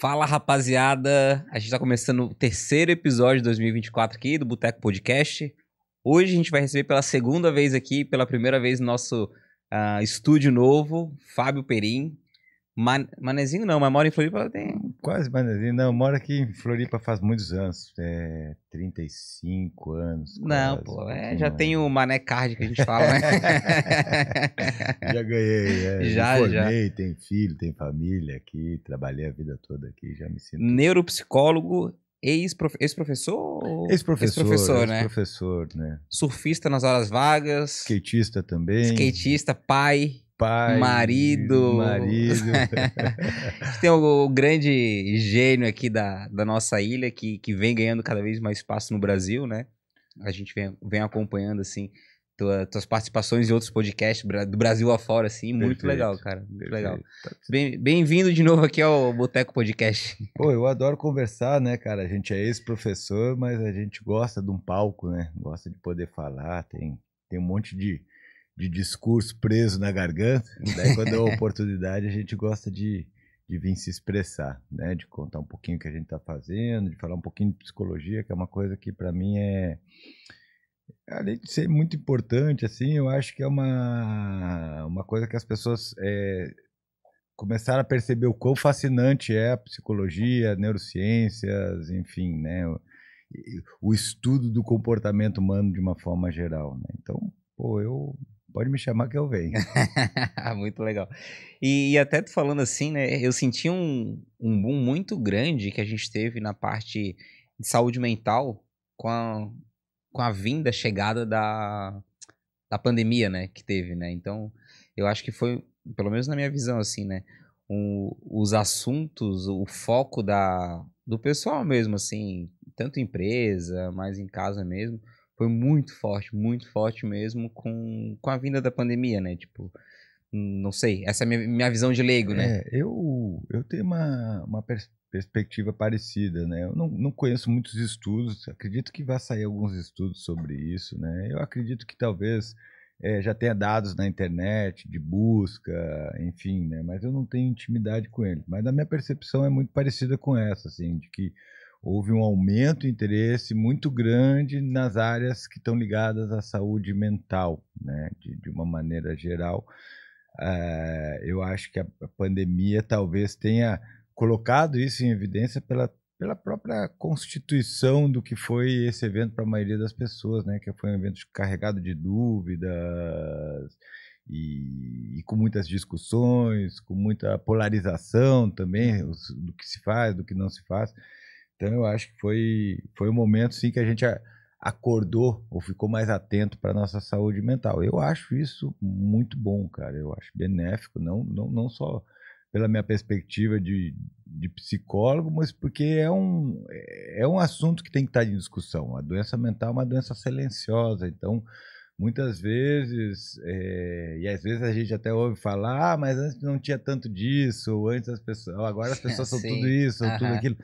Fala, rapaziada! A gente tá começando o terceiro episódio de 2024 aqui do Boteco Podcast. Hoje a gente vai receber pela segunda vez aqui, pela primeira vez no nosso estúdio novo, Fábio Perim. Manezinho não, mas mora em Floripa tem... Quase manezinho. Não, eu moro aqui em Floripa faz muitos anos. 35 anos. Não, quase, pô, pouquinho já mais. tem o Mané Card que a gente fala, né? Já ganhei, me Já. formei, tenho filho, tenho família aqui, trabalhei a vida toda aqui, já me sinto... Neuropsicólogo, ex-professor? Ex-professor, né? Ex-professor, né? Surfista nas horas vagas. Skatista também. Skatista, pai, marido. A gente tem o grande gênio aqui da nossa ilha que vem ganhando cada vez mais espaço no Brasil, né? A gente vem acompanhando, assim, tuas participações em outros podcasts do Brasil afora, assim. Muito legal, cara. Muito legal. Bem-vindo de novo aqui ao Boteco Podcast. Pô, eu adoro conversar, né, cara? A gente é ex-professor, mas a gente gosta de um palco, né? Gosta de poder falar, tem um monte de discurso preso na garganta. Daí, quando dá a oportunidade, a gente gosta de vir se expressar, né? De contar um pouquinho o que a gente está fazendo, de falar um pouquinho de psicologia, que é uma coisa que, para mim, além de ser muito importante, assim, eu acho que é uma coisa que as pessoas começaram a perceber o quão fascinante é a psicologia, neurociências, enfim, né? O estudo do comportamento humano de uma forma geral, né? Então, pô, pode me chamar que eu venho. Muito legal. E até tu falando assim, né? Eu senti um boom muito grande que a gente teve na parte de saúde mental com a vinda, chegada da pandemia, né? Que teve, né? Então, eu acho que foi, pelo menos na minha visão, assim, né? Os assuntos, o foco do pessoal mesmo, assim, tanto empresa, mas em casa mesmo, foi muito forte mesmo com a vinda da pandemia, né? Tipo, não sei, essa é a minha visão de leigo, né? Eu tenho uma perspectiva parecida, né? Eu não conheço muitos estudos, acredito que vai sair alguns estudos sobre isso, né? Eu acredito que talvez já tenha dados na internet de busca, enfim, né? Mas eu não tenho intimidade com eles. Mas a minha percepção é muito parecida com essa, assim, de que houve um aumento de interesse muito grande nas áreas que estão ligadas à saúde mental, né? De uma maneira geral. Eu acho que a pandemia talvez tenha colocado isso em evidência pela própria constituição do que foi esse evento para a maioria das pessoas, né? Que foi um evento carregado de dúvidas e com muitas discussões, com muita polarização também do que se faz, do que não se faz. Então eu acho que foi um momento sim que a gente acordou ou ficou mais atento para a nossa saúde mental. Eu acho isso muito bom, cara. Eu acho benéfico, não só pela minha perspectiva de psicólogo, mas porque é um assunto que tem que estar em discussão. A doença mental é uma doença silenciosa, então muitas vezes, e às vezes a gente até ouve falar, mas antes não tinha tanto disso, ou antes agora as pessoas são tudo isso, ou tudo aquilo.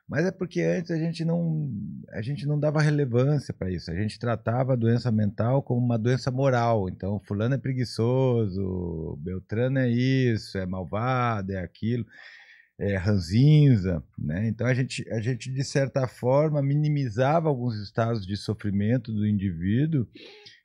Mas é porque antes a gente não dava relevância para isso. A gente tratava a doença mental como uma doença moral. Então, fulano é preguiçoso, Beltrano é isso, é malvado, é aquilo, é ranzinza, né? Então, a gente, de certa forma, minimizava alguns estados de sofrimento do indivíduo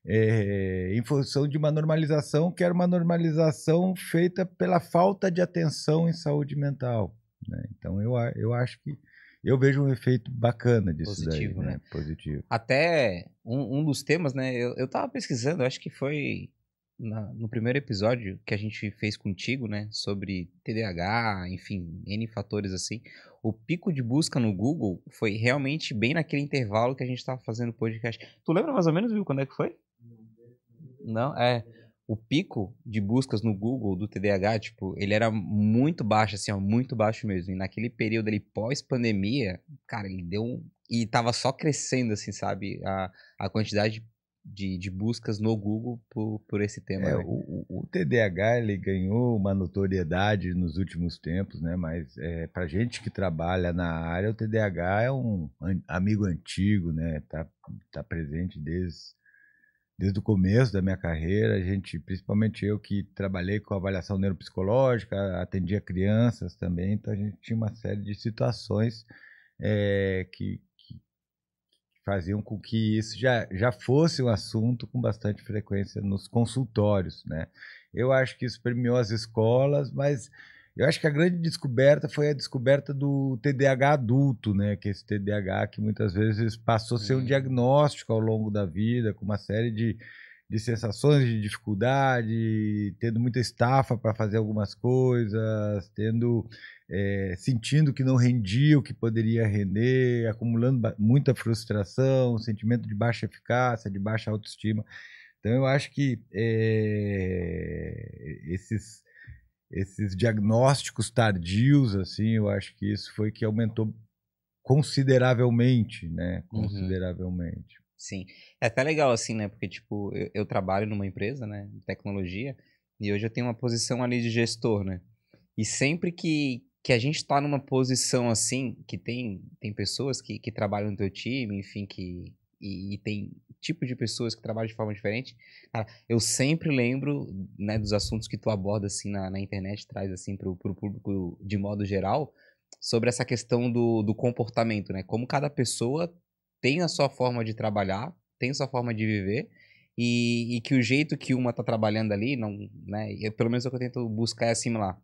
em função de uma normalização que era uma normalização feita pela falta de atenção em saúde mental, né? Então, eu acho que eu vejo um efeito bacana disso. Positivo, daí, né? Positivo. Até um dos temas, né? Eu tava pesquisando, acho que foi no primeiro episódio que a gente fez contigo, né? Sobre TDAH, enfim, N fatores assim. O pico de busca no Google foi realmente bem naquele intervalo que a gente tava fazendo o podcast. Tu lembra mais ou menos, viu, quando é que foi? Não, o pico de buscas no Google do TDAH, tipo, ele era muito baixo, assim, ó, muito baixo mesmo. E naquele período ali, pós-pandemia, cara, ele deu e tava só crescendo, assim, sabe? A quantidade de buscas no Google por esse tema, né? O TDAH ele ganhou uma notoriedade nos últimos tempos, né? Mas para gente que trabalha na área, o TDAH é um amigo antigo, né? Tá presente desde o começo da minha carreira, principalmente eu que trabalhei com avaliação neuropsicológica, atendia crianças também, então a gente tinha uma série de situações que faziam com que isso já fosse um assunto com bastante frequência nos consultórios, né? Eu acho que isso permeou as escolas, mas eu acho que a grande descoberta foi a descoberta do TDAH adulto, né? Que é esse TDAH que muitas vezes passou a ser um diagnóstico ao longo da vida, com uma série de sensações de dificuldade, tendo muita estafa para fazer algumas coisas, sentindo que não rendia o que poderia render, acumulando muita frustração, sentimento de baixa eficácia, de baixa autoestima. Então, eu acho que esses diagnósticos tardios, assim, eu acho que isso foi que aumentou consideravelmente, né? Consideravelmente. Sim. É até legal, assim, né? Porque, tipo, eu trabalho numa empresa, né? De tecnologia, e hoje eu tenho uma posição ali de gestor, né? E sempre que a gente tá numa posição assim, que tem pessoas que trabalham no teu time, enfim, e tem tipo de pessoas que trabalham de forma diferente, cara, eu sempre lembro, né, dos assuntos que tu aborda, assim, na internet, traz, assim, pro público de modo geral, sobre essa questão do comportamento, né? Como cada pessoa tem a sua forma de trabalhar, tem a sua forma de viver, e que o jeito que uma tá trabalhando ali, não, né? Pelo menos é o que eu tento buscar é assimilar.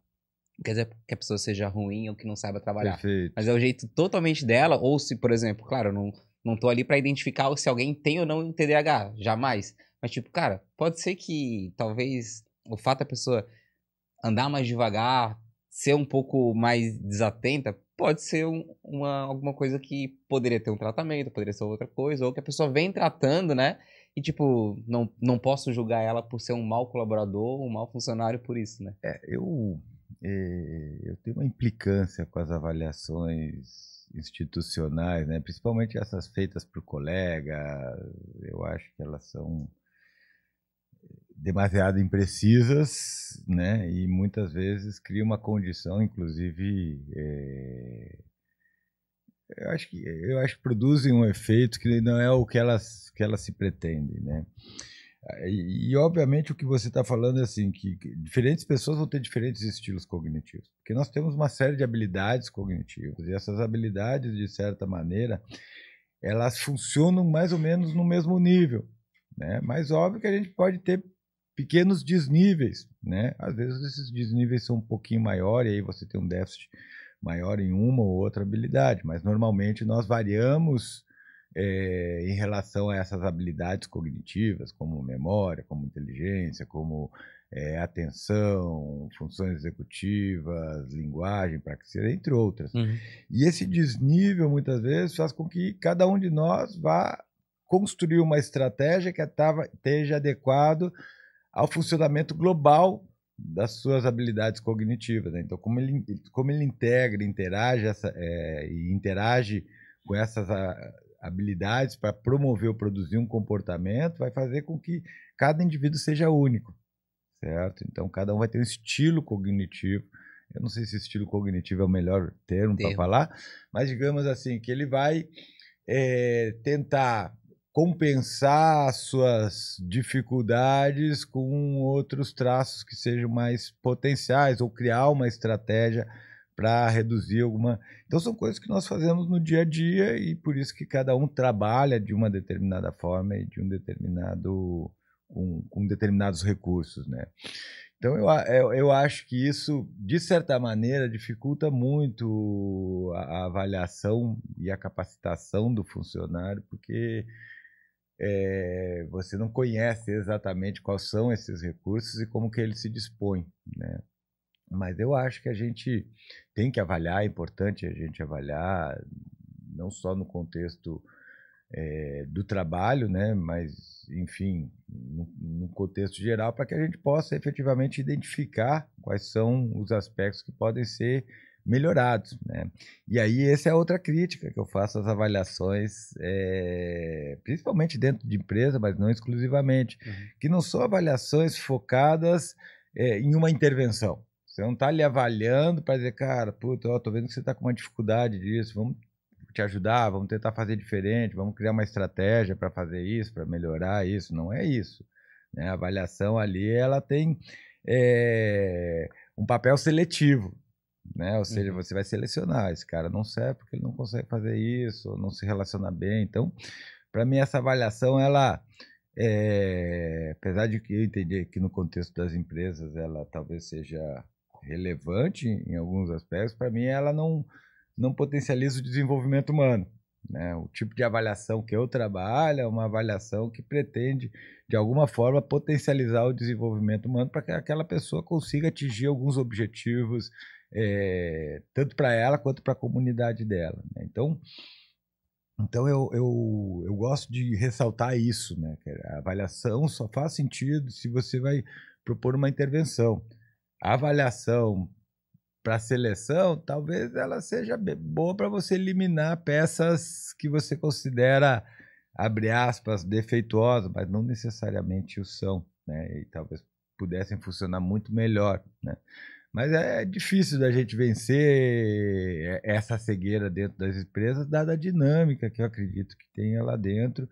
Não quer dizer que a pessoa seja ruim ou que não saiba trabalhar. Perfeito. Mas é o jeito totalmente dela, ou se, por exemplo, claro, eu não tô ali pra identificar se alguém tem ou não um TDAH, jamais. Mas, tipo, cara, pode ser que talvez o fato da pessoa andar mais devagar, ser um pouco mais desatenta, pode ser alguma coisa que poderia ter um tratamento, poderia ser outra coisa, ou que a pessoa vem tratando, né? E, tipo, não posso julgar ela por ser um mau colaborador, um mau funcionário por isso, né? Eu tenho uma implicância com as avaliações institucionais, né? Principalmente essas feitas por colega. Eu acho que elas são demasiado imprecisas, né? E muitas vezes cria uma condição, inclusive, eu acho que produzem um efeito que não é o que elas se pretendem, né? E obviamente o que você está falando é assim, que diferentes pessoas vão ter diferentes estilos cognitivos, porque nós temos uma série de habilidades cognitivas, e essas habilidades, de certa maneira, elas funcionam mais ou menos no mesmo nível, né? Mas óbvio que a gente pode ter pequenos desníveis, né? Às vezes esses desníveis são um pouquinho maiores, e aí você tem um déficit maior em uma ou outra habilidade, mas normalmente nós variamos em relação a essas habilidades cognitivas, como memória, como inteligência, como atenção, funções executivas, linguagem, praxis, entre outras. E esse desnível, muitas vezes, faz com que cada um de nós vá construir uma estratégia que esteja adequado ao funcionamento global das suas habilidades cognitivas, né? Então, como ele interage com essas habilidades para promover ou produzir um comportamento, vai fazer com que cada indivíduo seja único, certo? Então, cada um vai ter um estilo cognitivo. Eu não sei se estilo cognitivo é o melhor termo para falar, mas digamos assim, que ele vai tentar compensar as suas dificuldades com outros traços que sejam mais potenciais, ou criar uma estratégia para reduzir alguma... Então, são coisas que nós fazemos no dia a dia, e por isso que cada um trabalha de uma determinada forma e de com determinados recursos, né? Então, eu acho que isso, de certa maneira, dificulta muito a avaliação e a capacitação do funcionário, porque você não conhece exatamente quais são esses recursos e como que ele se dispõe, né? Mas eu acho que a gente tem que avaliar, é importante a gente avaliar, não só no contexto do trabalho, né, mas, enfim, no contexto geral, para que a gente possa efetivamente identificar quais são os aspectos que podem ser melhorados, né? E aí essa é outra crítica que eu faço às avaliações, principalmente dentro de empresa, mas não exclusivamente, que não são avaliações focadas em uma intervenção. Você não está ali avaliando para dizer, cara, puta, tô vendo que você está com uma dificuldade disso, vamos te ajudar, vamos tentar fazer diferente, vamos criar uma estratégia para fazer isso, para melhorar isso. Não é isso, né? A avaliação ali, ela tem um papel seletivo, né? Ou seja, você vai selecionar, esse cara não serve porque ele não consegue fazer isso, ou não se relaciona bem. Então, para mim, essa avaliação, ela, apesar de que eu entender que no contexto das empresas ela talvez seja relevante em alguns aspectos, para mim ela não potencializa o desenvolvimento humano, né? O tipo de avaliação que eu trabalho é uma avaliação que pretende, de alguma forma, potencializar o desenvolvimento humano para que aquela pessoa consiga atingir alguns objetivos, tanto para ela quanto para a comunidade dela, né? Então eu gosto de ressaltar isso, né? A avaliação só faz sentido se você vai propor uma intervenção. A avaliação para seleção, talvez ela seja boa para você eliminar peças que você considera, abre aspas, defeituosas, mas não necessariamente o são, né? E talvez pudessem funcionar muito melhor, né? Mas é difícil da gente vencer essa cegueira dentro das empresas, dada a dinâmica que eu acredito que tenha lá dentro,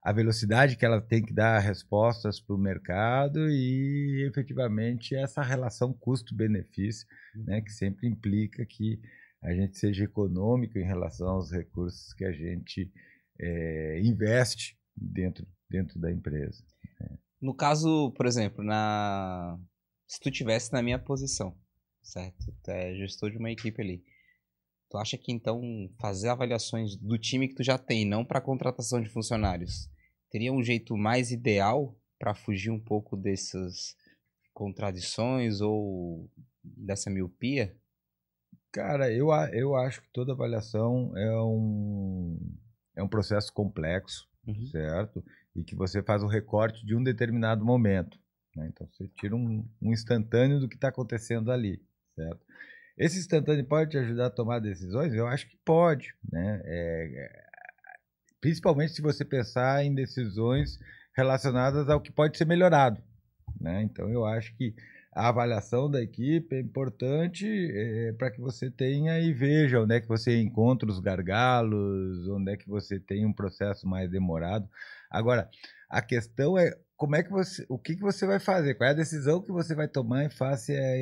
a velocidade que ela tem que dar respostas para o mercado e, efetivamente, essa relação custo-benefício, né, que sempre implica que a gente seja econômico em relação aos recursos que a gente investe dentro da empresa. No caso, por exemplo, se tu tivesse na minha posição, certo? Tu é gestor de uma equipe ali. Tu acha que, então, fazer avaliações do time que tu já tem, não para contratação de funcionários, teria um jeito mais ideal para fugir um pouco dessas contradições ou dessa miopia? Cara, eu acho que toda avaliação é um processo complexo, certo? E que você faz o recorte de um determinado momento, né? Então, você tira um instantâneo do que está acontecendo ali, certo? Esse instantâneo pode te ajudar a tomar decisões? Eu acho que pode, né? Principalmente se você pensar em decisões relacionadas ao que pode ser melhorado, né? Então, eu acho que a avaliação da equipe é importante para que você tenha e veja onde é que você encontra os gargalos, onde é que você tem um processo mais demorado. Agora, a questão é o que você vai fazer, qual é a decisão que você vai tomar em face a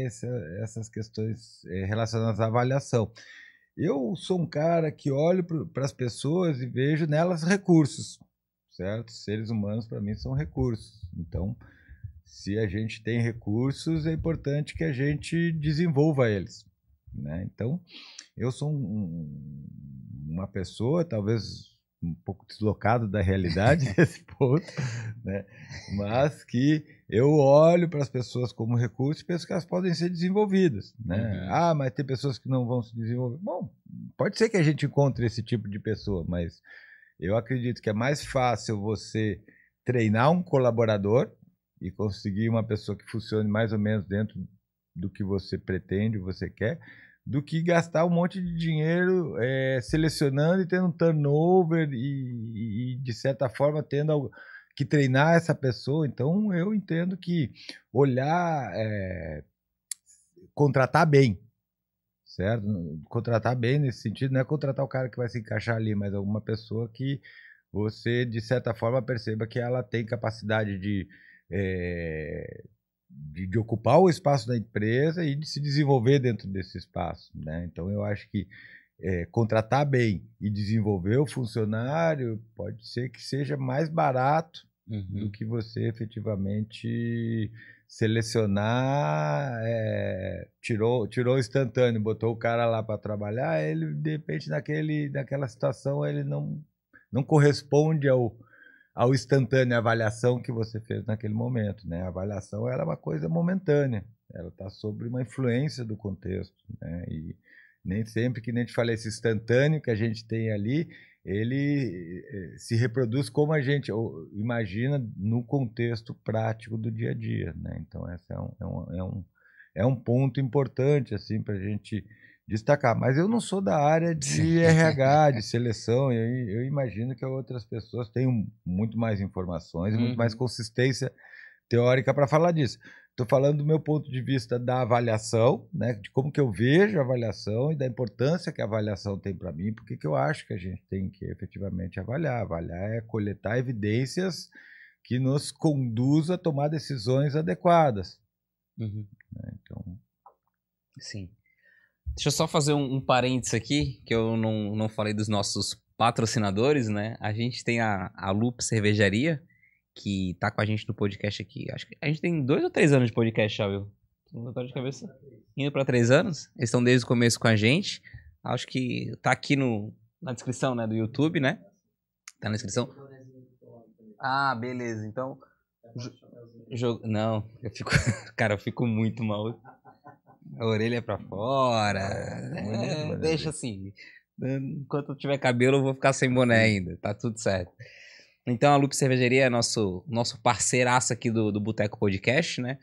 essas questões relacionadas à avaliação. Eu sou um cara que olho para as pessoas e vejo nelas recursos, certo? Seres humanos, para mim, são recursos. Então, se a gente tem recursos, é importante que a gente desenvolva eles, né? Então, eu sou uma pessoa, talvez um pouco deslocado da realidade nesse ponto, né? Mas que eu olho para as pessoas como recurso e penso que elas podem ser desenvolvidas, né? Mas tem pessoas que não vão se desenvolver. Bom, pode ser que a gente encontre esse tipo de pessoa, mas eu acredito que é mais fácil você treinar um colaborador e conseguir uma pessoa que funcione mais ou menos dentro do que você pretende, você quer, do que gastar um monte de dinheiro selecionando e tendo um turnover e de certa forma, tendo que treinar essa pessoa. Então, eu entendo que olhar, contratar bem, certo? Contratar bem nesse sentido, não é contratar o cara que vai se encaixar ali, mas alguma pessoa que você, de certa forma, perceba que ela tem capacidade de ocupar o espaço da empresa e de se desenvolver dentro desse espaço, né? Então, eu acho que contratar bem e desenvolver o funcionário pode ser que seja mais barato do que você efetivamente selecionar, tirou o instantâneo, botou o cara lá para trabalhar, ele, de repente, naquela situação, ele não corresponde ao instantâneo, a avaliação que você fez naquele momento, né? A avaliação ela é uma coisa momentânea, ela está sob uma influência do contexto, né? E nem sempre, que nem a gente falei, esse instantâneo que a gente tem ali, ele se reproduz como a gente imagina no contexto prático do dia a dia, né? Então, esse é um ponto importante assim, para a gente destacar. Mas eu não sou da área de RH, de seleção, eu imagino que outras pessoas tenham muito mais informações e muito mais consistência teórica para falar disso. Estou falando do meu ponto de vista da avaliação, né, de como que eu vejo a avaliação e da importância que a avaliação tem para mim, porque que eu acho que a gente tem que efetivamente avaliar. Avaliar é coletar evidências que nos conduzam a tomar decisões adequadas. Uhum. Então... Sim. Deixa eu só fazer um parênteses aqui, que eu não falei dos nossos patrocinadores, né? A gente tem a Lupe Cervejaria, que tá com a gente no podcast aqui. Acho que a gente tem 2 ou 3 anos de podcast já, viu? De cabeça. Indo pra 3 anos. Eles estão desde o começo com a gente. Acho que tá aqui na descrição, né, do YouTube, né? Tá na descrição. Ah, beleza. Então... Não, eu fico... Cara, eu fico muito mal. A orelha pra fora. Deixa assim. Enquanto eu tiver cabelo, eu vou ficar sem boné ainda. Tá tudo certo. Então, a Lupe Cervejaria é nosso parceiraço aqui do Boteco Podcast, né?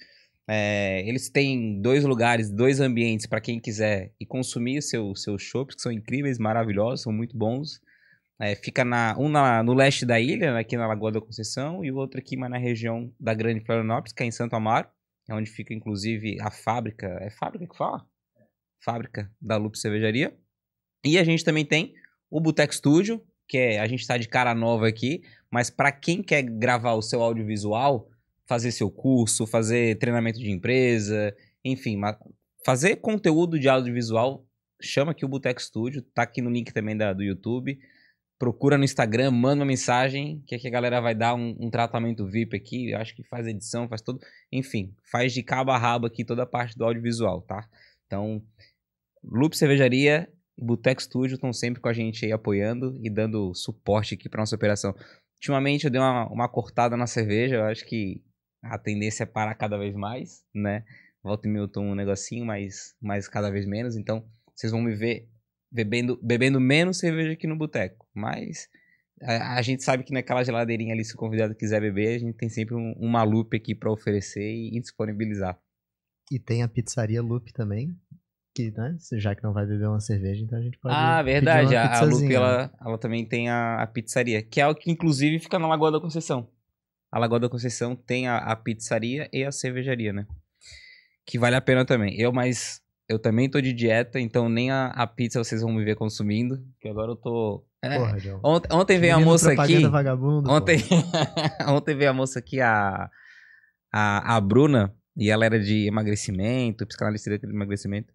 Eles têm 2 lugares, 2 ambientes para quem quiser ir consumir seus chopps, que são incríveis, maravilhosos, são muito bons. Fica no leste da ilha, aqui na Lagoa da Conceição, e o outro aqui mais na região da Grande Florianópolis, que é em Santo Amaro, onde fica, inclusive, a fábrica. É fábrica que fala? Fábrica da Lupe Cervejaria. E a gente também tem o Boteco Studio, que a gente está de cara nova aqui, mas para quem quer gravar o seu audiovisual, fazer seu curso, fazer treinamento de empresa, enfim, fazer conteúdo de audiovisual, chama aqui o Boteco Studio, tá aqui no link também do YouTube. Procura no Instagram, manda uma mensagem, que aqui a galera vai dar um tratamento VIP aqui. Eu acho que faz edição, faz tudo. Enfim, faz de cabo a rabo aqui toda a parte do audiovisual, tá? Então, Lupe Cervejaria e Boteco Studio estão sempre com a gente aí apoiando e dando suporte aqui para nossa operação. Ultimamente eu dei uma cortada na cerveja, eu acho que a tendência é parar cada vez mais, né? Volta e meia eu tomo um negocinho, mas cada vez menos. Então, vocês vão me ver bebendo menos cerveja aqui no boteco. Mas a gente sabe que naquela geladeirinha ali, se o convidado quiser beber, a gente tem sempre uma Lupe aqui para oferecer e disponibilizar. E tem a pizzaria Lupe também, que, né, já que não vai beber uma cerveja, então a gente pode verdade, pedir uma a Lupe, pizzazinha, né? ela também tem a pizzaria, que é o que inclusive fica na Lagoa da Conceição. A Lagoa da Conceição tem a pizzaria e a cervejaria, né? Que vale a pena também. Eu também tô de dieta, então nem a pizza vocês vão me ver consumindo, que agora eu tô... Porra, John. Ontem veio a moça aqui... Vagabundo, ontem veio a moça aqui, a Bruna, e ela era de emagrecimento, psicanalista de emagrecimento.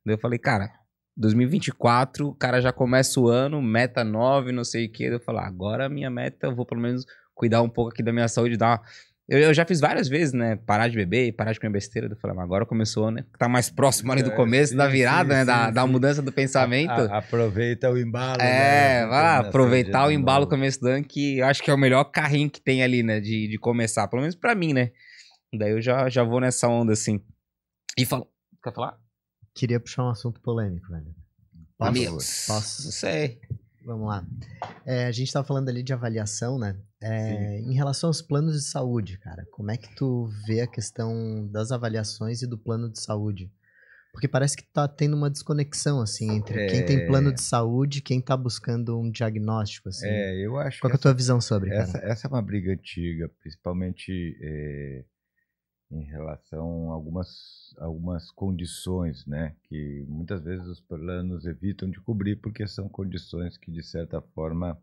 Daí eu falei, cara, 2024, o cara já começa o ano, meta 9, não sei o que. Eu falei, agora a minha meta, eu vou pelo menos cuidar um pouco aqui da minha saúde, dar uma... Eu já fiz várias vezes, né? Parar de beber, parar de comer besteira. Eu falei, mas agora começou, né? Tá mais próximo ali do começo, da virada, né? Da mudança do pensamento. Aproveita o embalo. Vai lá, aproveitar o embalo começo do ano, que eu acho que é o melhor carrinho que tem ali, né? De começar, pelo menos pra mim, né? Daí eu já vou nessa onda, assim. E falo... Quer falar? Queria puxar um assunto polêmico, velho. Amigos. Posso? Não sei. Vamos lá. A gente tava falando ali de avaliação, né? Em relação aos planos de saúde, cara, como é que tu vê a questão das avaliações e do plano de saúde? Porque parece que tá tendo uma desconexão, assim, entre quem tem plano de saúde e quem tá buscando um diagnóstico, assim. Eu acho Qual que é a tua visão sobre, cara? Essa é uma briga antiga, principalmente em relação a algumas condições, né, que muitas vezes os planos evitam de cobrir porque são condições que, de certa forma,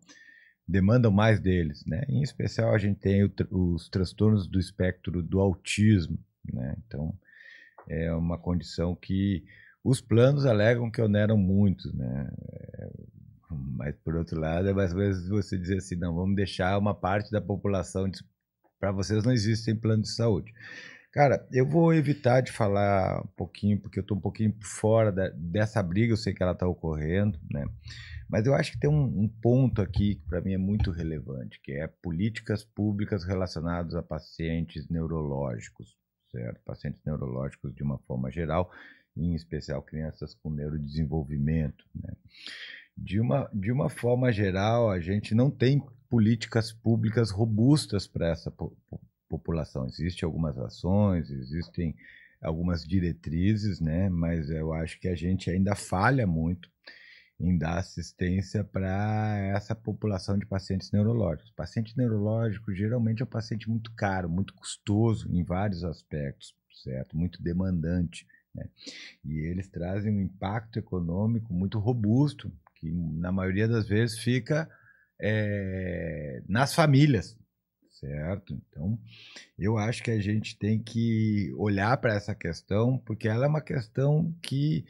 demandam mais deles, né? Em especial, a gente tem os transtornos do espectro do autismo, né? Então, é uma condição que os planos alegam que oneram muito, né? Mas, por outro lado, é mais ou menos você dizer assim, não, vamos deixar uma parte da população, para vocês não existem plano de saúde. Cara, eu vou evitar de falar um pouquinho, porque eu estou um pouquinho fora dessa briga, eu sei que ela está ocorrendo, né? Mas eu acho que tem um ponto aqui que para mim é muito relevante, que é políticas públicas relacionadas a pacientes neurológicos, certo? Pacientes neurológicos de uma forma geral, em especial crianças com neurodesenvolvimento, né? De uma forma geral, a gente não tem políticas públicas robustas para essa população. Existem algumas ações, existem algumas diretrizes, né? Mas eu acho que a gente ainda falha muito em dar assistência para essa população de pacientes neurológicos. O paciente neurológico geralmente é um paciente muito caro, muito custoso em vários aspectos. certo? Muito demandante, né? E eles trazem um impacto econômico muito robusto, que na maioria das vezes fica nas famílias, certo? Então, eu acho que a gente tem que olhar para essa questão, porque ela é uma questão que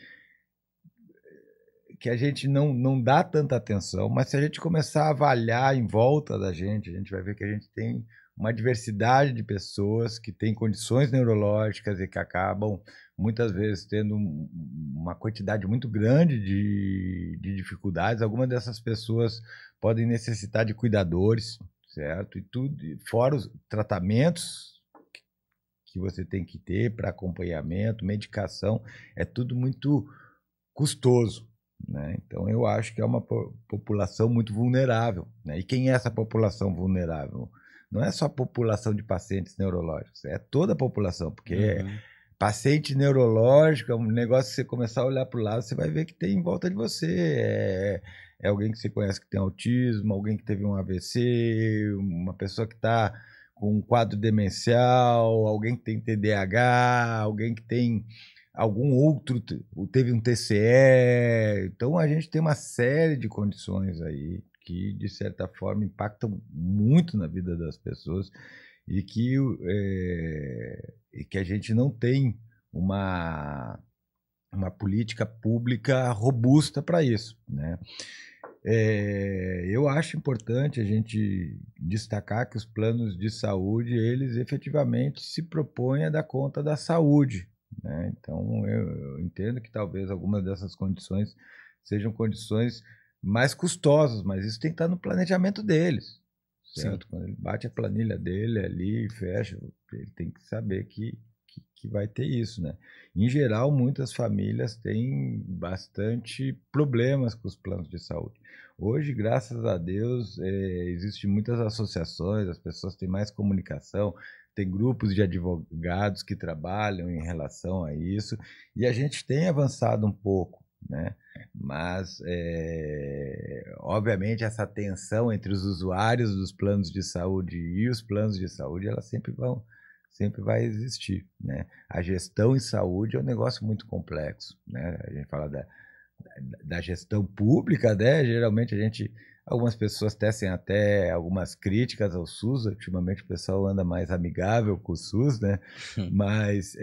a gente não dá tanta atenção, mas se a gente começar a avaliar em volta da gente, a gente vai ver que a gente tem uma diversidade de pessoas que têm condições neurológicas e que acabam, muitas vezes, tendo uma quantidade muito grande de dificuldades. Algumas dessas pessoas podem necessitar de cuidadores, certo? E tudo, fora os tratamentos que você tem que ter para acompanhamento, medicação, é tudo muito custoso, né? Então, eu acho que é uma população muito vulnerável, né? E quem é essa população vulnerável? Não é só a população de pacientes neurológicos, é toda a população, porque paciente neurológico é um negócio que você começar a olhar para o lado, você vai ver que tem em volta de você. É alguém que você conhece que tem autismo, alguém que teve um AVC, uma pessoa que está com um quadro demencial, alguém que tem TDAH, alguém que tem algum outro, teve um TCE. Então, a gente tem uma série de condições aí que, de certa forma, impactam muito na vida das pessoas e que a gente não tem uma política pública robusta para isso, né? Eu acho importante a gente destacar que os planos de saúde, eles efetivamente se propõem a dar conta da saúde, né? Então, eu entendo que talvez algumas dessas condições sejam condições mais custosas, mas isso tem que estar no planejamento deles, certo? Sim. Quando ele bate a planilha dele ali e fecha, ele tem que saber que vai ter isso, né? Em geral, muitas famílias têm bastante problemas com os planos de saúde. Hoje, graças a Deus, existem muitas associações, as pessoas têm mais comunicação, tem grupos de advogados que trabalham em relação a isso, e a gente tem avançado um pouco, né? Mas, obviamente, essa tensão entre os usuários dos planos de saúde e os planos de saúde, ela sempre vai existir, né? A gestão em saúde é um negócio muito complexo, né? A gente fala da gestão pública, né? Geralmente algumas pessoas tecem até algumas críticas ao SUS. Ultimamente o pessoal anda mais amigável com o SUS, né? Mas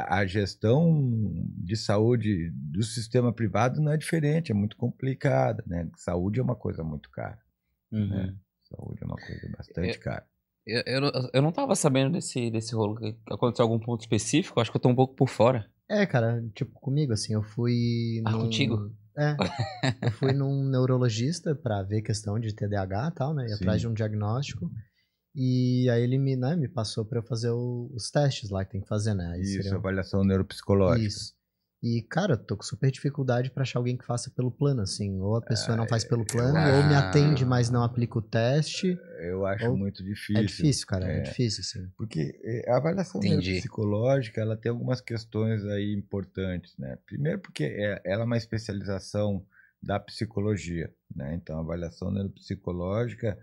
a gestão de saúde do sistema privado não é diferente, é muito complicada, né? Saúde é uma coisa muito cara, né? Saúde é uma coisa bastante cara. Eu não tava sabendo desse rolo. Aconteceu algum ponto específico? Acho que eu tô um pouco por fora. Cara, tipo, comigo, assim, eu fui contigo? Eu fui num neurologista pra ver questão de TDAH e tal, né? Ir atrás de um diagnóstico. E aí ele me passou pra eu fazer os testes lá que tem que fazer, né? Aí isso, avaliação neuropsicológica. Isso. E, cara, eu tô com super dificuldade pra achar alguém que faça pelo plano, assim. Ou a pessoa não faz pelo plano, ou me atende, mas não aplica o teste. Eu acho muito difícil. É difícil, cara, é difícil, assim. Porque a avaliação neuropsicológica, ela tem algumas questões aí importantes, né? Primeiro porque ela é uma especialização da psicologia, né? Então, a avaliação neuropsicológica,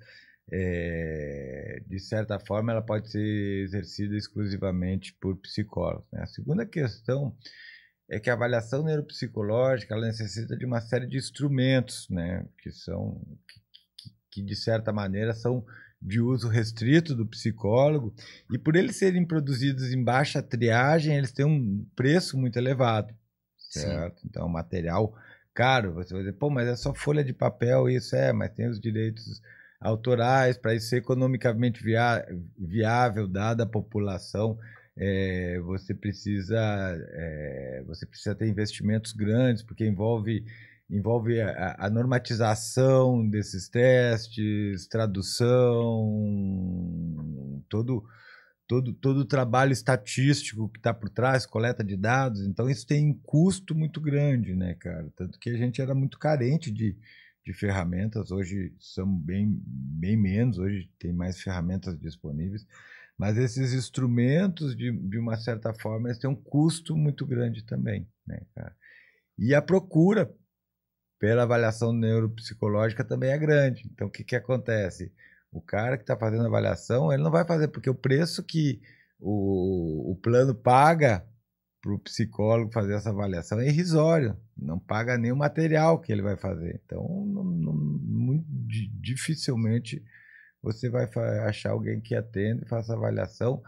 de certa forma, ela pode ser exercida exclusivamente por psicólogos, né? A segunda questão é que a avaliação neuropsicológica, ela necessita de uma série de instrumentos, né, que de certa maneira são de uso restrito do psicólogo, e por eles serem produzidos em baixa triagem, eles têm um preço muito elevado, certo? Sim. Então, material caro, você vai dizer, pô, mas é só folha de papel, isso mas tem os direitos autorais, para isso ser economicamente viável, dada a população. Você precisa ter investimentos grandes, porque envolve a normatização desses testes, tradução, todo o trabalho estatístico que está por trás, coleta de dados. Então isso tem um custo muito grande, né, cara? Tanto que a gente era muito carente de ferramentas. Hoje são bem menos, hoje tem mais ferramentas disponíveis. Mas esses instrumentos, de uma certa forma, eles têm um custo muito grande também, né, cara? E a procura pela avaliação neuropsicológica também é grande. Então, o que acontece? O cara que está fazendo a avaliação, ele não vai fazer, porque o preço que o plano paga para o psicólogo fazer essa avaliação é irrisório, não paga nem o material que ele vai fazer. Então, dificilmente você vai achar alguém que atenda e faça avaliação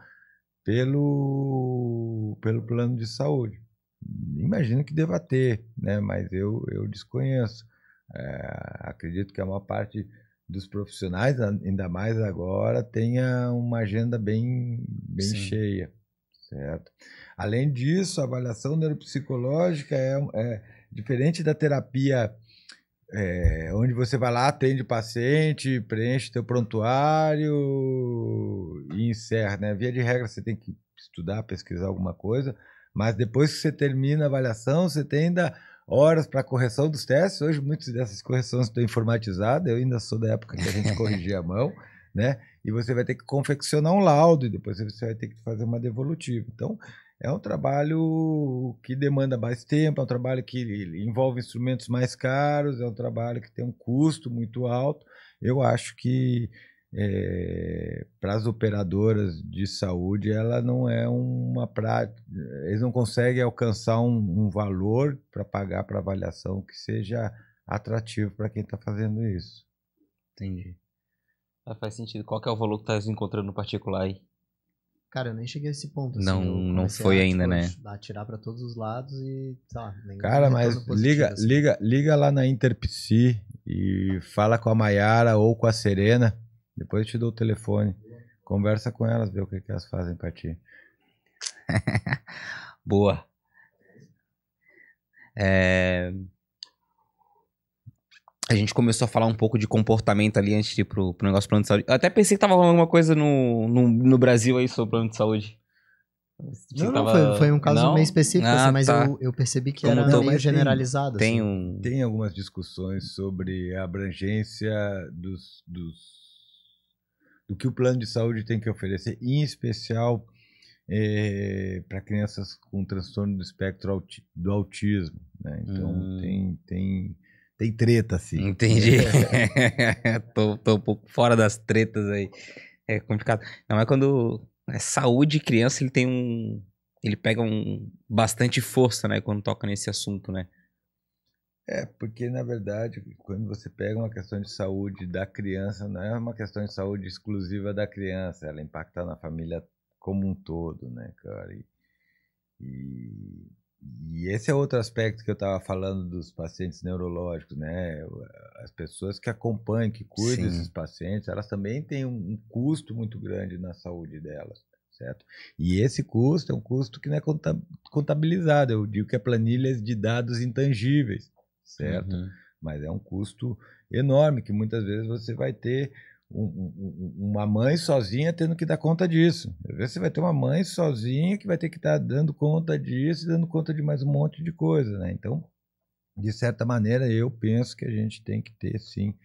pelo plano de saúde. Imagino que deva ter, né? Mas eu desconheço. Acredito que a maior parte dos profissionais, ainda mais agora, tenha uma agenda bem cheia, certo? Além disso, a avaliação neuropsicológica é diferente da terapia, onde você vai lá, atende o paciente, preenche teu prontuário e encerra, né? Via de regra, você tem que estudar, pesquisar alguma coisa, mas depois que você termina a avaliação, você tem ainda horas para correção dos testes. Hoje, muitas dessas correções estão informatizadas, eu ainda sou da época que a gente corrigia a mão, né? E você vai ter que confeccionar um laudo e depois você vai ter que fazer uma devolutiva. Então, é um trabalho que demanda mais tempo, é um trabalho que envolve instrumentos mais caros, é um trabalho que tem um custo muito alto. Eu acho que para as operadoras de saúde, ela não é uma prática, eles não conseguem alcançar um valor para pagar para avaliação que seja atrativo para quem está fazendo isso. Entendi. Faz sentido. Qual que é o valor que está encontrando no particular aí? Cara, eu nem cheguei a esse ponto. Não, assim, não foi ainda, né? Atirar para todos os lados e, sei lá, cara, mas liga lá na Interpsi e fala com a Maiara ou com a Serena. Depois eu te dou o telefone. Conversa com elas, vê o que elas fazem pra ti. Boa. A gente começou a falar um pouco de comportamento ali antes de ir pro negócio do plano de saúde. Eu até pensei que tava rolando alguma coisa no Brasil aí sobre o plano de saúde. Não, foi um caso meio específico, assim, mas tá. eu percebi que era meio generalizado. Tem algumas discussões sobre a abrangência do que o plano de saúde tem que oferecer, em especial para crianças com transtorno do espectro do autismo, né? Então tem treta, assim. Entendi. tô um pouco fora das tretas aí. É complicado. Não é quando é saúde criança, ele pega bastante força, né, quando toca nesse assunto, né? Porque, na verdade, quando você pega uma questão de saúde da criança, não é uma questão de saúde exclusiva da criança, ela impacta na família como um todo, né, cara? E esse é outro aspecto que eu estava falando dos pacientes neurológicos, né? As pessoas que acompanham, que cuidam desses pacientes, elas também têm um custo muito grande na saúde delas, certo? E esse custo é um custo que não é contabilizado, eu digo que é planilhas de dados intangíveis, certo? Mas é um custo enorme que muitas vezes você vai ter uma mãe sozinha tendo que dar conta disso. Às vezes você vai ter uma mãe sozinha que vai ter que estar dando conta disso e dando conta de mais um monte de coisa, né? Então, de certa maneira, eu penso que a gente tem que ter, sim,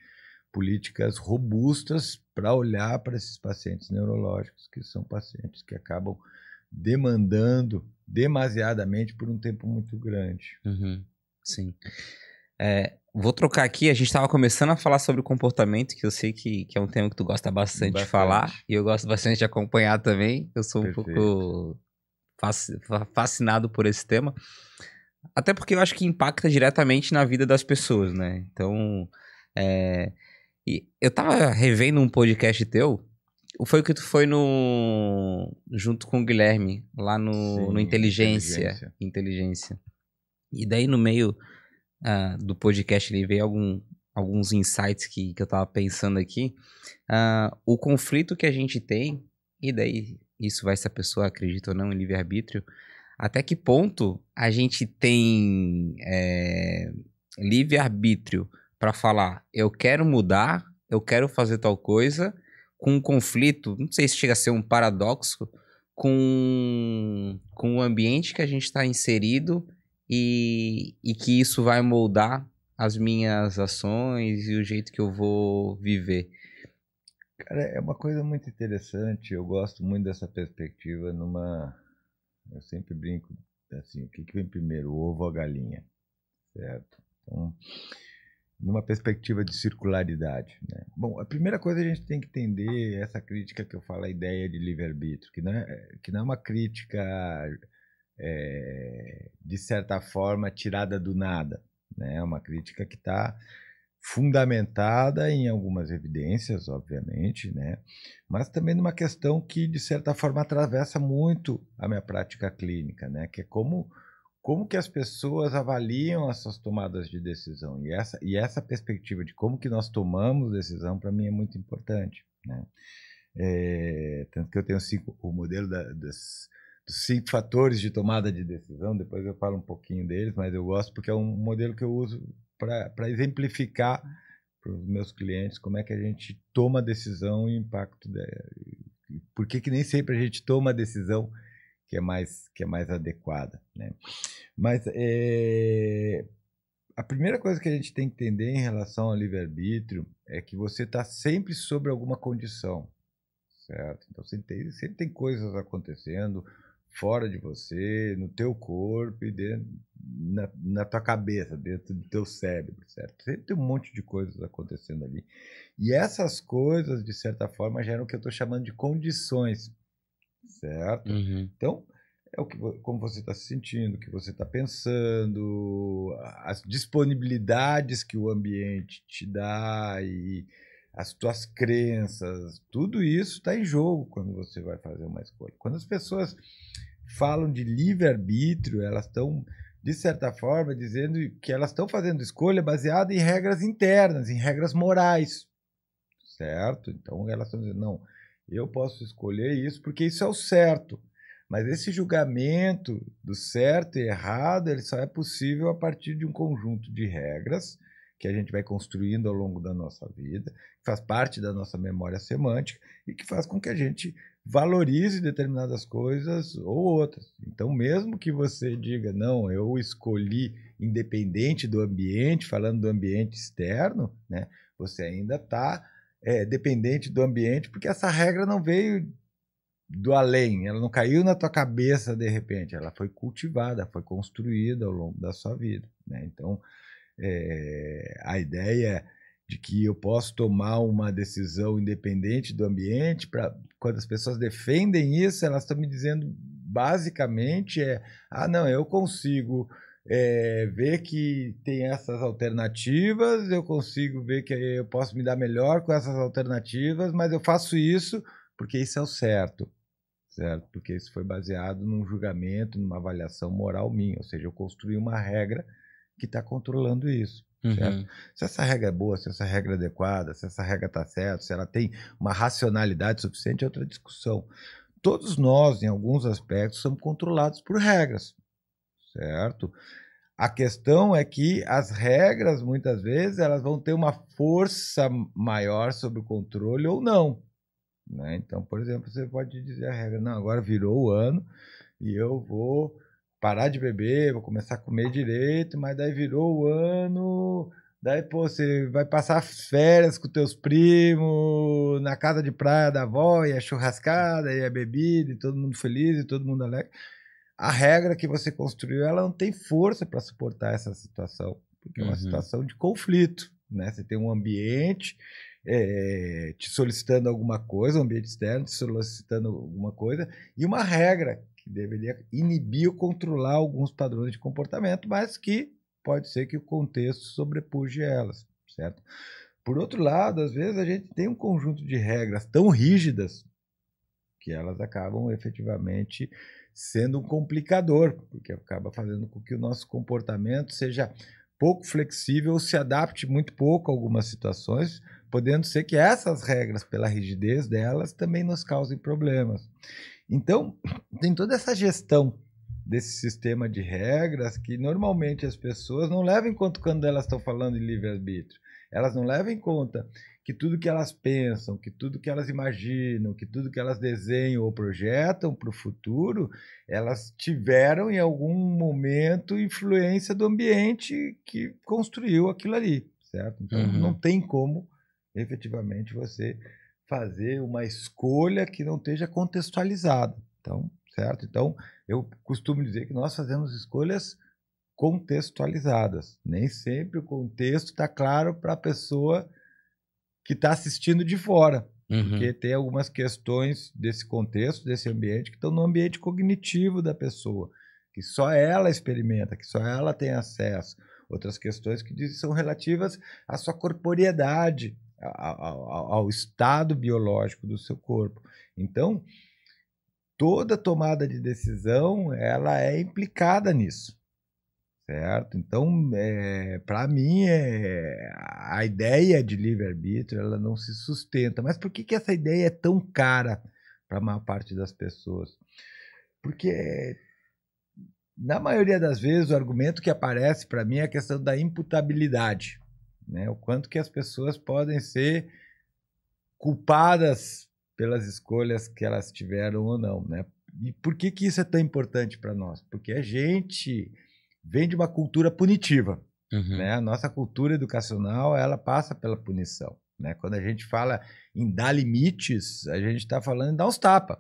políticas robustas para olhar para esses pacientes neurológicos, que são pacientes que acabam demandando demasiadamente por um tempo muito grande. Sim. Vou trocar aqui, a gente estava começando a falar sobre o comportamento, que eu sei que é um tema que tu gosta bastante de falar, e eu gosto bastante de acompanhar também, eu sou um pouco fascinado por esse tema, até porque eu acho que impacta diretamente na vida das pessoas, né? Então, e eu tava revendo um podcast teu, foi o que tu foi junto com o Guilherme, lá no Inteligência. E daí no meio do podcast ele veio alguns insights que eu tava pensando aqui. O conflito que a gente tem, e daí isso vai se a pessoa acredita ou não em livre-arbítrio, até que ponto a gente tem livre-arbítrio para falar, eu quero mudar, eu quero fazer tal coisa, com um conflito, não sei se chega a ser um paradoxo, com o ambiente que a gente está inserido e que isso vai moldar as minhas ações e o jeito que eu vou viver. Cara, é uma coisa muito interessante, eu gosto muito dessa perspectiva eu sempre brinco assim, o que vem primeiro, o ovo ou a galinha, certo? Então, numa perspectiva de circularidade, né? Bom, a primeira coisa a gente tem que entender essa crítica que eu falo, a ideia de livre-arbítrio, que não é uma crítica, de certa forma, tirada do nada, né? É uma crítica que está fundamentada em algumas evidências, obviamente, né? Mas também numa questão que, de certa forma, atravessa muito a minha prática clínica, né? Que é como que as pessoas avaliam essas tomadas de decisão. E essa perspectiva de como que nós tomamos decisão, para mim, é muito importante, né? Tanto que eu tenho o modelo dos 5 fatores de tomada de decisão, depois eu falo um pouquinho deles, mas eu gosto porque é um modelo que eu uso para exemplificar para os meus clientes como é que a gente toma a decisão e o impacto dela. Por que nem sempre a gente toma a decisão que é mais adequada, né? Mas a primeira coisa que a gente tem que entender em relação ao livre-arbítrio é que você está sempre sob alguma condição, certo? Então sempre tem coisas acontecendo fora de você, no teu corpo e na tua cabeça, dentro do teu cérebro, certo? Sempre tem um monte de coisas acontecendo ali. E essas coisas, de certa forma, geram o que eu estou chamando de condições, certo? Então, como você está se sentindo, o que você está pensando, as disponibilidades que o ambiente te dá e as tuas crenças, tudo isso está em jogo quando você vai fazer uma escolha. Quando as pessoas falam de livre-arbítrio, elas estão, de certa forma, dizendo que elas estão fazendo escolha baseada em regras internas, em regras morais, certo? Então, elas estão dizendo, não, eu posso escolher isso porque isso é o certo. Mas esse julgamento do certo e errado, ele só é possível a partir de um conjunto de regras que a gente vai construindo ao longo da nossa vida, que faz parte da nossa memória semântica e que faz com que a gente valorize determinadas coisas ou outras. Então, mesmo que você diga, não, eu escolhi independente do ambiente, falando do ambiente externo, né, você ainda está dependente do ambiente, porque essa regra não veio do além, ela não caiu na tua cabeça de repente, ela foi cultivada, foi construída ao longo da sua vida, né? Então, a ideia de que eu posso tomar uma decisão independente do ambiente, quando as pessoas defendem isso, elas estão me dizendo basicamente não, eu consigo ver que tem essas alternativas, eu consigo ver que eu posso me dar melhor com essas alternativas, mas eu faço isso porque isso é o certo, porque isso foi baseado num julgamento, numa avaliação moral minha, ou seja, eu construí uma regra que está controlando isso, certo? Se essa regra é boa, se essa regra é adequada, se essa regra está certa, se ela tem uma racionalidade suficiente, é outra discussão. Todos nós, em alguns aspectos, somos controlados por regras, certo? A questão é que as regras, muitas vezes, elas vão ter uma força maior sobre o controle ou não, né? Então, por exemplo, você pode dizer a regra, não, agora virou o ano e eu vou parar de beber, vou começar a comer direito, mas daí virou o ano, daí você vai passar férias com teus primos, na casa de praia da avó, e a churrascada, e a bebida, e todo mundo feliz, e todo mundo alegre. A regra que você construiu, ela não tem força para suportar essa situação, porque é uma situação de conflito, né? Você tem um ambiente te solicitando alguma coisa, um ambiente externo te solicitando alguma coisa, e uma regra que deveria inibir ou controlar alguns padrões de comportamento, mas que pode ser que o contexto sobrepuje elas, certo? Por outro lado, às vezes a gente tem um conjunto de regras tão rígidas que elas acabam efetivamente sendo um complicador, porque acaba fazendo com que o nosso comportamento seja pouco flexível, se adapte muito pouco a algumas situações, podendo ser que essas regras, pela rigidez delas, também nos causem problemas. Então, tem toda essa gestão desse sistema de regras que normalmente as pessoas não levam em conta quando elas estão falando de livre-arbítrio. Elas não levam em conta que tudo que elas pensam, que tudo que elas imaginam, que tudo que elas desenham ou projetam para o futuro, elas tiveram em algum momento influência do ambiente que construiu aquilo ali, certo? Então, não tem como, efetivamente, você fazer uma escolha que não esteja contextualizada. Então, certo? Então, eu costumo dizer que nós fazemos escolhas contextualizadas. Nem sempre o contexto está claro para a pessoa que está assistindo de fora. Porque tem algumas questões desse contexto, desse ambiente, que estão no ambiente cognitivo da pessoa, que só ela experimenta, que só ela tem acesso. Outras questões que são relativas à sua corporeidade, ao estado biológico do seu corpo. Então, toda tomada de decisão, ela é implicada nisso, certo? Então, para mim, a ideia de livre-arbítrio, ela não se sustenta. Mas por que essa ideia é tão cara para a maior parte das pessoas? Porque, na maioria das vezes, o argumento que aparece para mim é a questão da imputabilidade, né? O quanto que as pessoas podem ser culpadas pelas escolhas que elas tiveram ou não, né? E por que isso é tão importante para nós? Porque a gente vem de uma cultura punitiva, né? A nossa cultura educacional, ela passa pela punição, né? Quando a gente fala em dar limites, a gente está falando em dar uns tapas,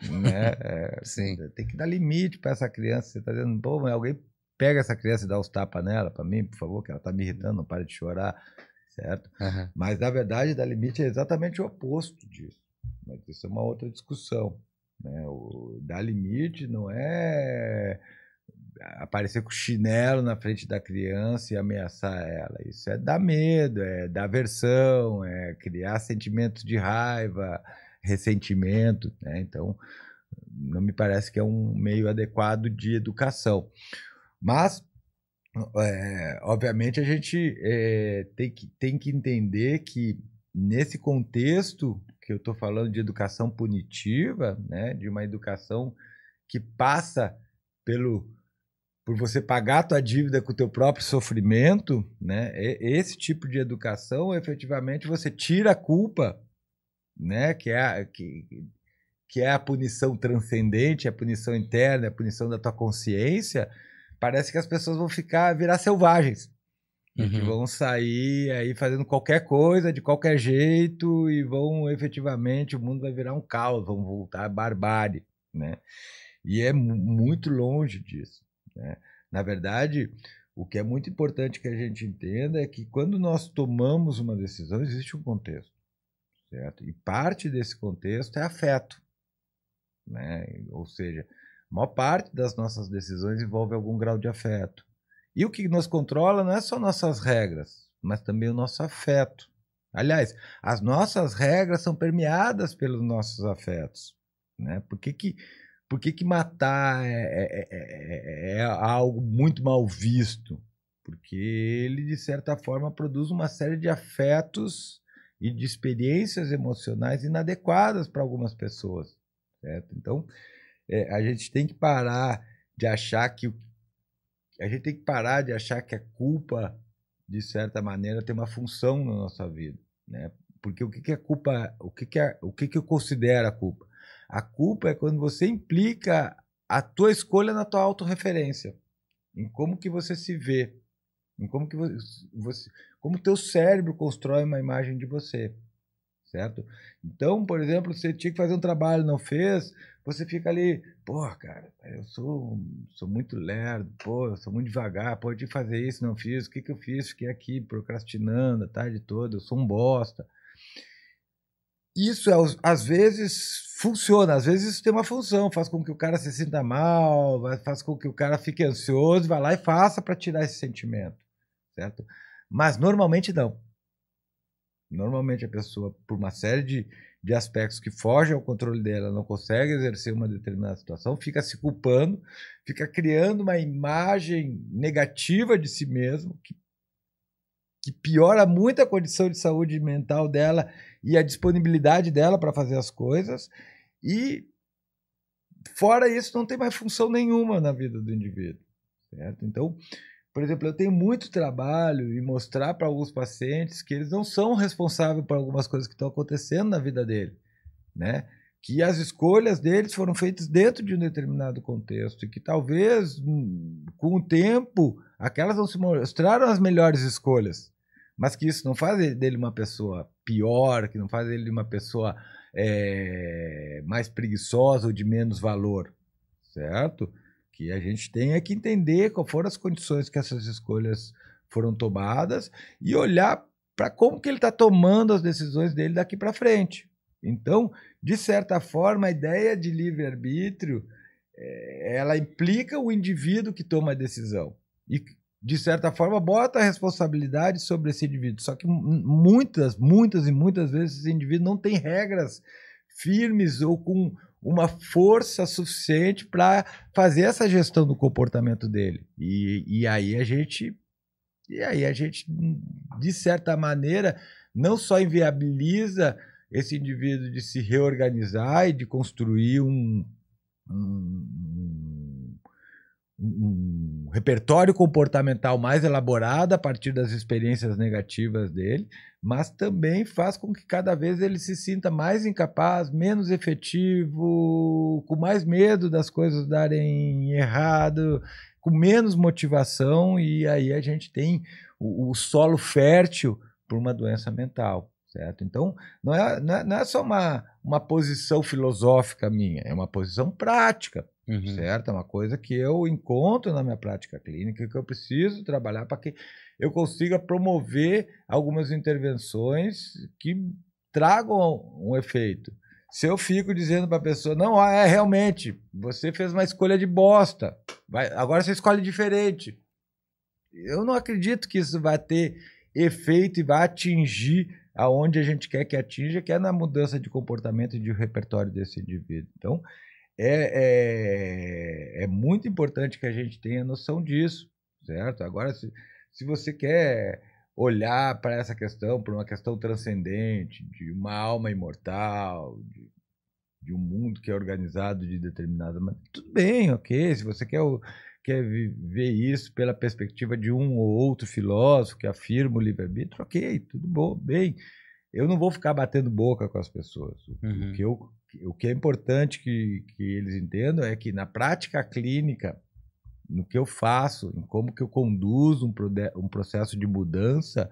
né? Sim. Tem que dar limite para essa criança. Você está dizendo, pô, mas alguém pega essa criança e dá uns tapas nela, para mim, por favor, que ela está me irritando, não para de chorar, certo? Mas, na verdade, dar limite é exatamente o oposto disso. Mas isso é uma outra discussão, né? O dar limite não é aparecer com chinelo na frente da criança e ameaçar ela. Isso é dar medo, é dar aversão, é criar sentimentos de raiva, ressentimento, né? Então, não me parece que é um meio adequado de educação. Mas, obviamente, a gente tem que entender que, nesse contexto que eu estou falando de educação punitiva, né, de uma educação que passa por você pagar a tua dívida com o teu próprio sofrimento, né, esse tipo de educação, efetivamente, você tira a culpa, né, que é a punição transcendente, a punição interna, a punição da tua consciência. Parece que as pessoas vão virar selvagens. Que vão sair aí fazendo qualquer coisa, de qualquer jeito, e vão, efetivamente, o mundo vai virar um caos, vão voltar à barbárie, né? E é muito longe disso, né? Na verdade, o que é muito importante que a gente entenda é que quando nós tomamos uma decisão, existe um contexto, certo? E parte desse contexto é afeto, né? Ou seja, a maior parte das nossas decisões envolve algum grau de afeto. E o que nos controla não é só nossas regras, mas também o nosso afeto. Aliás, as nossas regras são permeadas pelos nossos afetos, né? Por que matar é algo muito mal visto? Porque ele, de certa forma, produz uma série de afetos e de experiências emocionais inadequadas para algumas pessoas, certo? Então, a gente tem que parar de achar que a culpa, de certa maneira, tem uma função na nossa vida, né? Porque o que é culpa? O que eu considero a culpa? A culpa é quando você implica a tua escolha na tua autorreferência, em como que você se vê, em como que como o teu cérebro constrói uma imagem de você, certo? Então, por exemplo, você tinha que fazer um trabalho, não fez, você fica ali, pô, cara, eu sou muito lerdo, pô, eu sou muito devagar, pô, eu tinha que fazer isso, não fiz, o que eu fiz? Fiquei aqui procrastinando a tarde toda, eu sou um bosta. Isso, às vezes, funciona, às vezes isso tem uma função, faz com que o cara se sinta mal, faz com que o cara fique ansioso, vai lá e faça para tirar esse sentimento, certo? Mas normalmente não. Normalmente a pessoa, por uma série de aspectos que fogem ao controle dela, não consegue exercer uma determinada situação, fica se culpando, fica criando uma imagem negativa de si mesmo, que piora muito a condição de saúde mental dela e a disponibilidade dela para fazer as coisas, e fora isso não tem mais função nenhuma na vida do indivíduo, certo? Então, por exemplo, eu tenho muito trabalho em mostrar para alguns pacientes que eles não são responsáveis por algumas coisas que estão acontecendo na vida dele, né? Que as escolhas deles foram feitas dentro de um determinado contexto e que talvez, com o tempo, aquelas não se mostraram as melhores escolhas, mas que isso não faz dele uma pessoa pior, que não faz dele uma pessoa mais preguiçosa ou de menos valor, certo? que a gente tem é que entender quais foram as condições que essas escolhas foram tomadas e olhar para como que ele está tomando as decisões dele daqui para frente. Então, de certa forma, a ideia de livre-arbítrio, ela implica o indivíduo que toma a decisão. E, de certa forma, bota a responsabilidade sobre esse indivíduo. Só que muitas vezes esse indivíduo não tem regras firmes ou com uma força suficiente para fazer essa gestão do comportamento dele. E aí a gente, de certa maneira, não só inviabiliza esse indivíduo de se reorganizar e de construir um repertório comportamental mais elaborado a partir das experiências negativas dele, mas também faz com que cada vez ele se sinta mais incapaz, menos efetivo, com mais medo das coisas darem errado, com menos motivação, e aí a gente tem o solo fértil para uma doença mental. Certo? Então, não é só uma posição filosófica minha, é uma posição prática, certo? É uma coisa que eu encontro na minha prática clínica, que eu preciso trabalhar para que eu consiga promover algumas intervenções que tragam um efeito. Se eu fico dizendo para a pessoa, não, realmente, você fez uma escolha de bosta, agora você escolhe diferente. Eu não acredito que isso vai ter efeito e vai atingir aonde a gente quer que atinja, que é na mudança de comportamento e de repertório desse indivíduo. Então, é muito importante que a gente tenha noção disso, certo? Agora, se você quer olhar para essa questão, para uma questão transcendente, de uma alma imortal, de um mundo que é organizado de determinada maneira, tudo bem, ok. Se você quer ver isso pela perspectiva de um ou outro filósofo que afirma o livre-arbítrio, ok, tudo bom, bem. Eu não vou ficar batendo boca com as pessoas. O que é importante que eles entendam é que na prática clínica, no que eu faço, em como que eu conduzo um processo de mudança,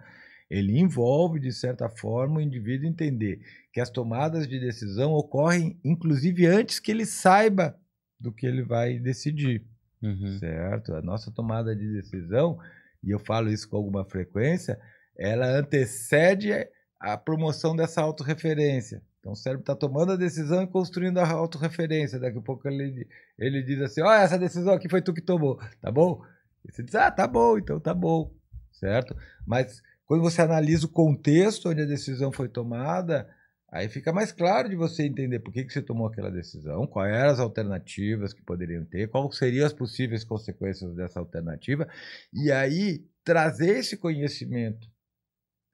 ele envolve, de certa forma, o indivíduo entender que as tomadas de decisão ocorrem, inclusive, antes que ele saiba do que ele vai decidir. Certo? A nossa tomada de decisão, e eu falo isso com alguma frequência, ela antecede a promoção dessa autorreferência. Então o cérebro está tomando a decisão e construindo a autorreferência. Daqui a pouco ele diz assim, essa decisão aqui foi tu que tomou, tá bom? E você diz, tá bom, então tá bom, certo? Mas quando você analisa o contexto onde a decisão foi tomada, aí fica mais claro de você entender por que você tomou aquela decisão, quais eram as alternativas que poderiam ter, quais seriam as possíveis consequências dessa alternativa, e aí trazer esse conhecimento,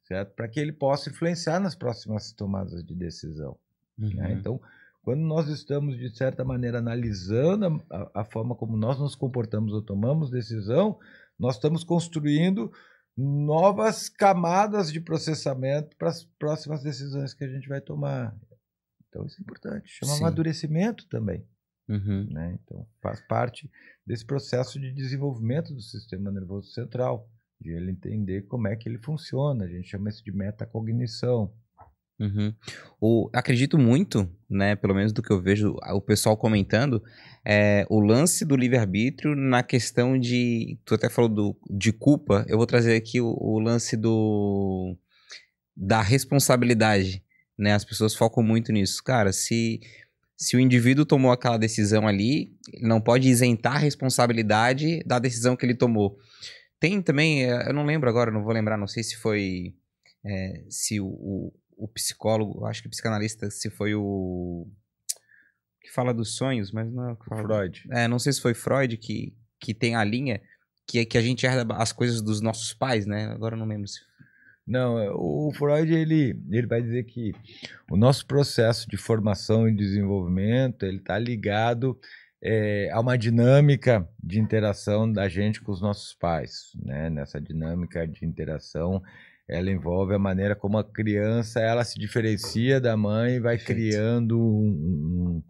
certo? Para que ele possa influenciar nas próximas tomadas de decisão. Né? Então, quando nós estamos, de certa maneira, analisando a forma como nós nos comportamos ou tomamos decisão, nós estamos construindo novas camadas de processamento para as próximas decisões que a gente vai tomar. Então isso é importante, chama amadurecimento também. Né? Então faz parte desse processo de desenvolvimento do sistema nervoso central, de ele entender como é que ele funciona. A gente chama isso de metacognição. Acredito muito, né, pelo menos do que eu vejo o pessoal comentando, o lance do livre-arbítrio na questão de, tu até falou de culpa, eu vou trazer aqui o lance da responsabilidade, né, as pessoas focam muito nisso. Cara, se o indivíduo tomou aquela decisão ali, ele não pode isentar a responsabilidade da decisão que ele tomou. Tem também, eu não lembro agora, não vou lembrar, não sei se foi, se o psicólogo, acho que o psicanalista, se foi o que fala dos sonhos, mas não é Freud. Não sei se foi Freud que tem a linha que a gente herda as coisas dos nossos pais, né? Agora eu não lembro se... Não, o Freud ele vai dizer que o nosso processo de formação e desenvolvimento ele está ligado a uma dinâmica de interação da gente com os nossos pais, né? Nessa dinâmica de interação, ela envolve a maneira como a criança ela se diferencia da mãe e vai criando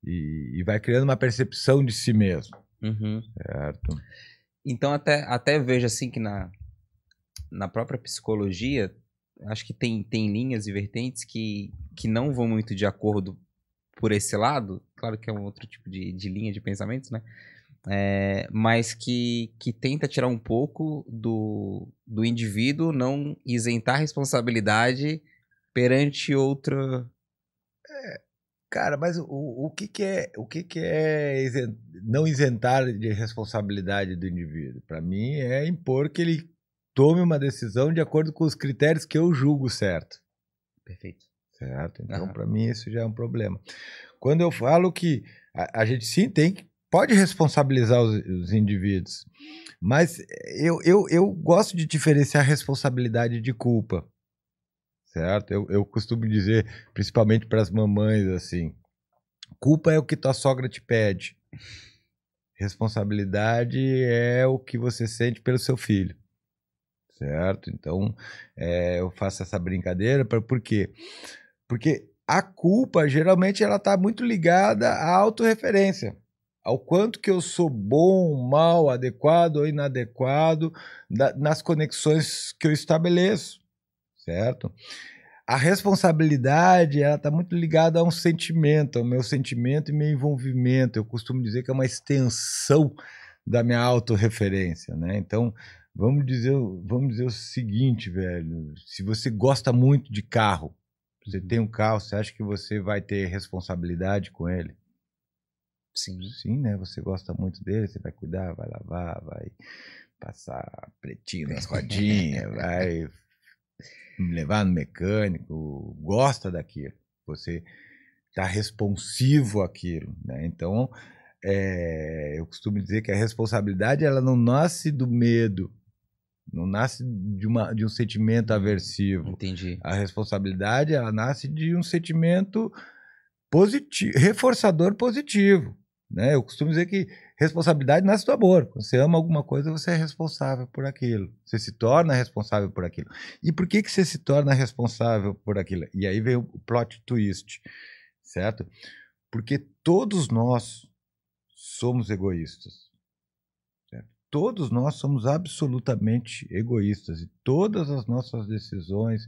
e vai criando uma percepção de si mesmo. Certo? Então até vejo assim que na própria psicologia, acho que tem linhas e vertentes que não vão muito de acordo por esse lado. Claro que é um outro tipo de linha de pensamentos, né? mas que tenta tirar um pouco do indivíduo, não isentar a responsabilidade perante outra... Cara, mas o que é não isentar de responsabilidade do indivíduo? Para mim é impor que ele tome uma decisão de acordo com os critérios que eu julgo certo. Perfeito. Certo? Então, para mim, isso já é um problema. Quando eu falo que a gente sim pode responsabilizar os indivíduos, mas eu gosto de diferenciar responsabilidade de culpa. Certo? Eu costumo dizer, principalmente para as mamães, assim, culpa é o que tua sogra te pede. Responsabilidade é o que você sente pelo seu filho. Certo? Então, eu faço essa brincadeira, por quê? Porque a culpa, geralmente, ela está muito ligada à autorreferência. Ao quanto que eu sou bom, mal, adequado ou inadequado nas conexões que eu estabeleço. Certo? A responsabilidade, ela está muito ligada a um sentimento, ao meu sentimento e meu envolvimento. Eu costumo dizer que é uma extensão da minha autorreferência, né? Então, vamos dizer o seguinte, velho. Se você gosta muito de carro, você tem um carro, você acha que você vai ter responsabilidade com ele? Sim. Sim, né? Você gosta muito dele, você vai cuidar, vai lavar, vai passar pretinho nas rodinhas, vai levar no mecânico, gosta daquilo, você está responsivo àquilo, né? Então, eu costumo dizer que a responsabilidade ela não nasce do medo, não nasce de um sentimento aversivo. Entendi. A responsabilidade ela nasce de um sentimento positivo, reforçador positivo, né? Eu costumo dizer que responsabilidade nasce do amor. Quando você ama alguma coisa, você é responsável por aquilo. Você se torna responsável por aquilo. E por que você se torna responsável por aquilo? E aí vem o plot twist, certo? Porque todos nós somos egoístas. Certo? Todos nós somos absolutamente egoístas. E todas as nossas decisões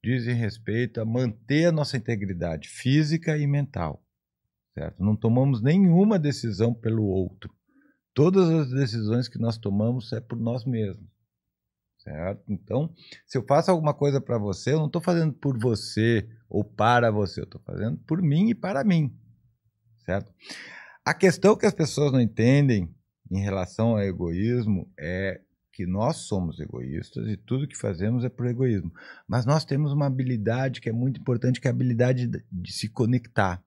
dizem respeito a manter a nossa integridade física e mental. Certo? Não tomamos nenhuma decisão pelo outro. Todas as decisões que nós tomamos é por nós mesmos. Certo? Então, se eu faço alguma coisa para você, eu não estou fazendo por você ou para você, eu estou fazendo por mim e para mim. Certo? A questão que as pessoas não entendem em relação ao egoísmo é que nós somos egoístas e tudo que fazemos é por egoísmo. Mas nós temos uma habilidade que é muito importante, que é a habilidade de se conectar.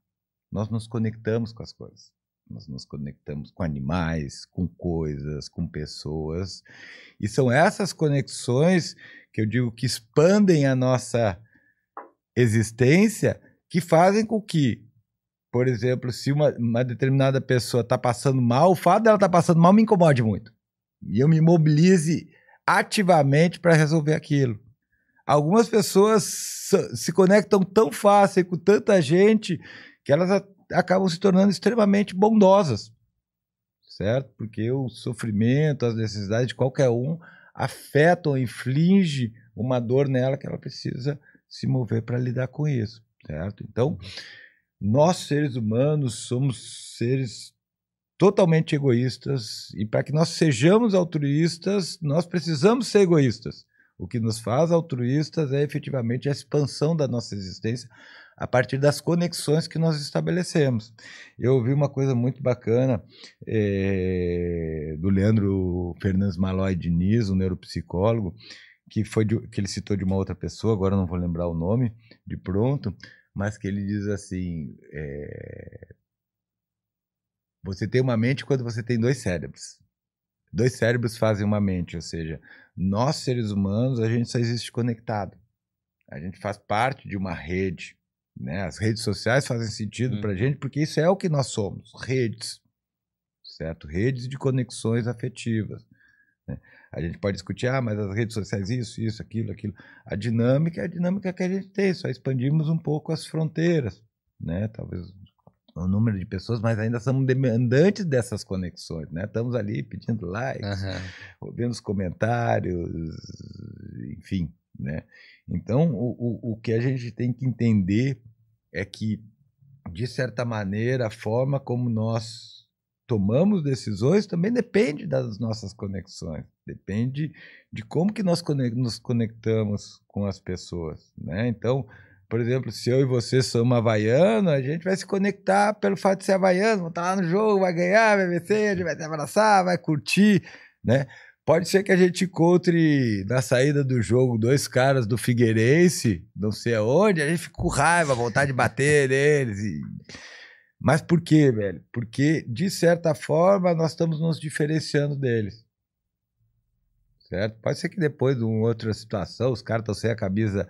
Nós nos conectamos com as coisas. Nós nos conectamos com animais, com coisas, com pessoas. E são essas conexões que eu digo que expandem a nossa existência, que fazem com que, por exemplo, se uma determinada pessoa está passando mal, o fato dela estar passando mal me incomode muito. E eu me mobilize ativamente para resolver aquilo. Algumas pessoas se conectam tão fácil com tanta gente que elas acabam se tornando extremamente bondosas, certo? Porque o sofrimento, as necessidades de qualquer um afetam, infligem uma dor nela que ela precisa se mover para lidar com isso, certo? Então, nós seres humanos somos seres totalmente egoístas e para que nós sejamos altruístas, nós precisamos ser egoístas. O que nos faz altruístas é efetivamente a expansão da nossa existência a partir das conexões que nós estabelecemos. Eu ouvi uma coisa muito bacana do Leandro Fernandes Malloy Diniz, um neuropsicólogo, que ele citou de uma outra pessoa, agora não vou lembrar o nome de pronto, mas que ele diz assim, você tem uma mente quando você tem dois cérebros. Dois cérebros fazem uma mente, ou seja, nós seres humanos, a gente só existe conectado. A gente faz parte de uma rede, né? As redes sociais fazem sentido para a gente, porque isso é o que nós somos, redes, certo? Redes de conexões afetivas. Né? A gente pode discutir, mas as redes sociais, isso, aquilo. A dinâmica é a dinâmica que a gente tem, só expandimos um pouco as fronteiras, né? Talvez o número de pessoas, mas ainda somos demandantes dessas conexões, né? Estamos ali pedindo likes, vendo os comentários, enfim, né? Então, o que a gente tem que entender é que, de certa maneira, a forma como nós tomamos decisões também depende das nossas conexões, depende de como que nós nos conectamos com as pessoas, né? Então, por exemplo, se eu e você somos havaiano, a gente vai se conectar pelo fato de ser havaiano, vamos estar lá no jogo, vai ganhar, vai vencer, a gente vai se abraçar, vai curtir, né? Pode ser que a gente encontre na saída do jogo 2 caras do Figueirense, não sei aonde, a gente fica com raiva, vontade de bater neles. Mas por quê, velho? Porque, de certa forma, nós estamos nos diferenciando deles. Certo? Pode ser que depois de uma outra situação, os caras estão sem a camisa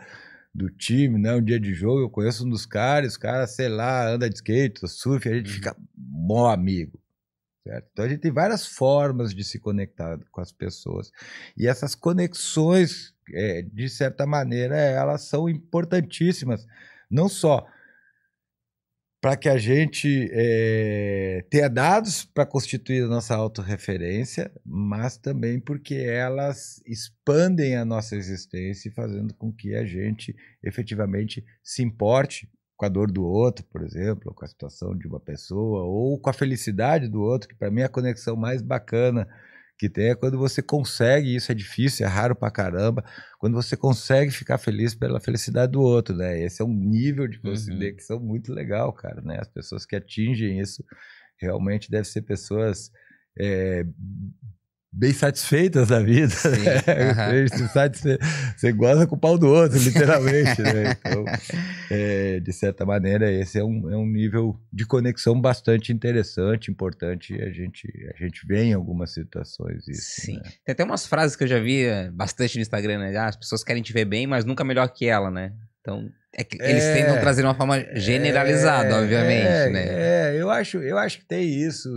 do time, né? Um dia de jogo, eu conheço um dos caras, os caras, sei lá, anda de skate, surf, a gente fica bom amigo. Certo? Então a gente tem várias formas de se conectar com as pessoas. E essas conexões, de certa maneira, elas são importantíssimas. Não só para que a gente tenha dados para constituir a nossa autorreferência, mas também porque elas expandem a nossa existência, fazendo com que a gente efetivamente se importe com a dor do outro, por exemplo, ou com a situação de uma pessoa, ou com a felicidade do outro, que para mim é a conexão mais bacana que tem é quando você consegue, isso é difícil, é raro pra caramba, quando você consegue ficar feliz pela felicidade do outro, né? Esse é um nível de conexão muito legal, cara, né? As pessoas que atingem isso realmente devem ser pessoas bem satisfeitas da vida, né? Você goza com o pau do outro, literalmente, né? Então, de certa maneira, esse é um nível de conexão bastante interessante, importante, e a gente vê em algumas situações isso. Sim. Né? Tem até umas frases que eu já vi bastante no Instagram, né? As pessoas querem te ver bem, mas nunca melhor que ela, né? Então, eles tentam trazer de uma forma generalizada, obviamente, né? Eu acho que tem isso.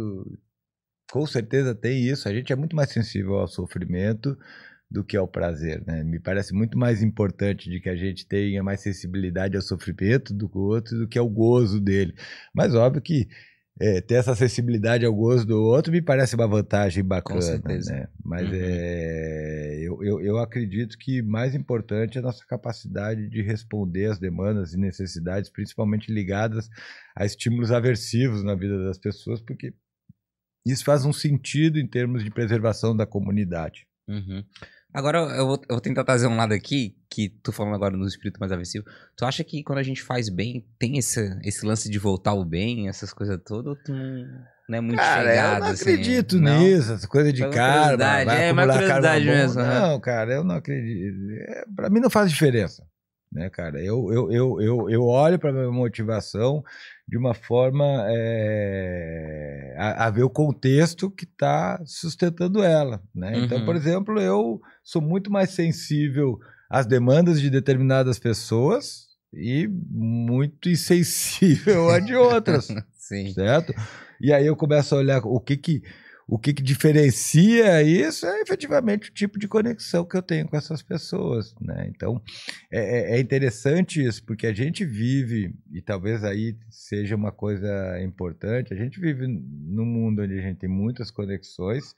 Com certeza tem isso. A gente é muito mais sensível ao sofrimento do que ao prazer, né? Me parece muito mais importante de que a gente tenha mais sensibilidade ao sofrimento do que o outro, do que ao gozo dele. Mas óbvio que ter essa sensibilidade ao gozo do outro me parece uma vantagem bacana. Com certeza. Né? Mas eu acredito que mais importante é a nossa capacidade de responder às demandas e necessidades, principalmente ligadas a estímulos aversivos na vida das pessoas, porque isso faz um sentido em termos de preservação da comunidade. Agora eu vou tentar trazer um lado aqui, que tu falando agora no espírito mais aversivo. Tu acha que quando a gente faz bem, tem esse lance de voltar ao bem, essas coisas todas, ou tu não é muito chegado? Eu não acredito nisso, essa coisa de karma, vai acumular karma mesmo. Não, cara, eu não acredito. Pra mim não faz diferença, né, cara? Eu olho pra minha motivação de uma forma a ver o contexto que está sustentando ela, né? Então, por exemplo, eu sou muito mais sensível às demandas de determinadas pessoas e muito insensível a de outras, Sim. Certo? E aí eu começo a olhar o que diferencia isso é efetivamente o tipo de conexão que eu tenho com essas pessoas, né? Então, é interessante isso, porque a gente vive, e talvez aí seja uma coisa importante, a gente vive num mundo onde a gente tem muitas conexões,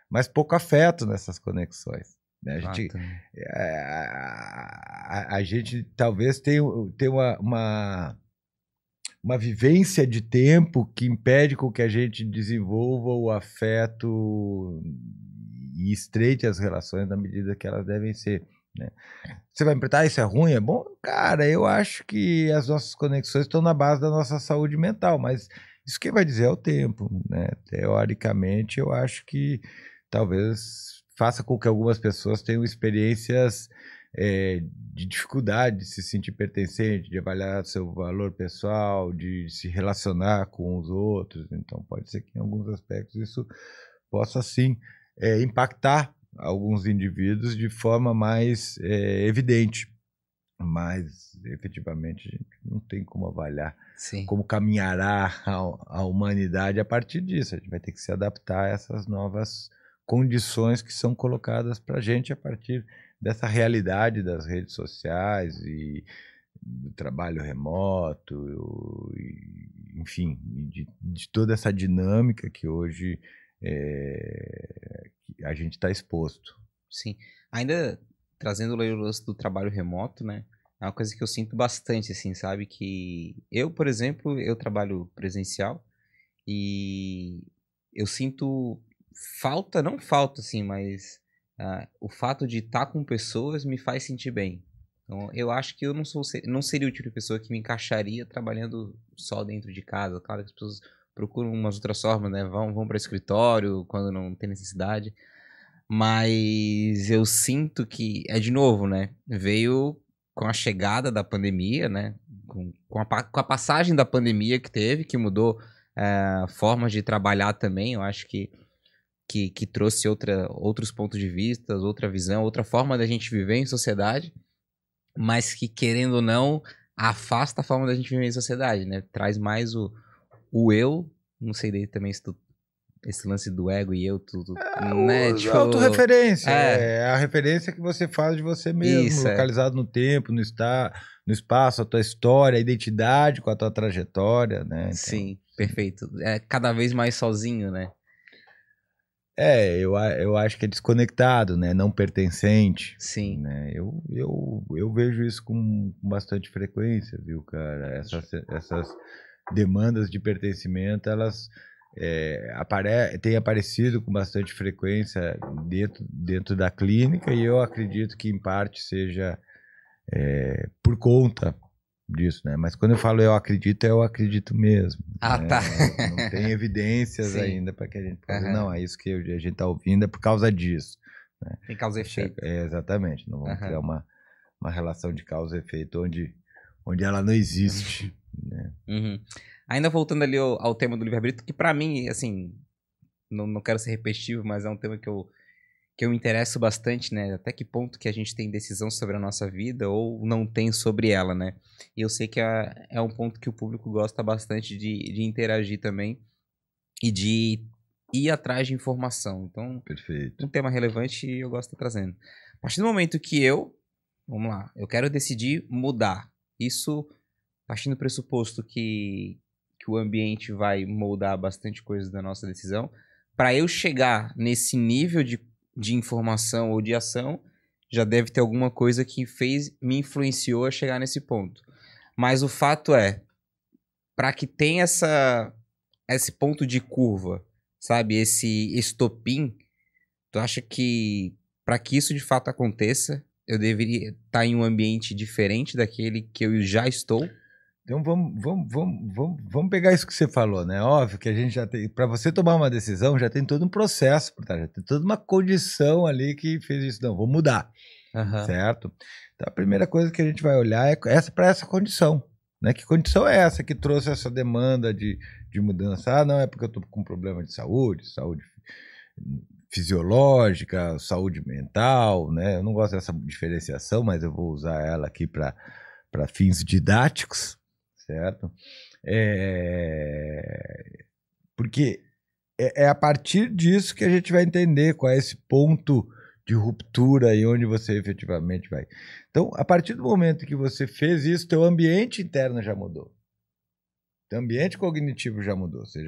mas pouco afeto nessas conexões. Né? A gente talvez tenha uma vivência de tempo que impede com que a gente desenvolva o afeto e estreite as relações na medida que elas devem ser. Né? Você vai me perguntar, isso é ruim, é bom? Cara, eu acho que as nossas conexões estão na base da nossa saúde mental, mas isso quem vai dizer é o tempo. Né? Teoricamente, eu acho que talvez faça com que algumas pessoas tenham experiências de dificuldade de se sentir pertencente, de avaliar seu valor pessoal, de se relacionar com os outros. Então, pode ser que em alguns aspectos isso possa, sim, impactar alguns indivíduos de forma mais evidente. Mas, efetivamente, a gente não tem como avaliar como caminhará a humanidade a partir disso. A gente vai ter que se adaptar a essas novas condições que são colocadas para a gente a partir dessa realidade das redes sociais e do trabalho remoto, enfim, de toda essa dinâmica que hoje a gente está exposto. Sim. Ainda trazendo o lance do trabalho remoto, né? É uma coisa que eu sinto bastante, assim, sabe? Que eu, por exemplo, eu trabalho presencial e eu sinto falta, não falta assim, mas o fato de estar com pessoas me faz sentir bem. Então, eu acho que eu não seria o tipo de pessoa que me encaixaria trabalhando só dentro de casa. Claro que as pessoas procuram umas outras formas, né? Vão para o escritório quando não tem necessidade. Mas eu sinto que, de novo, né? Veio com a chegada da pandemia, né? Com a passagem da pandemia que teve, que mudou formas de trabalhar também. Eu acho que trouxe outros pontos de vista, outra visão, outra forma da gente viver em sociedade, mas que, querendo ou não, afasta a forma da gente viver em sociedade, né? Traz mais o eu, não sei daí também se esse lance do ego e eu, tudo, né? Tipo, autorreferência. É a referência que você faz de você mesmo, isso, localizado no tempo, no espaço, a tua história, a identidade com a tua trajetória, né? Então, sim, perfeito. É cada vez mais sozinho, né? Eu acho que é desconectado, né? Não pertencente. Sim. Né? Eu vejo isso com bastante frequência, viu, cara? Essas demandas de pertencimento, elas têm aparecido com bastante frequência dentro da clínica, e eu acredito que, em parte, seja por conta disso, né? Mas quando eu falo eu acredito mesmo. Ah, né? tá. Não tem evidências ainda para que a gente possa... Não, é isso que a gente está ouvindo, é por causa disso. Né? Tem causa e efeito. Exatamente. Não vamos criar uma relação de causa e efeito onde ela não existe. Né? Ainda voltando ali ao tema do livre-arbítrio, que para mim, assim, não quero ser repetitivo, mas é um tema que eu me interesso bastante, né? Até que ponto que a gente tem decisão sobre a nossa vida ou não tem sobre ela, né? E eu sei que é um ponto que o público gosta bastante de interagir também e de ir atrás de informação. Então, perfeito. Um tema relevante e eu gosto de trazendo. A partir do momento que vamos lá, eu quero decidir mudar. Isso, partindo do pressuposto que o ambiente vai moldar bastante coisas da nossa decisão, para eu chegar nesse nível de informação ou de ação, já deve ter alguma coisa que me influenciou a chegar nesse ponto. Mas o fato é, para que tenha esse ponto de curva, sabe? Esse estopim, tu acha que para que isso de fato aconteça, eu deveria estar em um ambiente diferente daquele que eu já estou? Então vamos pegar isso que você falou, né? Óbvio que a gente já tem, para você tomar uma decisão, já tem todo um processo, já tem toda uma condição ali que fez isso. Não, vou mudar, certo? Então a primeira coisa que a gente vai olhar é para essa condição, né? Que condição é essa que trouxe essa demanda de mudança? Ah, não, é porque eu estou com problema de saúde fisiológica, saúde mental, né? Eu não gosto dessa diferenciação, mas eu vou usar ela aqui para fins didáticos. Certo? Porque é a partir disso que a gente vai entender qual é esse ponto de ruptura e onde você efetivamente vai. Então, a partir do momento que você fez isso, teu ambiente interno já mudou. Teu ambiente cognitivo já mudou. Você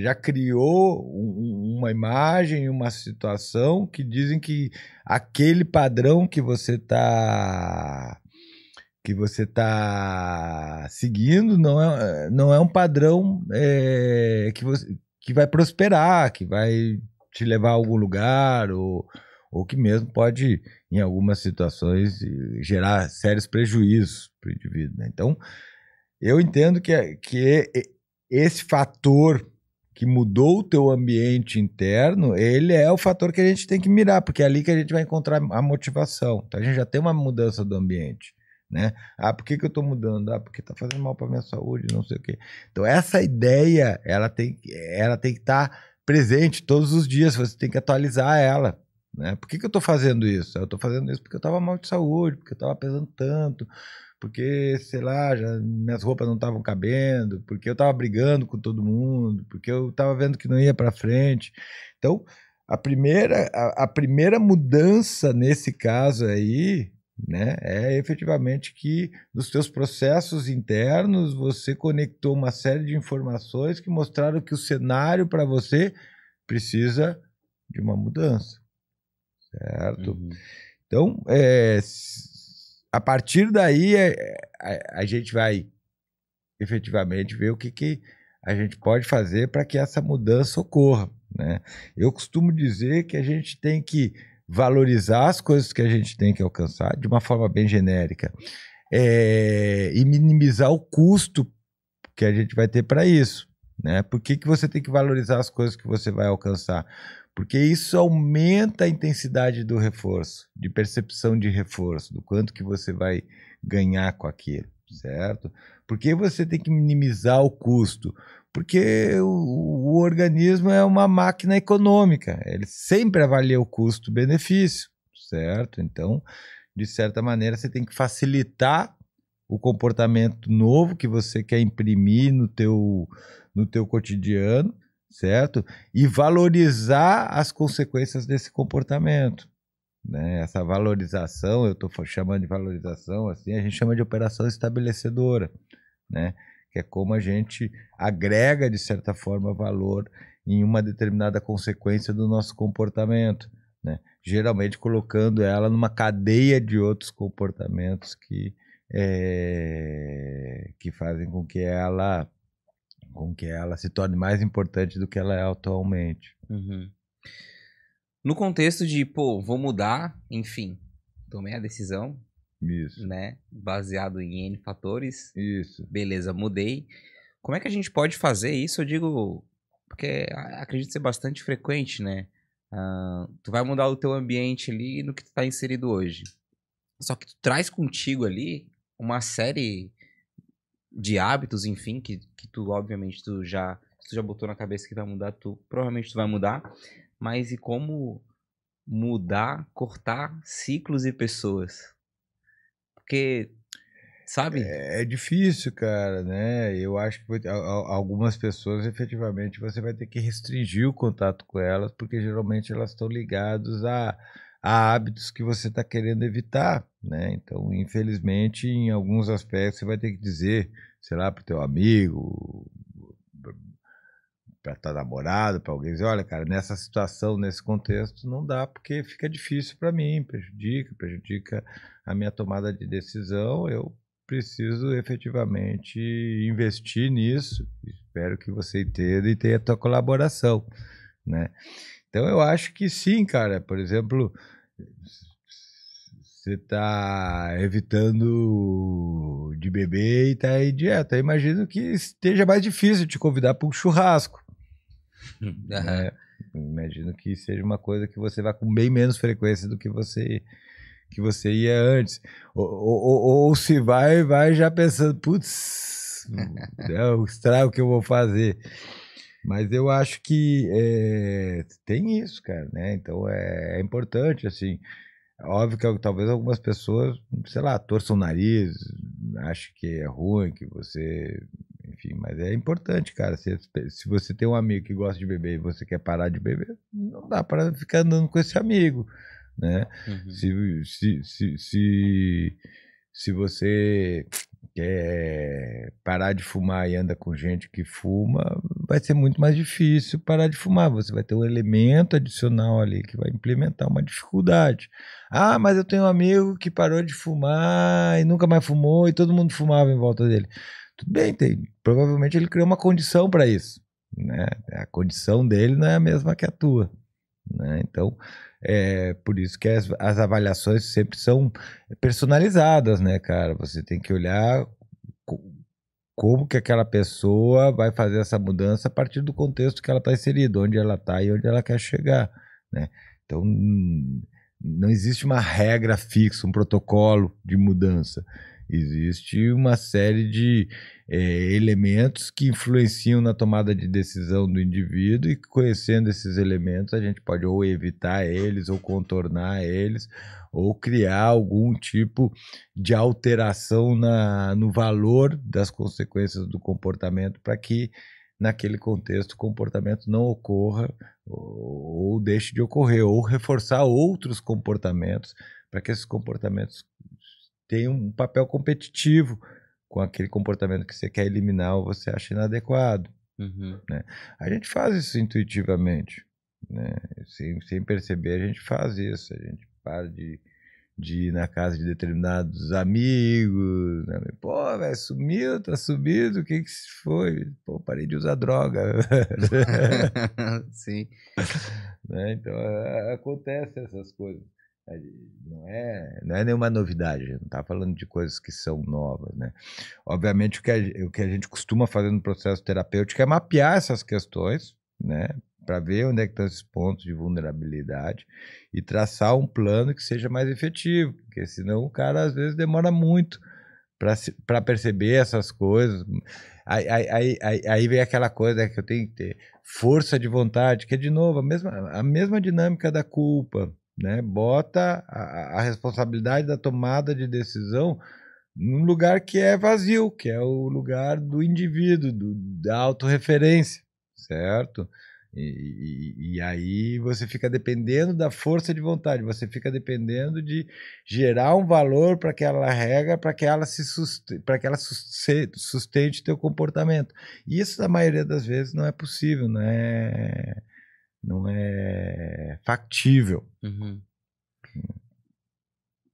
já criou uma imagem, uma situação que dizem que aquele padrão que você está seguindo não é um padrão que vai prosperar, que vai te levar a algum lugar, ou que mesmo pode, em algumas situações, gerar sérios prejuízos para o indivíduo. Né? Então, eu entendo que esse fator que mudou o teu ambiente interno, ele é o fator que a gente tem que mirar, porque é ali que a gente vai encontrar a motivação. Então, a gente já tem uma mudança do ambiente. Né? Ah, por que eu estou mudando? Ah, porque está fazendo mal para minha saúde, não sei o quê. Então, essa ideia, ela tem que estar presente todos os dias, você tem que atualizar ela. Né? Por que eu estou fazendo isso? Eu estou fazendo isso porque eu estava mal de saúde, porque eu estava pesando tanto, porque, sei lá, minhas roupas não estavam cabendo, porque eu estava brigando com todo mundo, porque eu estava vendo que não ia para frente. Então, a primeira mudança nesse caso aí, né, é efetivamente que nos teus processos internos você conectou uma série de informações que mostraram que o cenário para você precisa de uma mudança, certo? Então, a partir daí a gente vai efetivamente ver o que a gente pode fazer para que essa mudança ocorra, né? Eu costumo dizer que a gente tem que valorizar as coisas que a gente tem que alcançar de uma forma bem genérica, e minimizar o custo que a gente vai ter para isso, né? Por que você tem que valorizar as coisas que você vai alcançar? Porque isso aumenta a intensidade do reforço, de percepção de reforço, do quanto que você vai ganhar com aquilo, certo? Por que você tem que minimizar o custo? Porque o organismo é uma máquina econômica, ele sempre avalia o custo-benefício, certo? Então, de certa maneira, você tem que facilitar o comportamento novo que você quer imprimir no teu cotidiano, certo? E valorizar as consequências desse comportamento, né? Essa valorização, eu estou chamando de valorização, assim, a gente chama de operação estabelecedora, né? Que é como a gente agrega, de certa forma, valor em uma determinada consequência do nosso comportamento, né? Geralmente colocando ela numa cadeia de outros comportamentos que fazem com que ela se torne mais importante do que ela é atualmente. Uhum. No contexto de, pô, vou mudar, enfim, tomei a decisão, Isso. né, baseado em N fatores. Isso. Beleza, mudei. Como é que a gente pode fazer isso? Eu digo, porque acredito ser bastante frequente, né? Tu vai mudar o teu ambiente ali no que tu tá inserido hoje. Só que tu traz contigo ali uma série de hábitos, enfim, que tu, obviamente, tu já botou na cabeça que vai mudar, provavelmente tu vai mudar, mas e como mudar, cortar ciclos e pessoas? Porque, sabe? É difícil, cara, né? Eu acho que algumas pessoas, efetivamente, você vai ter que restringir o contato com elas, porque geralmente elas estão ligadas a hábitos que você está querendo evitar, né? Então, infelizmente, em alguns aspectos, você vai ter que dizer, sei lá, para o teu amigo, para tua namorada, para alguém, dizer, olha, cara, nessa situação, nesse contexto, não dá, porque fica difícil para mim, prejudica a minha tomada de decisão, eu preciso efetivamente investir nisso, espero que você entenda e tenha a tua colaboração, né? Então eu acho que sim, cara, por exemplo, você está evitando de beber e está em dieta, eu imagino que esteja mais difícil te convidar para um churrasco. Né? Imagino que seja uma coisa que você vai com bem menos frequência do que você ia antes. Ou se vai já pensando, putz, é o estrago que eu vou fazer. Mas eu acho que tem isso, cara, né? Então é importante, assim. Óbvio que talvez algumas pessoas, sei lá, torçam o nariz, acham que é ruim, que você... Enfim, mas é importante, cara. Se você tem um amigo que gosta de beber e você quer parar de beber, não dá para ficar andando com esse amigo, né? Uhum. Se você quer parar de fumar e anda com gente que fuma, vai ser muito mais difícil parar de fumar. Você vai ter um elemento adicional ali que vai implementar uma dificuldade. Ah, mas eu tenho um amigo que parou de fumar e nunca mais fumou e todo mundo fumava em volta dele. Tudo bem, provavelmente ele criou uma condição para isso, né? A condição dele não é a mesma que a tua, né? Então, por isso que as avaliações sempre são personalizadas, né, cara? Você tem que olhar como que aquela pessoa vai fazer essa mudança a partir do contexto que ela está inserida, onde ela está e onde ela quer chegar, né? Então, não existe uma regra fixa, um protocolo de mudança. Existe uma série de elementos que influenciam na tomada de decisão do indivíduo e conhecendo esses elementos a gente pode ou evitar eles ou contornar eles ou criar algum tipo de alteração no valor das consequências do comportamento para que naquele contexto o comportamento não ocorra ou deixe de ocorrer, ou reforçar outros comportamentos para que esses comportamentos tem um papel competitivo com aquele comportamento que você quer eliminar ou você acha inadequado. Uhum. Né? A gente faz isso intuitivamente, né? Sem perceber a gente faz isso, a gente para de de ir na casa de determinados amigos, né? Pô, velho, sumiu, tá sumido, o que que foi? Pô, parei de usar droga. Sim. Né? Então, acontece essas coisas. Não é nenhuma novidade, a gente não está falando de coisas que são novas, né? Obviamente, o que a gente costuma fazer no processo terapêutico é mapear essas questões, né? Para ver onde é que estão esses pontos de vulnerabilidade e traçar um plano que seja mais efetivo, porque senão o cara às vezes demora muito para perceber essas coisas. Aí vem aquela coisa que eu tenho que ter força de vontade, que é de novo a mesma dinâmica da culpa, né? Bota a responsabilidade da tomada de decisão num lugar que é vazio, que é o lugar do indivíduo, da autorreferência, certo? E aí você fica dependendo da força de vontade, você fica dependendo de gerar um valor para aquela regra, para que ela sustente teu comportamento. E isso, na maioria das vezes, não é possível, não é factível. Uhum.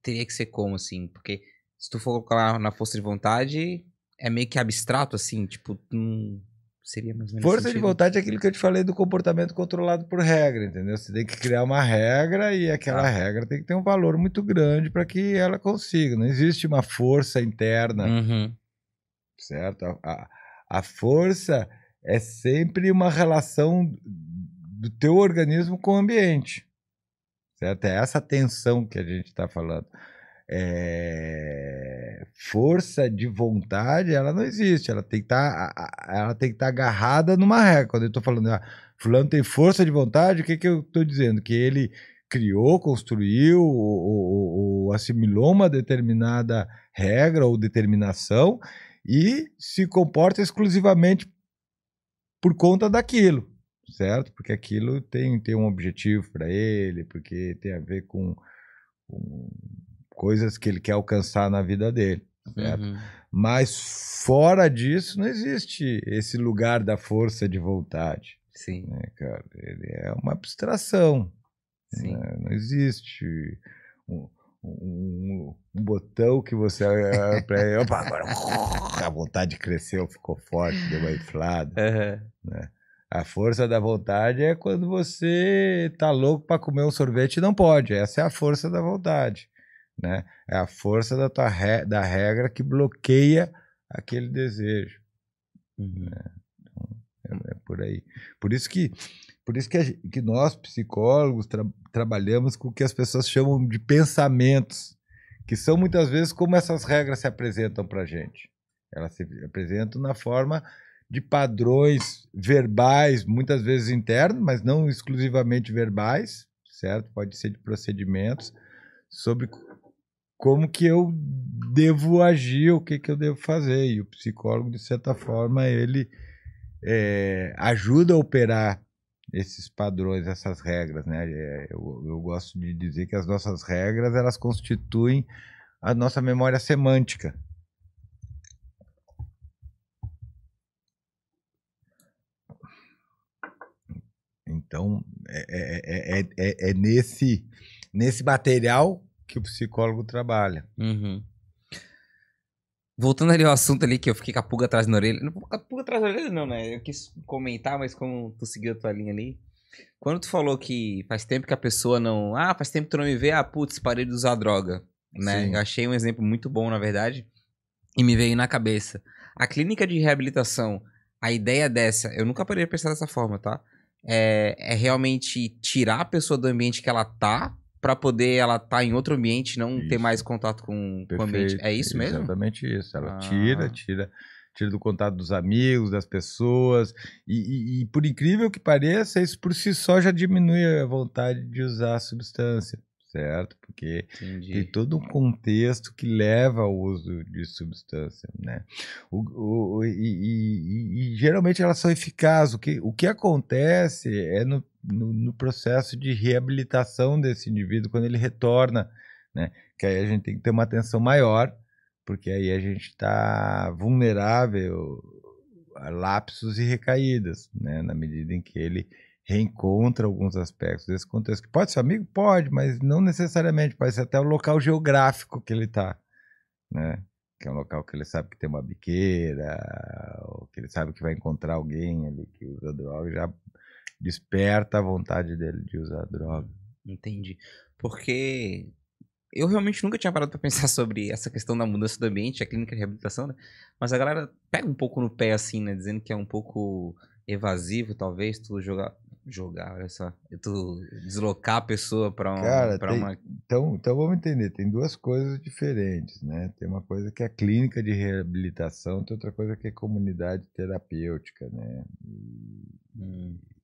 Teria que ser como, assim? Porque se tu for colocar na força de vontade, é meio que abstrato, assim, tipo, seria mais ou menos Força de vontade é aquilo que eu te falei do comportamento controlado por regra, entendeu? Você tem que criar uma regra e aquela regra tem que ter um valor muito grande para que ela consiga. Não existe uma força interna, certo? A força é sempre uma relação do teu organismo com o ambiente, certo? É essa tensão que a gente está falando. Força de vontade, ela não existe, ela tem que estar agarrada numa regra. Quando eu estou falando, fulano tem força de vontade, o que eu estou dizendo? Que ele criou, construiu ou assimilou uma determinada regra ou determinação e se comporta exclusivamente por conta daquilo, certo? Porque aquilo tem um objetivo para ele, porque tem a ver com coisas que ele quer alcançar na vida dele, certo? Mas fora disso não existe esse lugar da força de vontade. Sim. Né, cara? Ele é uma abstração. Sim. Né? Não existe um botão que você para opa, agora a vontade cresceu, ficou forte, deu uma inflada. Né? A força da vontade é quando você tá louco para comer um sorvete e não pode. Essa é a força da vontade. Né? É a força da regra que bloqueia aquele desejo. Né? Então, é por aí. Por isso que nós, psicólogos, trabalhamos com o que as pessoas chamam de pensamentos, que são muitas vezes como essas regras se apresentam para a gente. Elas se apresentam na forma de padrões verbais, muitas vezes internos, mas não exclusivamente verbais, certo? Pode ser de procedimentos, sobre como que eu devo agir, o que eu devo fazer. E o psicólogo, de certa forma, ele ajuda a operar esses padrões, essas regras, né? Eu gosto de dizer que as nossas regras, elas constituem a nossa memória semântica. Então, é nesse material que o psicólogo trabalha. Voltando ali ao assunto ali, que eu fiquei com a pulga atrás da orelha. Não, a pulga atrás da orelha não, né? Eu quis comentar, mas como tu seguiu a tua linha ali. Quando tu falou que faz tempo que a pessoa não... faz tempo que tu não me vê, putz, parei de usar droga. Né? Sim. Eu achei um exemplo muito bom, na verdade. E me veio na cabeça. A clínica de reabilitação, a ideia dessa... Eu nunca parei de pensar dessa forma, tá? É realmente tirar a pessoa do ambiente que ela tá, para poder ela estar em outro ambiente, não ter mais contato com o ambiente. É isso mesmo? Exatamente isso. Ela tira do contato dos amigos, das pessoas. E por incrível que pareça, isso por si só já diminui a vontade de usar a substância, certo? Porque tem todo um contexto que leva ao uso de substância, né? E geralmente elas são eficazes. O que acontece é no processo de reabilitação desse indivíduo, quando ele retorna, né? Que aí a gente tem que ter uma atenção maior, porque aí a gente está vulnerável a lapsos e recaídas, né? Na medida em que ele reencontra alguns aspectos desse contexto. Que pode ser amigo? Pode, mas não necessariamente. Pode ser até o local geográfico que ele está, né? Que é um local que ele sabe que tem uma biqueira, ou que ele sabe que vai encontrar alguém ali que usa droga, já desperta a vontade dele de usar droga. Entendi. Porque eu realmente nunca tinha parado pra pensar sobre essa questão da mudança do ambiente, a clínica de reabilitação, né? Mas a galera pega um pouco no pé, assim, né? Dizendo que é um pouco evasivo, talvez, tu jogar, olha só. Tu deslocar a pessoa Cara, pra uma... então vamos entender, tem duas coisas diferentes, né? Tem uma coisa que é a clínica de reabilitação, tem outra coisa que é comunidade terapêutica, né?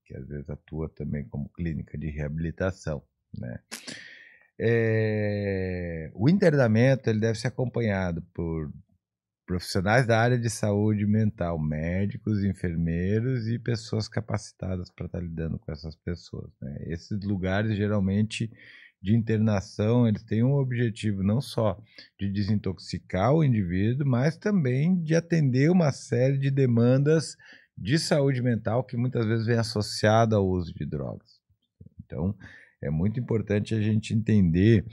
Que às vezes atua também como clínica de reabilitação, né? O internamento ele deve ser acompanhado por profissionais da área de saúde mental, médicos, enfermeiros e pessoas capacitadas para estar lidando com essas pessoas, né? Esses lugares geralmente de internação, eles têm um objetivo não só de desintoxicar o indivíduo, mas também de atender uma série de demandas de saúde mental que muitas vezes vem associada ao uso de drogas. Então, é muito importante a gente entender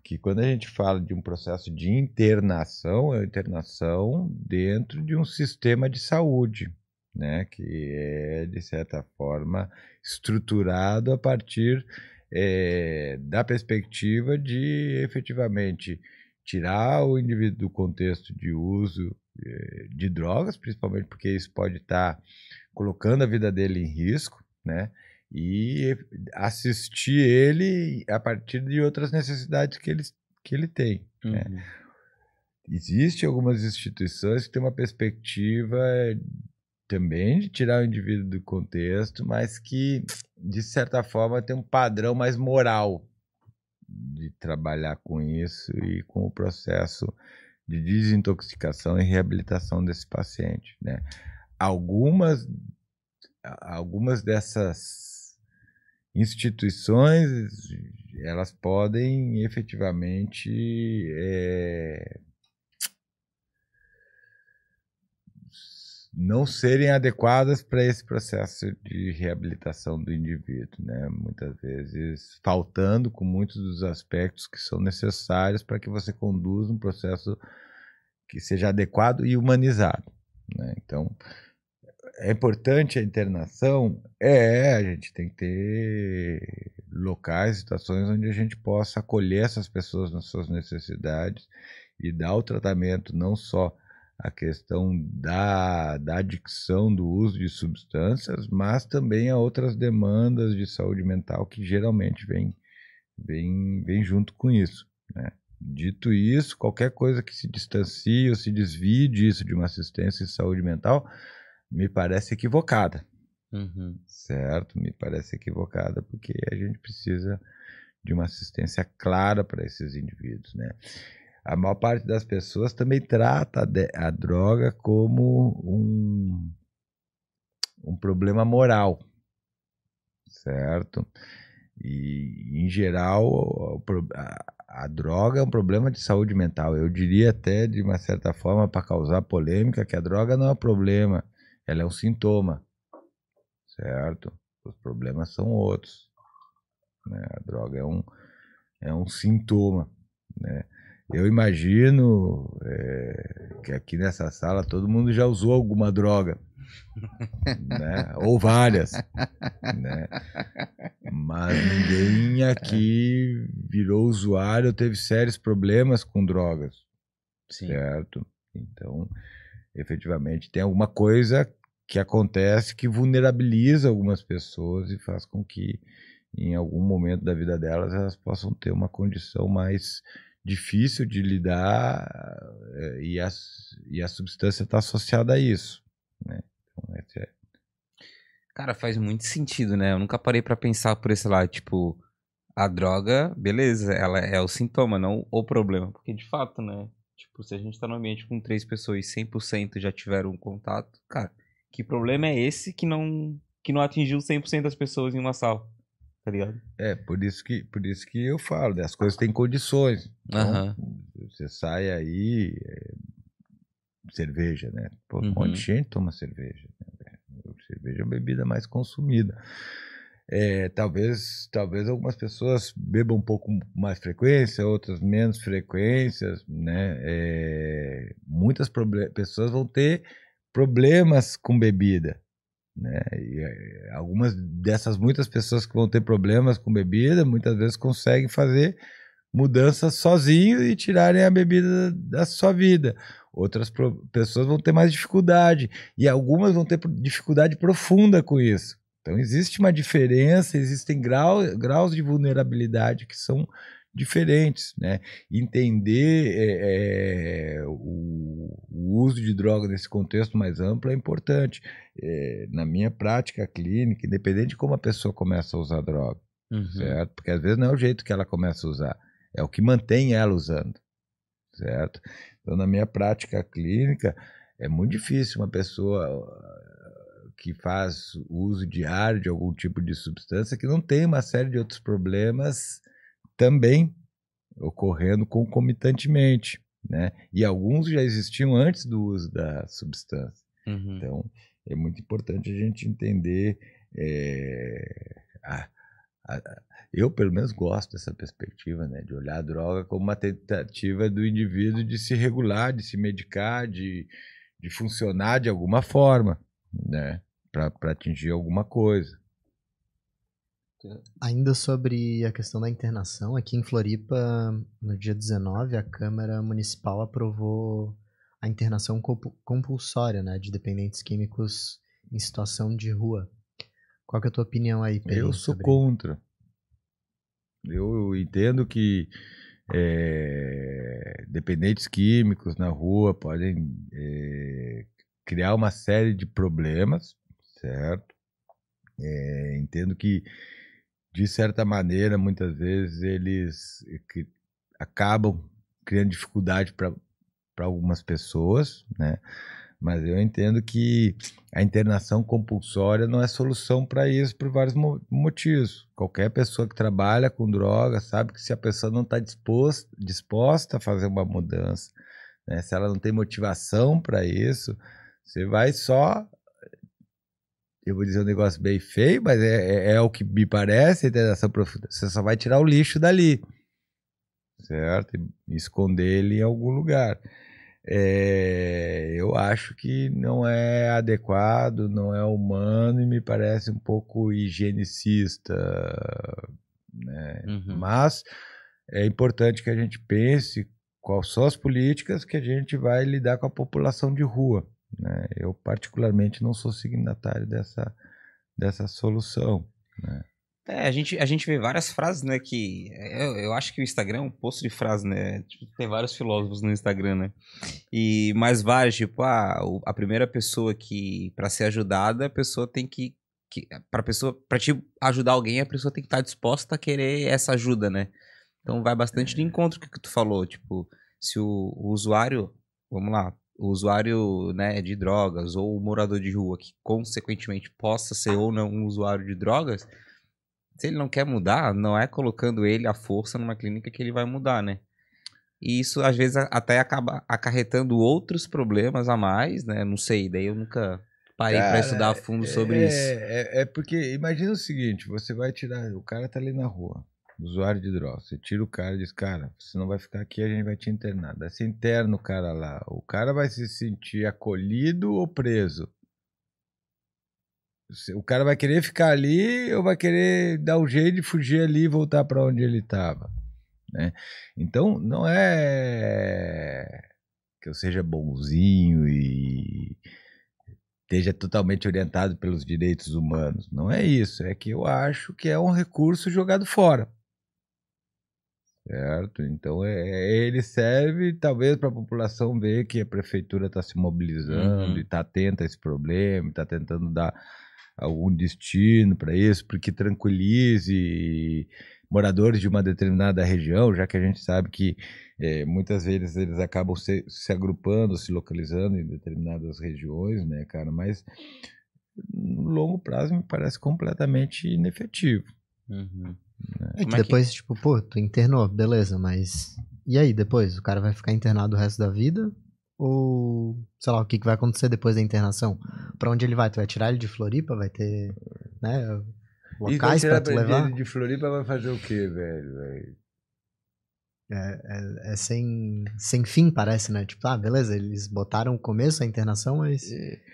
que quando a gente fala de um processo de internação, é a internação dentro de um sistema de saúde, né, que é, de certa forma, estruturado a partir da perspectiva de, efetivamente, tirar o indivíduo do contexto de uso de drogas, principalmente porque isso pode estar colocando a vida dele em risco, né, e assistir ele a partir de outras necessidades que ele tem. Né? Existem algumas instituições que têm uma perspectiva também de tirar o indivíduo do contexto, mas que, de certa forma, tem um padrão mais moral de trabalhar com isso e com o processo de desintoxicação e reabilitação desse paciente. Né? Algumas dessas instituições, elas podem efetivamente não serem adequadas para esse processo de reabilitação do indivíduo, né? Muitas vezes faltando com muitos dos aspectos que são necessários para que você conduza um processo que seja adequado e humanizado, né? Então, é importante a internação? A gente tem que ter locais, situações onde a gente possa acolher essas pessoas nas suas necessidades e dar o tratamento, não só a questão da adicção, do uso de substâncias, mas também a outras demandas de saúde mental que geralmente vem junto com isso, né? Dito isso, qualquer coisa que se distancie ou se desvie disso de uma assistência em saúde mental me parece equivocada, certo? Me parece equivocada porque a gente precisa de uma assistência clara para esses indivíduos, né? A maior parte das pessoas também trata a droga como um problema moral, certo? E, em geral, a droga é um problema de saúde mental. Eu diria até, de uma certa forma, para causar polêmica, que a droga não é um problema, ela é um sintoma, certo? Os problemas são outros, né? A droga é um sintoma, né? Eu imagino que aqui nessa sala todo mundo já usou alguma droga, né? Ou várias, né? Mas ninguém aqui virou usuário ou teve sérios problemas com drogas, certo? Então, efetivamente, tem alguma coisa que acontece que vulnerabiliza algumas pessoas e faz com que, em algum momento da vida delas, elas possam ter uma condição mais difícil de lidar e a substância está associada a isso, né? Então, Cara, faz muito sentido, né? Eu nunca parei pra pensar por esse lado, tipo, a droga, beleza, ela é o sintoma, não o problema. Porque, de fato, né? Tipo, se a gente tá no ambiente com 3 pessoas e 100% já tiveram um contato, cara, que problema é esse que não atingiu 100% das pessoas em uma sala? Tá ligado? Por isso que eu falo, né? As coisas têm condições. Então, você sai aí, cerveja, né? Pô, um monte de gente toma cerveja. Né? Cerveja é a bebida mais consumida. Talvez algumas pessoas bebam um pouco mais frequência, outras menos frequências, né? Muitas pessoas vão ter problemas com bebida, né? E algumas dessas muitas pessoas que vão ter problemas com bebida, muitas vezes conseguem fazer mudanças sozinho e tirarem a bebida da sua vida. Outras pessoas vão ter mais dificuldade e algumas vão ter dificuldade profunda com isso. Então existe uma diferença, existem graus de vulnerabilidade que são diferentes, né? Entender o uso de droga nesse contexto mais amplo é importante. Na minha prática clínica, independente de como a pessoa começa a usar droga, certo? Porque às vezes não é o jeito que ela começa a usar, é o que mantém ela usando, certo? Então, na minha prática clínica, é muito difícil uma pessoa que faz uso diário de algum tipo de substância que não tem uma série de outros problemas também ocorrendo concomitantemente, né? E alguns já existiam antes do uso da substância. Então, é muito importante a gente entender. Eu, pelo menos, gosto dessa perspectiva, né? De olhar a droga como uma tentativa do indivíduo de se regular, de se medicar, de funcionar de alguma forma, né? Para atingir alguma coisa. Ainda sobre a questão da internação, aqui em Floripa, no dia 19, a Câmara Municipal aprovou a internação compulsória, né, de dependentes químicos em situação de rua. Qual que é a tua opinião aí, Pedro? Eu sou contra. Eu entendo que dependentes químicos na rua podem criar uma série de problemas, certo? Entendo que, de certa maneira, muitas vezes eles acabam criando dificuldade para algumas pessoas, né? Mas eu entendo que a internação compulsória não é solução para isso por vários motivos. Qualquer pessoa que trabalha com droga sabe que se a pessoa não está disposta a fazer uma mudança, né? Se ela não tem motivação para isso, você vai só... Eu vou dizer um negócio bem feio, mas é o que me parece, internação profunda. Você só vai tirar o lixo dali, certo? E esconder ele em algum lugar. Eu acho que não é adequado, não é humano e me parece um pouco higienicista, né? Mas é importante que a gente pense quais são as políticas que a gente vai lidar com a população de rua, né? Eu particularmente não sou signatário dessa solução, né? A gente vê várias frases, né, que... Eu acho que o Instagram é um poço de frases, né? Tipo, tem vários filósofos no Instagram, né? E mais vários, tipo, a primeira pessoa que... Pra ser ajudada, a pessoa tem que pra te ajudar alguém, a pessoa tem que estar disposta a querer essa ajuda, né? Então vai bastante de encontro com o que tu falou, tipo... Se o usuário... Vamos lá. O usuário, né, de drogas ou o morador de rua que, consequentemente, possa ser ou não um usuário de drogas... Se ele não quer mudar, não é colocando ele à força numa clínica que ele vai mudar, né? E isso, às vezes, até acaba acarretando outros problemas a mais, né? Não sei, daí eu nunca parei para estudar a fundo sobre isso. Porque, imagina o seguinte, você vai tirar... O cara tá ali na rua, usuário de droga. Você tira o cara e diz, cara, você não vai ficar aqui, a gente vai te internar. Daí você interna o cara lá. O cara vai se sentir acolhido ou preso? O cara vai querer ficar ali ou vai querer dar um jeito de fugir ali e voltar para onde ele estava, né? Então, não é que eu seja bonzinho e esteja totalmente orientado pelos direitos humanos. Não é isso. É que eu acho que é um recurso jogado fora, certo? Então, ele serve talvez para a população ver que a prefeitura está se mobilizando e está atenta a esse problema, está tentando dar algum destino para isso, porque tranquilize moradores de uma determinada região, já que a gente sabe que muitas vezes eles acabam se agrupando, se localizando em determinadas regiões, né, cara? Mas no longo prazo me parece completamente inefetivo. Né? Que depois, tipo, pô, tu internou, beleza, mas e aí depois? O cara vai ficar internado o resto da vida? Ou, sei lá, o que vai acontecer depois da internação? Pra onde ele vai? Tu vai tirar ele de Floripa? Vai ter, né? locais pra tu levar. De Floripa vai fazer o quê, velho? É sem fim, parece, né? Tipo, beleza, eles botaram o começo, a internação, mas...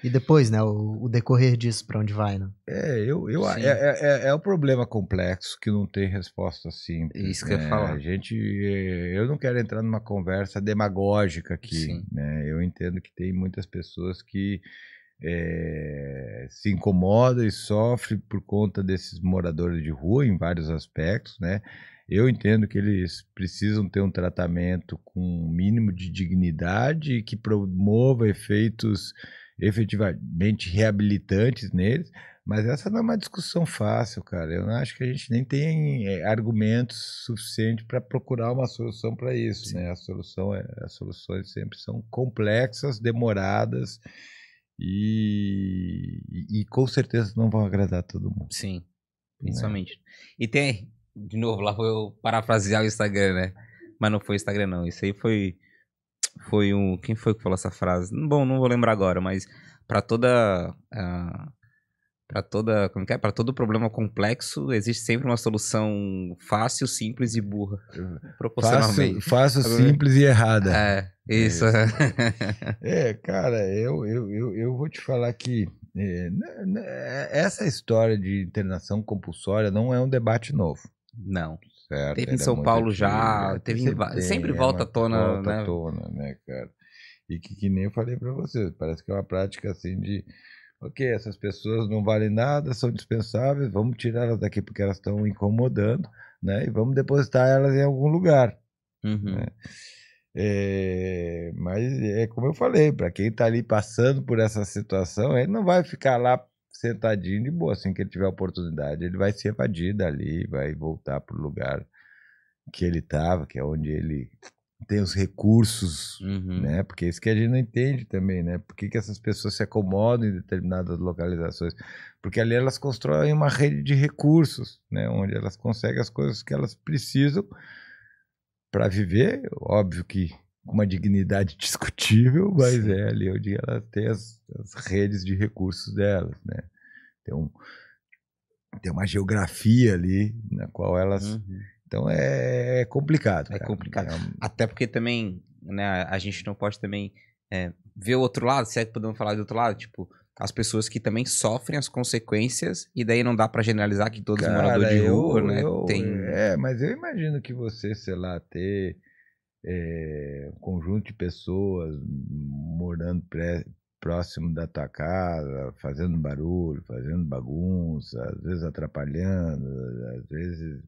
E depois, né? O decorrer disso, pra onde vai, né? É um problema complexo que não tem resposta simples. Isso que eu ia falar. Eu não quero entrar numa conversa demagógica aqui, Sim. né? Eu entendo que tem muitas pessoas que se incomodam e sofrem por conta desses moradores de rua em vários aspectos, né? Eu entendo que eles precisam ter um tratamento com um mínimo de dignidade e que promova efeitos efetivamente reabilitantes neles, mas essa não é uma discussão fácil, cara. Eu não acho que a gente nem tem argumentos suficientes para procurar uma solução para isso, né? As soluções sempre são complexas, demoradas e com certeza não vão agradar todo mundo. Sim, principalmente. Né? E tem, de novo, lá foi eu parafrasear o Instagram, né? Mas não foi o Instagram, não. Isso aí foi um... Quem foi que falou essa frase? Bom, não vou lembrar agora, mas para todo problema complexo existe sempre uma solução fácil, simples e burra, proporcionalmente. Fácil, simples e errada. Isso. Cara, eu vou te falar que essa história de internação compulsória não é um debate novo. Não. Certo? Teve em São Paulo já, sempre volta à tona, volta à tona, né, cara? E que nem eu falei para você, parece que é uma prática assim de, ok, essas pessoas não valem nada, são dispensáveis, vamos tirar elas daqui porque elas estão incomodando, né? E vamos depositar elas em algum lugar. Uhum. Né? Mas é como eu falei, para quem está ali passando por essa situação, ele não vai ficar lá sentadinho de boa, assim que ele tiver oportunidade, ele vai se evadir dali, vai voltar para o lugar que ele estava, que é onde ele tem os recursos, né? Porque isso que a gente não entende também, né? Por que essas pessoas se acomodam em determinadas localizações? Porque ali elas constroem uma rede de recursos, né? Onde elas conseguem as coisas que elas precisam para viver, óbvio que com uma dignidade discutível, mas é ali onde elas têm as redes de recursos delas, né? Tem uma geografia ali na qual elas... Então é complicado. É complicado. Até porque também, né, a gente não pode também ver o outro lado, se é que podemos falar do outro lado, tipo, as pessoas que também sofrem as consequências, e daí não dá pra generalizar que todos os moradores de rua, né, mas eu imagino que você, sei lá, ter um conjunto de pessoas morando próximo da tua casa, fazendo barulho, fazendo bagunça, às vezes atrapalhando, às vezes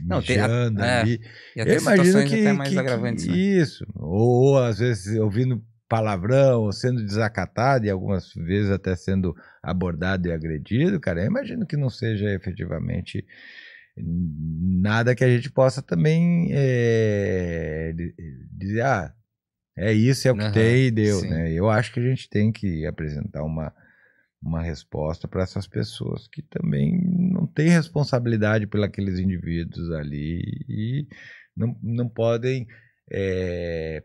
mijando ali. E até eu imagino até mais agravantes, né? Isso. Ou às vezes ouvindo palavrão, ou sendo desacatado, e algumas vezes até sendo abordado e agredido, cara, eu imagino que não seja efetivamente nada que a gente possa também dizer, é isso, é o que tem e deu, né? Eu acho que a gente tem que apresentar uma resposta para essas pessoas que também não têm responsabilidade por aqueles indivíduos ali e não podem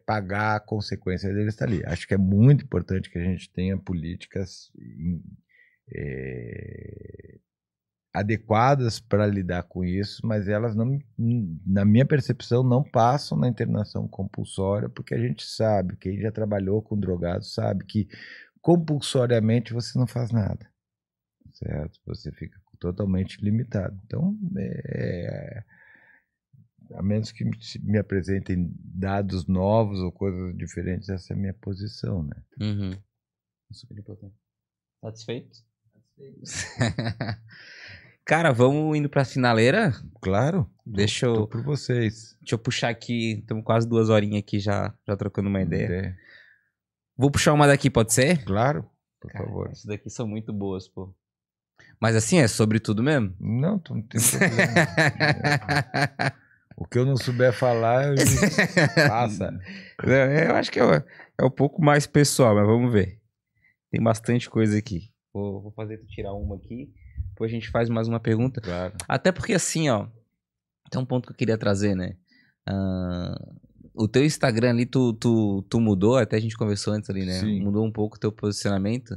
pagar a consequência deles estar ali. Acho que é muito importante que a gente tenha políticas adequadas para lidar com isso, mas elas não, na minha percepção, não passam na internação compulsória, porque a gente sabe, quem já trabalhou com drogados sabe que compulsoriamente você não faz nada, certo? Você fica totalmente limitado. Então, a menos que me apresentem dados novos ou coisas diferentes, essa é a minha posição, né? Super importante. Satisfeito? Cara, vamos indo pra finaleira? Claro. Tô por vocês. Deixa eu puxar aqui, estamos quase 2 horinhas aqui já trocando uma ideia. Vou puxar uma daqui, pode ser? Claro, por favor. Essas daqui são muito boas, pô. Mas assim, é sobre tudo mesmo? Não tem problema. O que eu não souber falar, passa. Eu acho que é um pouco mais pessoal, mas vamos ver. Tem bastante coisa aqui. Vou fazer tu tirar uma aqui, depois a gente faz mais uma pergunta. Claro. Até porque assim, ó, tem um ponto que eu queria trazer, né? O teu Instagram ali, tu mudou, até a gente conversou antes ali, né? Sim. Mudou um pouco o teu posicionamento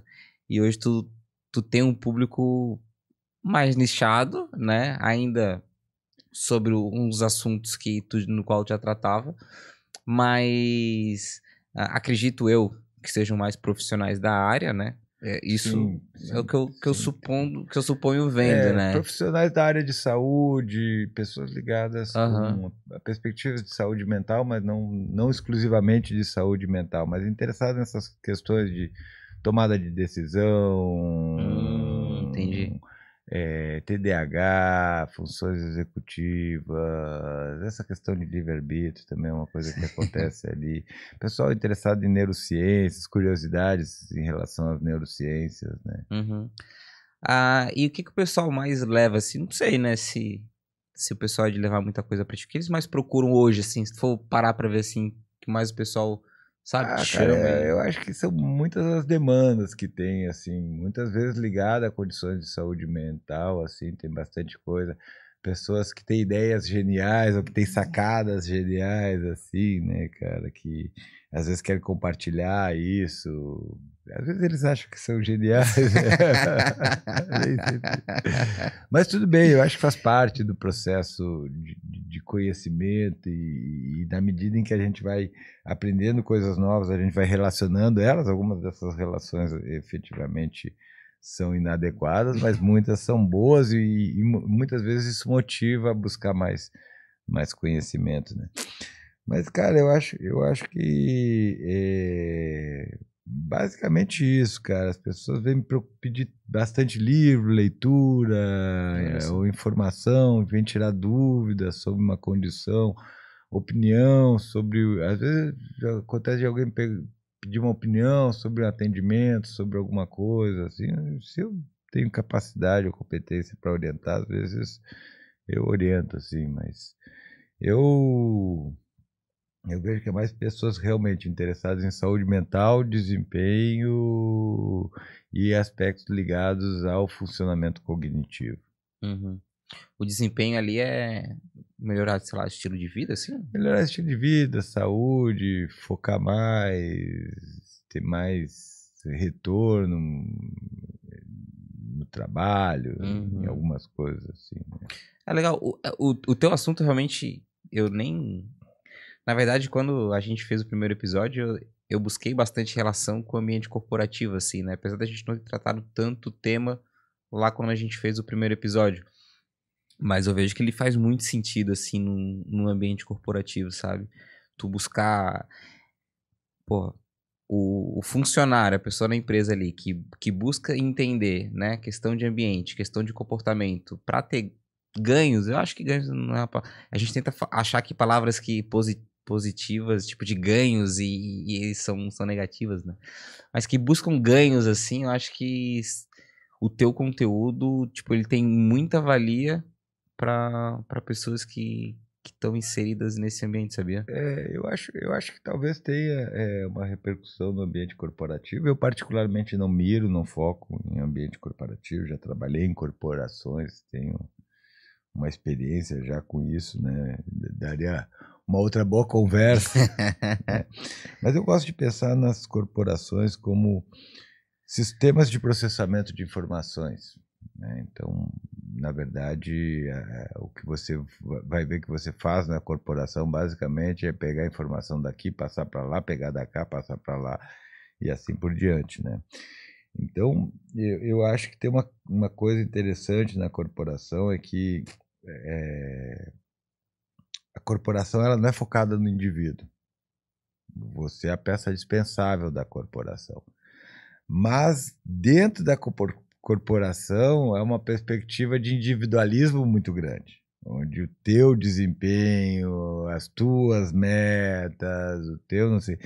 e hoje tu tem um público mais nichado, né? Ainda sobre uns assuntos no qual tu já tratava, mas acredito eu que sejam mais profissionais da área, né? Isso Sim, é o que eu suponho vendo, né? Profissionais da área de saúde, pessoas ligadas com a perspectiva de saúde mental, mas não exclusivamente de saúde mental, mas interessados nessas questões de tomada de decisão, entendi. TDAH, funções executivas, essa questão de livre-arbítrio também é uma coisa que acontece ali. Pessoal interessado em neurociências, curiosidades em relação às neurociências, né? E o que o pessoal mais leva, assim, não sei, né, se o pessoal é de levar muita coisa pra ti, o que eles mais procuram hoje, assim, se for parar pra ver, assim, que mais o pessoal, sabe, te chama eu acho que são muitas as demandas que tem, assim, muitas vezes ligada a condições de saúde mental, assim, tem bastante coisa. Pessoas que têm ideias geniais ou que têm sacadas geniais, assim, né, cara, que às vezes querem compartilhar isso. Às vezes eles acham que são geniais. Mas tudo bem, eu acho que faz parte do processo de conhecimento e na medida em que a gente vai aprendendo coisas novas, a gente vai relacionando elas. Algumas dessas relações efetivamente são inadequadas, mas muitas são boas e muitas vezes isso motiva a buscar mais conhecimento, né? Mas, cara, eu acho que basicamente isso, cara. As pessoas vêm me pedir bastante livro, leitura, ou informação, vêm tirar dúvidas sobre uma condição, opinião sobre... Às vezes acontece de alguém pedir uma opinião sobre um atendimento, sobre alguma coisa, assim. Se eu tenho capacidade ou competência para orientar, às vezes eu oriento, assim, mas eu vejo que é mais pessoas realmente interessadas em saúde mental, desempenho e aspectos ligados ao funcionamento cognitivo. O desempenho ali é melhorar, sei lá, estilo de vida, assim? Melhorar estilo de vida, saúde, focar mais, ter mais retorno no trabalho, em algumas coisas assim, né? É legal. O teu assunto realmente, eu nem... Na verdade, quando a gente fez o primeiro episódio, eu busquei bastante relação com o ambiente corporativo, assim, né? Apesar da gente não ter tratado tanto tema lá quando a gente fez o primeiro episódio. Mas eu vejo que ele faz muito sentido, assim, num ambiente corporativo, sabe? Tu buscar... Pô, o funcionário, a pessoa na empresa ali, que busca entender, né? Questão de ambiente, questão de comportamento, para ter ganhos, eu acho que ganhos não é... A gente tenta achar que palavras que positivas, tipo de ganhos e são negativas, né? Mas que buscam ganhos, assim, eu acho que o teu conteúdo, tipo, ele tem muita valia para pessoas que estão inseridas nesse ambiente, sabia? Eu acho que talvez tenha uma repercussão no ambiente corporativo. Eu particularmente não foco em ambiente corporativo, já trabalhei em corporações, tenho uma experiência já com isso, né? Daria uma outra boa conversa. Né? Mas eu gosto de pensar nas corporações como sistemas de processamento de informações, né? Então, na verdade, o que você vai ver que você faz na corporação basicamente é pegar a informação daqui, passar para lá, pegar da cá, passar para lá e assim por diante, né? Então, eu acho que tem uma coisa interessante na corporação, é que a corporação ela não é focada no indivíduo. Você é a peça dispensável da corporação. Mas dentro da corporação é uma perspectiva de individualismo muito grande, onde o teu desempenho, as tuas metas, o teu não sei...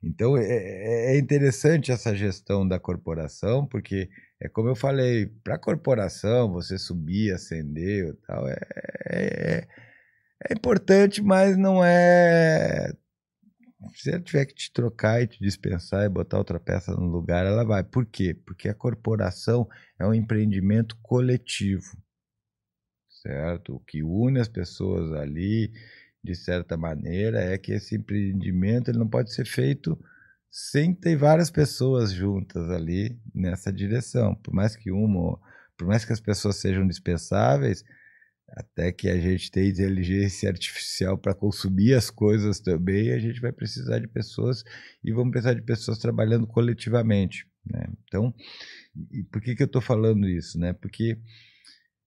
Então é interessante essa gestão da corporação, porque é como eu falei, para a corporação você subir, ascender e tal, é importante, mas não é... Se ela tiver que te trocar e te dispensar e botar outra peça no lugar, ela vai. Por quê? Porque a corporação é um empreendimento coletivo, certo? O que une as pessoas ali, de certa maneira, é que esse empreendimento ele não pode ser feito sem ter várias pessoas juntas ali nessa direção. Por mais que uma por mais que as pessoas sejam dispensáveis, até que a gente tenha inteligência artificial para consumir as coisas também, a gente vai precisar de pessoas e vamos precisar de pessoas trabalhando coletivamente, né? Então, e por que eu estou falando isso, né? Porque,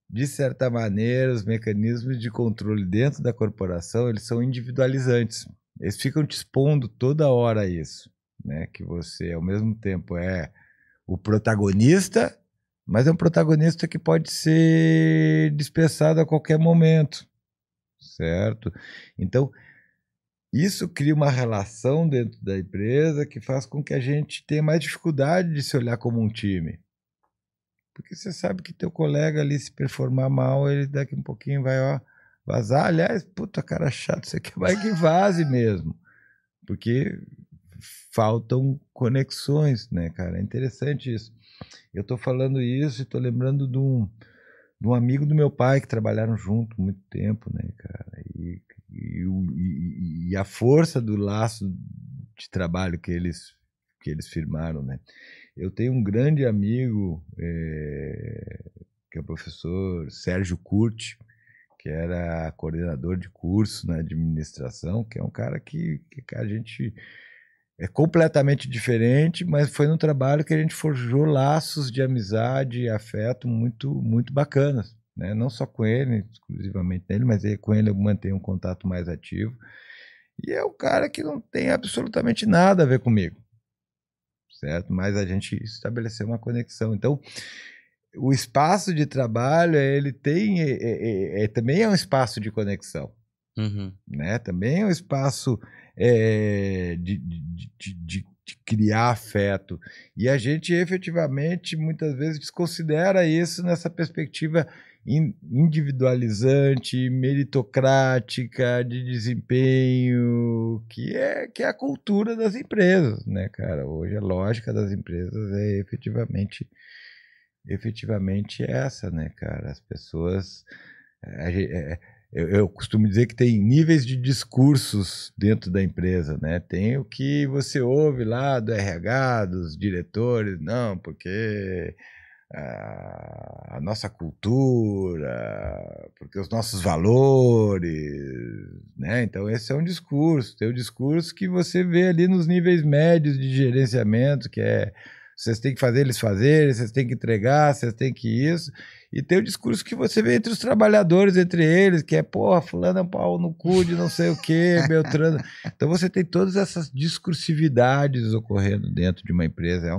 de certa maneira, os mecanismos de controle dentro da corporação, eles são individualizantes. Eles ficam te expondo toda hora isso, né? Que você, ao mesmo tempo, é o protagonista, mas é um protagonista que pode ser dispensado a qualquer momento, certo? Então, isso cria uma relação dentro da empresa que faz com que a gente tenha mais dificuldade de se olhar como um time. Porque você sabe que teu colega ali, se performar mal, ele daqui um pouquinho vai vazar. Aliás, puta cara chato, você quer mais que vaze mesmo. Porque faltam conexões, né, cara? É interessante isso. Eu tô falando isso e tô lembrando de um amigo do meu pai que trabalharam junto muito tempo, né, cara? E a força do laço de trabalho que eles firmaram, né? Eu tenho um grande amigo, que é o professor Sérgio Curti, que era coordenador de curso na administração, que é um cara que a gente é completamente diferente, mas foi num trabalho que a gente forjou laços de amizade e afeto muito, muito bacanas, né? Não só com ele, exclusivamente nele, mas com ele eu mantenho um contato mais ativo. E é um cara que não tem absolutamente nada a ver comigo, certo? Mas a gente estabeleceu uma conexão. Então, o espaço de trabalho, ele tem, também é um espaço de conexão, né? Também é um espaço de criar afeto. E a gente efetivamente, muitas vezes, desconsidera isso nessa perspectiva individualizante, meritocrática, de desempenho, que é a cultura das empresas, né, cara? Hoje a lógica das empresas é efetivamente essa, né, cara? As pessoas... Eu costumo dizer que tem níveis de discursos dentro da empresa, né? Tem o que você ouve lá do RH, dos diretores, não, porque a nossa cultura, porque os nossos valores, né? Então esse é um discurso. Tem o discurso que você vê ali nos níveis médios de gerenciamento, que é vocês têm que fazer eles fazerem, vocês têm que entregar, vocês têm que isso. E tem o discurso que você vê entre os trabalhadores, entre eles, que é, porra, fulano é um pau no cu de não sei o quê, Beltrano. Então você tem todas essas discursividades ocorrendo dentro de uma empresa. É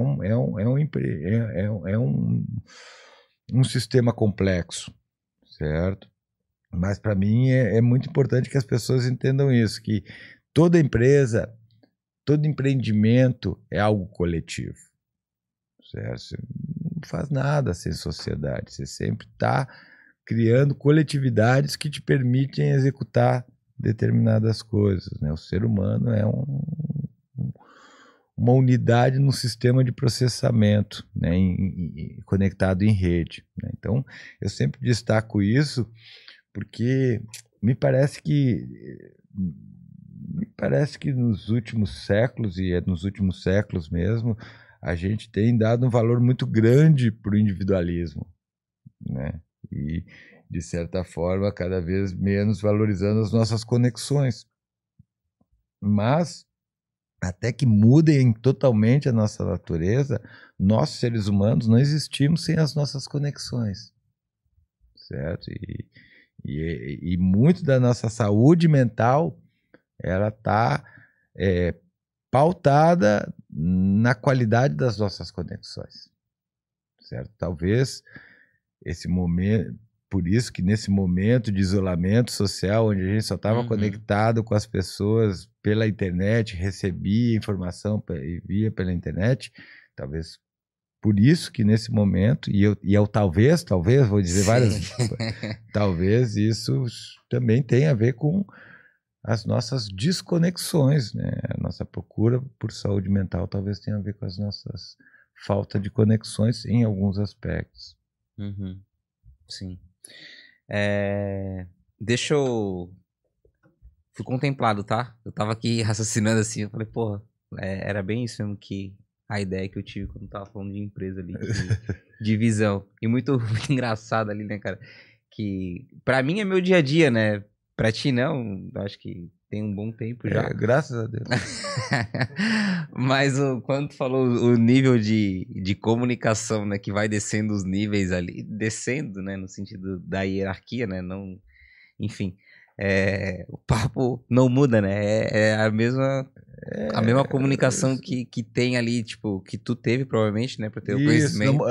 um sistema complexo, certo? Mas para mim é muito importante que as pessoas entendam isso, que toda empresa, todo empreendimento é algo coletivo, certo? Você não faz nada sem sociedade, você sempre está criando coletividades que te permitem executar determinadas coisas, né? O ser humano é uma unidade no sistema de processamento, né? Conectado em rede, né? Então, eu sempre destaco isso porque me parece que nos últimos séculos, e é nos últimos séculos mesmo, a gente tem dado um valor muito grande para o individualismo, né? E, de certa forma, cada vez menos valorizando as nossas conexões. Mas, até que mudem totalmente a nossa natureza, nós, seres humanos, não existimos sem as nossas conexões, certo? E muito da nossa saúde mental, ela está pautada na qualidade das nossas conexões, certo? Talvez esse momento, por isso que nesse momento de isolamento social, onde a gente só estava conectado com as pessoas pela internet, recebia informação e via pela internet, talvez por isso que nesse momento, talvez, vou dizer várias vezes, talvez isso também tenha a ver com as nossas desconexões, né? A nossa procura por saúde mental talvez tenha a ver com as nossas falta de conexões em alguns aspectos. Sim. Deixa eu... Fui contemplado, tá? Eu tava aqui raciocinando assim, eu falei, porra, era bem isso mesmo que a ideia que eu tive quando tava falando de empresa ali. de visão. E muito, muito engraçado ali, né, cara? Que pra mim é meu dia a dia, né? Pra ti não, acho que tem um bom tempo já. Graças a Deus. Mas quando tu falou o nível de comunicação, né? Que vai descendo os níveis ali, descendo, né? No sentido da hierarquia, né? Não, enfim, o papo não muda, né? É a mesma comunicação que tem ali, tipo, que tu teve provavelmente, né? Pra ter o conhecimento.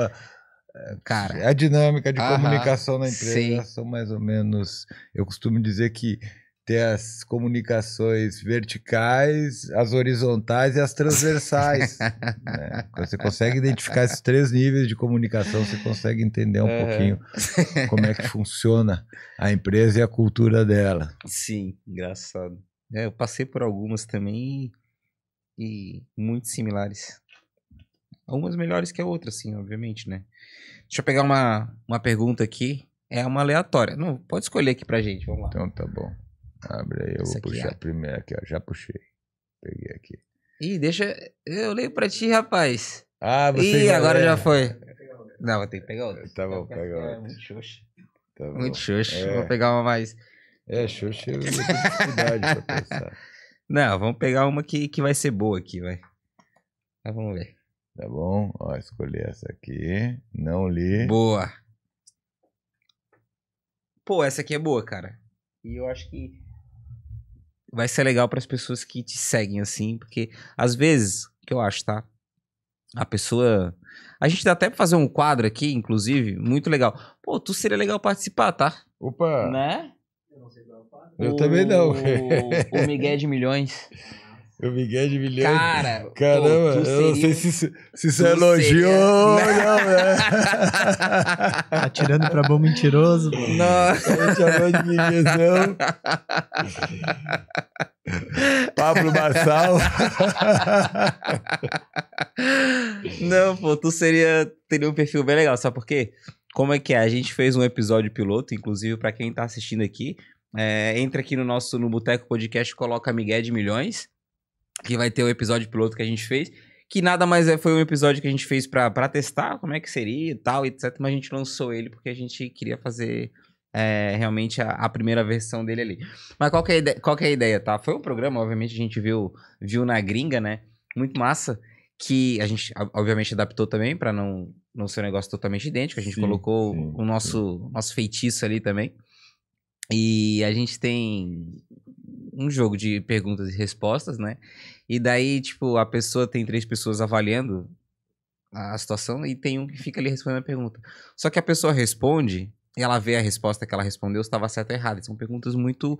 Cara, a dinâmica de aham, comunicação na empresa sim. são mais ou menos... Eu costumo dizer que tem as comunicações verticais, as horizontais e as transversais. Né? Quando você consegue identificar esses 3 níveis de comunicação, você consegue entender um pouquinho como é que funciona a empresa e a cultura dela. Sim, engraçado. Eu passei por algumas também e muito similares. Algumas melhores que a outra, sim, obviamente, né? Deixa eu pegar uma pergunta aqui. É uma aleatória. Não, pode escolher aqui pra gente, vamos lá. Então tá bom. Abre aí, eu Essa vou aqui, puxar ó. primeiro aqui, ó. Já puxei. Peguei aqui. Ih, deixa... Eu leio pra ti, rapaz. Ah, você Ih, agora lê. já foi. Não, vou ter que pegar outra. Tá bom, Porque pega essa aqui outra. É muito xoxa. Tá bom. Muito xoxa. É. Vou pegar uma mais... Xuxa, eu tenho dificuldade pra pensar. Não, vamos pegar uma que vai ser boa aqui, vai. Mas vamos ver. Tá bom? Ó, escolhi essa aqui. Não li. Boa. Pô, essa aqui é boa, cara. E eu acho que vai ser legal para as pessoas que te seguem, assim, porque às vezes, que eu acho, tá? A pessoa... A gente dá até pra fazer um quadro aqui, inclusive, muito legal. Pô, tu seria legal participar, tá? Opa! Né? Eu também não. O Miguel de Milhões. O Miguel de Milhões. Cara, caramba, pô, tu eu não sei seria... se isso é elogio ou não, né? Atirando pra bom mentiroso. Mano. Nossa. Me chamou de Miguelzão. Pablo Marçal. Não, pô, tu teria um perfil bem legal, sabe por quê? Como é que é? A gente fez um episódio piloto, inclusive pra quem tá assistindo aqui, entra aqui no Boteco Podcast e coloca Miguel de Milhões, que vai ter o episódio piloto que a gente fez, que nada mais foi um episódio que a gente fez pra testar como é que seria e tal, etc, mas a gente lançou ele porque a gente queria fazer realmente a primeira versão dele ali. Mas qual que é a ideia, tá? Foi um programa, obviamente, a gente viu na gringa, né? Muito massa, que a gente, obviamente, adaptou também pra não ser um negócio totalmente idêntico. A gente colocou o nosso feitiço ali também. E a gente tem um jogo de perguntas e respostas, né? E daí, tipo, a pessoa tem 3 pessoas avaliando a situação e tem um que fica ali respondendo a pergunta. Só que a pessoa responde e ela vê a resposta que ela respondeu se estava certa ou errada. São perguntas muito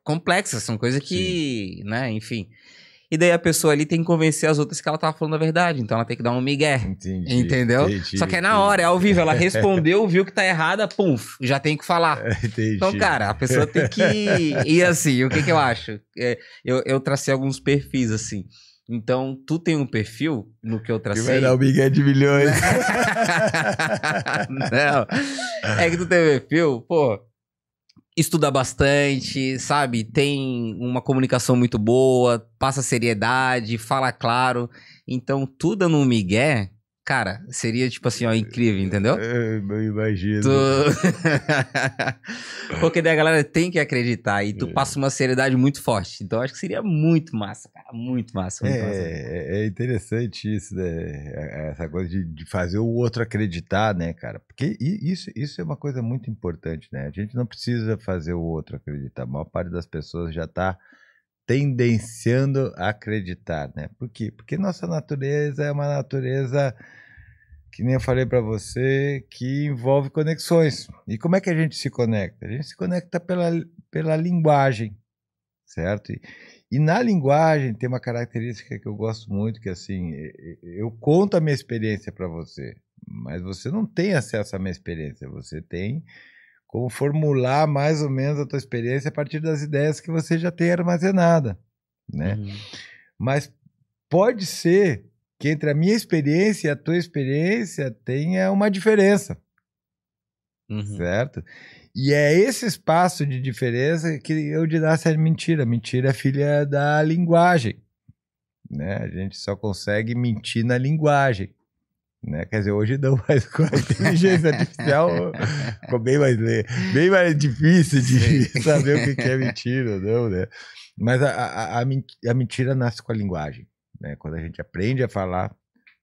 complexas, são coisas que, né, enfim. E daí a pessoa ali tem que convencer as outras que ela tava falando a verdade. Então ela tem que dar um migué. Entendi. Entendeu? Só que é na hora, é ao vivo. Ela respondeu, viu que tá errada, pum, já tem que falar. Entendi. Então, cara, a pessoa tem que ir assim. O que eu acho? Eu tracei alguns perfis, assim. Então, tu tem um perfil no que eu tracei. Que vai dar o Miguel de Milhões. Não. É que tu tem um perfil, pô, estuda bastante, sabe? Tem uma comunicação muito boa, passa seriedade, fala claro. Então, tu dando um migué, cara, seria tipo assim, ó, incrível, entendeu? Eu imagino. Porque daí a galera tem que acreditar e tu passa uma seriedade muito forte. Então, acho que seria muito massa, cara. Muito massa. Muito massa. É interessante isso, né? Essa coisa de fazer o outro acreditar, né, cara? Porque isso é uma coisa muito importante, né? A gente não precisa fazer o outro acreditar. A maior parte das pessoas já está tendenciando a acreditar, né? Por quê? Porque nossa natureza é uma natureza, que nem eu falei para você, que envolve conexões. E como é que a gente se conecta? A gente se conecta pela linguagem, certo? E na linguagem tem uma característica que eu gosto muito, que assim, eu conto a minha experiência para você, mas você não tem acesso à minha experiência, você tem como formular mais ou menos a tua experiência a partir das ideias que você já tem armazenada, né? Mas pode ser que entre a minha experiência e a tua experiência tenha uma diferença, certo? E é esse espaço de diferença que eu diria é mentira. Mentira é filha da linguagem, né? A gente só consegue mentir na linguagem. né? Quer dizer, hoje não, mas com a inteligência artificial ficou bem mais difícil de saber o que é mentira ou não, né? Mas a mentira nasce com a linguagem, né? Quando a gente aprende a falar,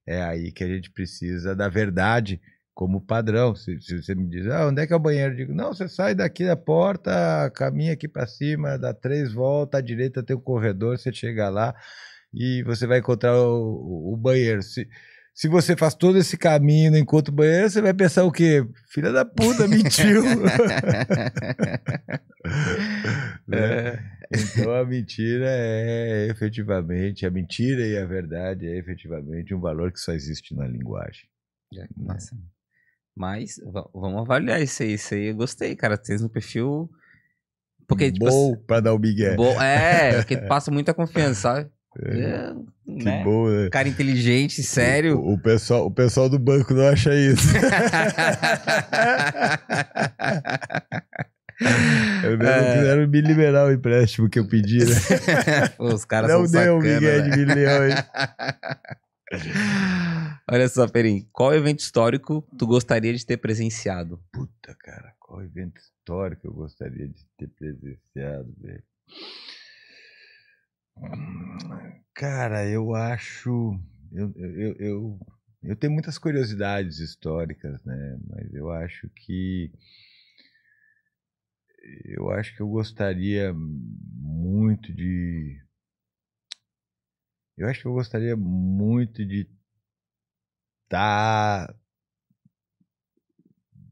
é aí que a gente precisa da verdade como padrão. Se você me diz, onde é que é o banheiro? Eu digo, não, você sai daqui da porta, caminha aqui para cima, dá 3 voltas, à direita tem um corredor, você chega lá e você vai encontrar o banheiro. Se você faz todo esse caminho e não encontra o banheiro, você vai pensar o quê? Filha da puta, mentiu. Né? Então a mentira é efetivamente, a mentira e a verdade é efetivamente um valor que só existe na linguagem. Nossa. Mas vamos avaliar isso aí eu gostei, cara. Tens um perfil... Porque, bom pra dar o migué. Porque passa muita confiança, sabe? Que né? bom, né? Cara inteligente, sério. O pessoal do banco não acha isso. Eu não quiseram me liberar o empréstimo que eu pedi, né? Pô, os caras não são deu sacana, o migué de milhões. Olha só, Perim, qual evento histórico tu gostaria de ter presenciado? Puta, cara, qual evento histórico eu gostaria de ter presenciado, velho? Cara, eu acho... Eu tenho muitas curiosidades históricas, né? Mas eu acho que eu gostaria muito de... Eu acho que eu gostaria muito de estar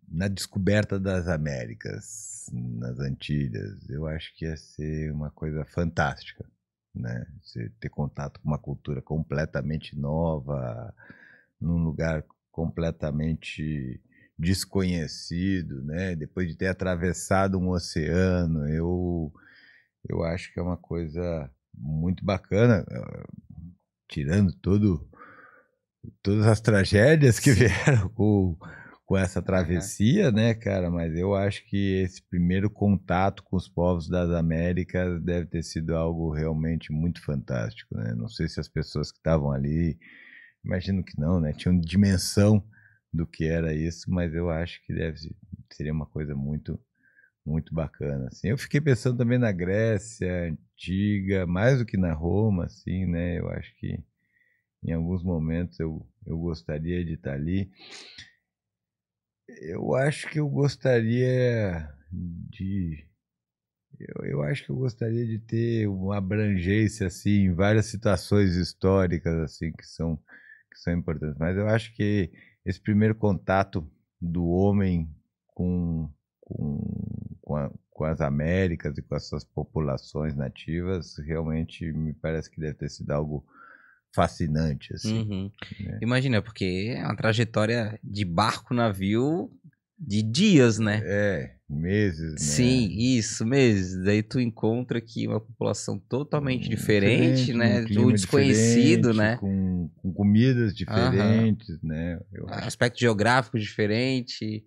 na descoberta das Américas, nas Antilhas. Eu acho que ia ser uma coisa fantástica, né? Você ter contato com uma cultura completamente nova, num lugar completamente desconhecido, né? Depois de ter atravessado um oceano, eu acho que é uma coisa muito bacana, tirando todas as tragédias que vieram com essa travessia, né, cara? Mas eu acho que esse primeiro contato com os povos das Américas deve ter sido algo realmente muito fantástico, né? Não sei se as pessoas que estavam ali, imagino que não, né? Tinham dimensão do que era isso, mas eu acho que seria uma coisa muito, muito bacana, assim. Eu fiquei pensando também na Grécia Antiga, mais do que na Roma, assim, né? Eu acho que em alguns momentos eu gostaria de estar ali. Eu acho que eu gostaria de... Eu acho que eu gostaria de ter uma abrangência, assim, em várias situações históricas, assim, que são importantes. Mas eu acho que esse primeiro contato do homem com as Américas e com as suas populações nativas, realmente me parece que deve ter sido algo fascinante, assim. Né? Imagina, porque é uma trajetória de barco, navio, de dias, né? Meses, né? Sim, isso, meses. Daí tu encontra aqui uma população totalmente diferente, né? Um desconhecido, né? Com comidas diferentes, né? Aspecto geográfico diferente.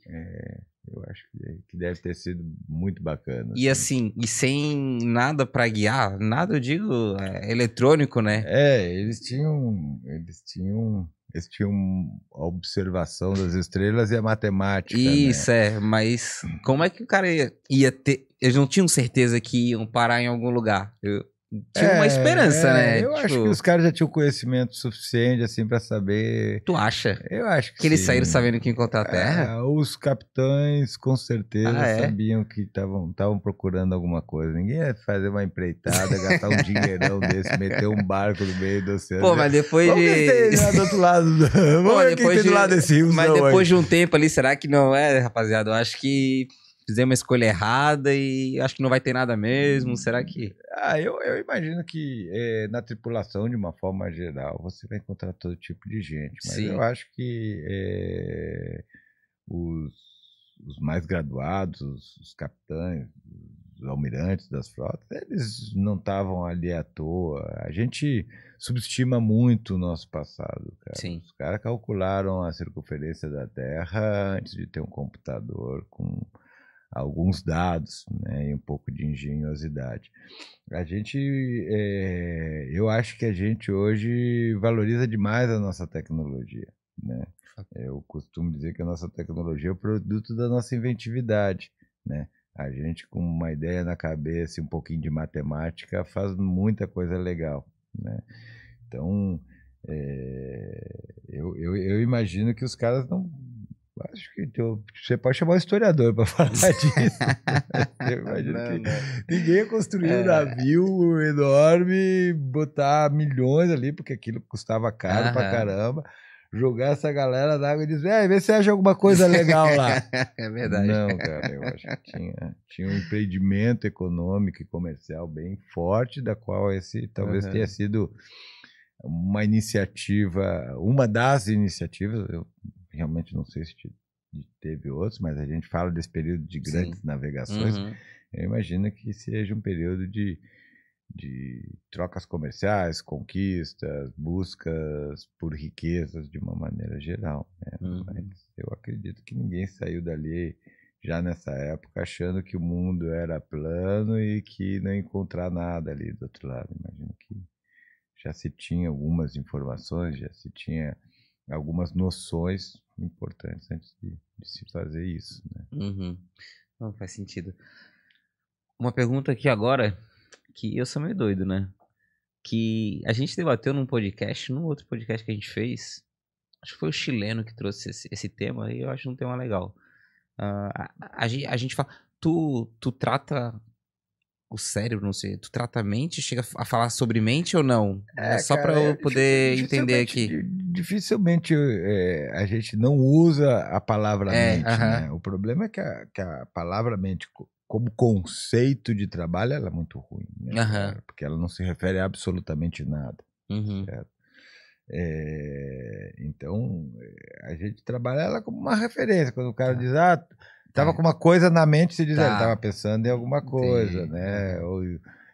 Eu acho que deve ter sido muito bacana. E assim, e sem nada para guiar, nada eu digo eletrônico, né? Eles tinham a observação das estrelas e a matemática. Isso, né? Mas como é que o cara ia ter... Eles não tinham certeza que iam parar em algum lugar. Tinha uma esperança, né? Eu acho que os caras já tinham conhecimento suficiente, assim, pra saber... Tu acha? Eu acho que eles sim. saíram sabendo que ia encontrar a Terra? Os capitães, com certeza, sabiam que estavam procurando alguma coisa. Ninguém ia fazer uma empreitada, gastar um dinheirão desse, meter um barco no meio do oceano. Pô, mas depois Vamos ver lá do outro lado. Vamos ver quem tem do lado desse rio. Mas depois de um tempo ali, será que não é, rapaziada? Eu acho que fizemos uma escolha errada e acho que não vai ter nada mesmo. Será que... Eu imagino que na tripulação, de uma forma geral, você vai encontrar todo tipo de gente. Mas Sim. Eu acho que os mais graduados, os capitães, os almirantes das frotas, eles não estavam ali à toa. A gente subestima muito o nosso passado, cara. Sim. Os caras calcularam a circunferência da Terra antes de ter um computador com alguns dados, né, e um pouco de engenhosidade. Eu acho que a gente hoje valoriza demais a nossa tecnologia, né? Eu costumo dizer que a nossa tecnologia é o produto da nossa inventividade, né? A gente, com uma ideia na cabeça e um pouquinho de matemática, faz muita coisa legal, né? Então, eu imagino que os caras não... Acho que você pode chamar um historiador para falar disso. Eu imagino que ninguém ia construir um navio enorme, botar milhões ali, porque aquilo custava caro pra caramba, jogar essa galera na água e dizer, vê se acha alguma coisa legal lá. É verdade. Não, cara, eu acho que tinha um empreendimento econômico e comercial bem forte, da qual esse talvez tenha sido uma das iniciativas, eu realmente não sei se teve outros, mas a gente fala desse período de grandes navegações. Eu imagino que seja um período de trocas comerciais, conquistas, buscas por riquezas de uma maneira geral, né? Mas eu acredito que ninguém saiu dali já nessa época achando que o mundo era plano e que não ia encontrar nada ali do outro lado. Imagino que já se tinha algumas informações, já se tinha algumas noções importantes antes de se fazer isso, né? Não faz sentido. Uma pergunta aqui agora, que eu sou meio doido, né? Que a gente debateu num outro podcast que a gente fez, acho que foi o chileno que trouxe esse tema, e eu acho um tema legal. A gente fala, tu trata o cérebro, não sei, tu trata a mente, chega a falar sobre mente ou não? Só para eu poder entender aqui. Dificilmente a gente não usa a palavra mente, né? O problema é que a palavra mente, como conceito de trabalho, ela é muito ruim, né? Porque ela não se refere a absolutamente nada, certo? Então, a gente trabalha ela como uma referência. Quando o cara diz, estava com uma coisa na mente, se diz, ele estava pensando em alguma coisa, né? Ou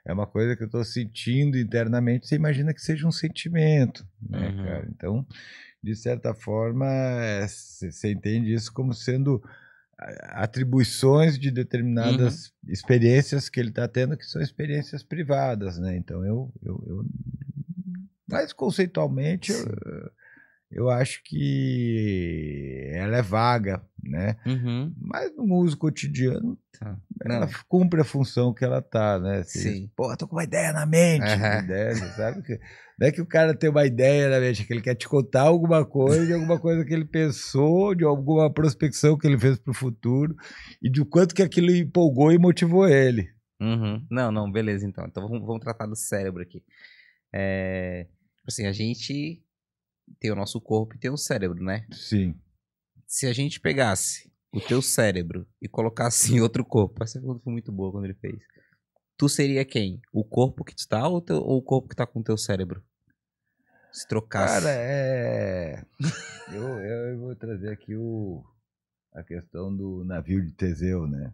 é uma coisa que eu estou sentindo internamente, você imagina que seja um sentimento, né, cara? Então, de certa forma, você entende isso como sendo atribuições de determinadas experiências que ele está tendo, que são experiências privadas, né? Então, mas conceitualmente, eu acho que ela é vaga, né? Mas no uso cotidiano, ela cumpre a função que ela tá, né? Sim. Pô, tô com uma ideia na mente. Ideia, você sabe que não é que o cara tem uma ideia na mente, é que ele quer te contar alguma coisa, de alguma coisa que ele pensou, de alguma prospecção que ele fez pro futuro, e de o quanto que aquilo empolgou e motivou ele. Não, beleza, então. Então vamos tratar do cérebro aqui. Assim, a gente tem o nosso corpo e tem o cérebro, né? Sim. Se a gente pegasse o teu cérebro e colocasse em outro corpo, essa pergunta foi muito boa quando ele fez. Tu seria quem? O corpo que tu tá ou o corpo que tá com o teu cérebro? Se trocasse. Cara, eu vou trazer aqui a questão do navio de Teseu, né?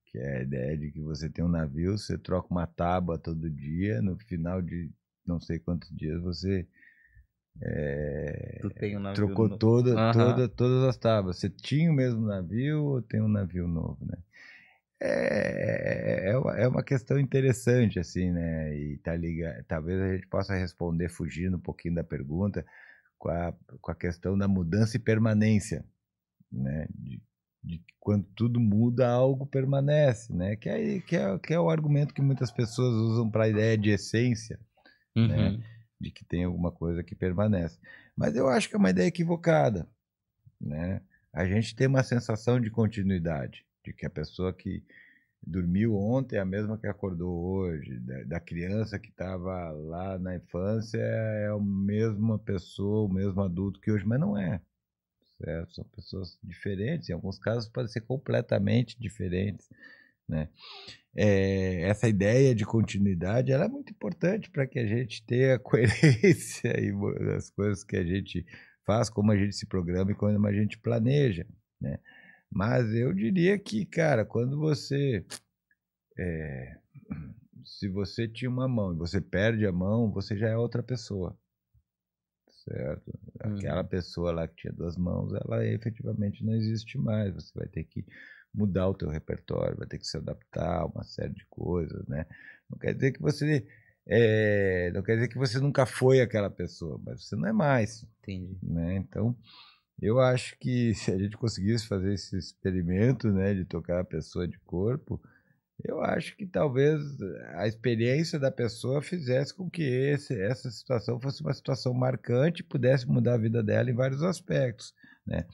Que é a ideia de que você tem um navio, você troca uma tábua todo dia, no final de não sei quantos dias você tu tem um navio trocou novo. todas as tábuas. Você tinha o mesmo navio ou tem um navio novo, né? É uma questão interessante, assim, né? E talvez a gente possa responder fugindo um pouquinho da pergunta com a questão da mudança e permanência, né? De quando tudo muda, algo permanece, né? Que é o argumento que muitas pessoas usam para a ideia de essência, né? De que tem alguma coisa que permanece. Mas eu acho que é uma ideia equivocada, né? A gente tem uma sensação de continuidade, de que a pessoa que dormiu ontem é a mesma que acordou hoje, da criança que estava lá na infância é a mesma pessoa, o mesmo adulto que hoje, mas não é, certo? São pessoas diferentes, em alguns casos podem ser completamente diferentes, né? Essa ideia de continuidade ela é muito importante para que a gente tenha coerência das coisas que a gente faz, como a gente se programa e como a gente planeja, né? Mas eu diria que, cara, quando se você tinha uma mão e você perde a mão, você já é outra pessoa, certo? Aquela pessoa lá que tinha duas mãos, ela efetivamente não existe mais. Você vai ter que mudar o teu repertório, vai ter que se adaptar a uma série de coisas, né? Não quer dizer que você nunca foi aquela pessoa, mas você não é mais. Entendi. Né? Então, Eu acho que se a gente conseguisse fazer esse experimento, né, de tocar a pessoa de corpo, eu acho que talvez a experiência da pessoa fizesse com que essa situação fosse uma situação marcante e pudesse mudar a vida dela em vários aspectos, né?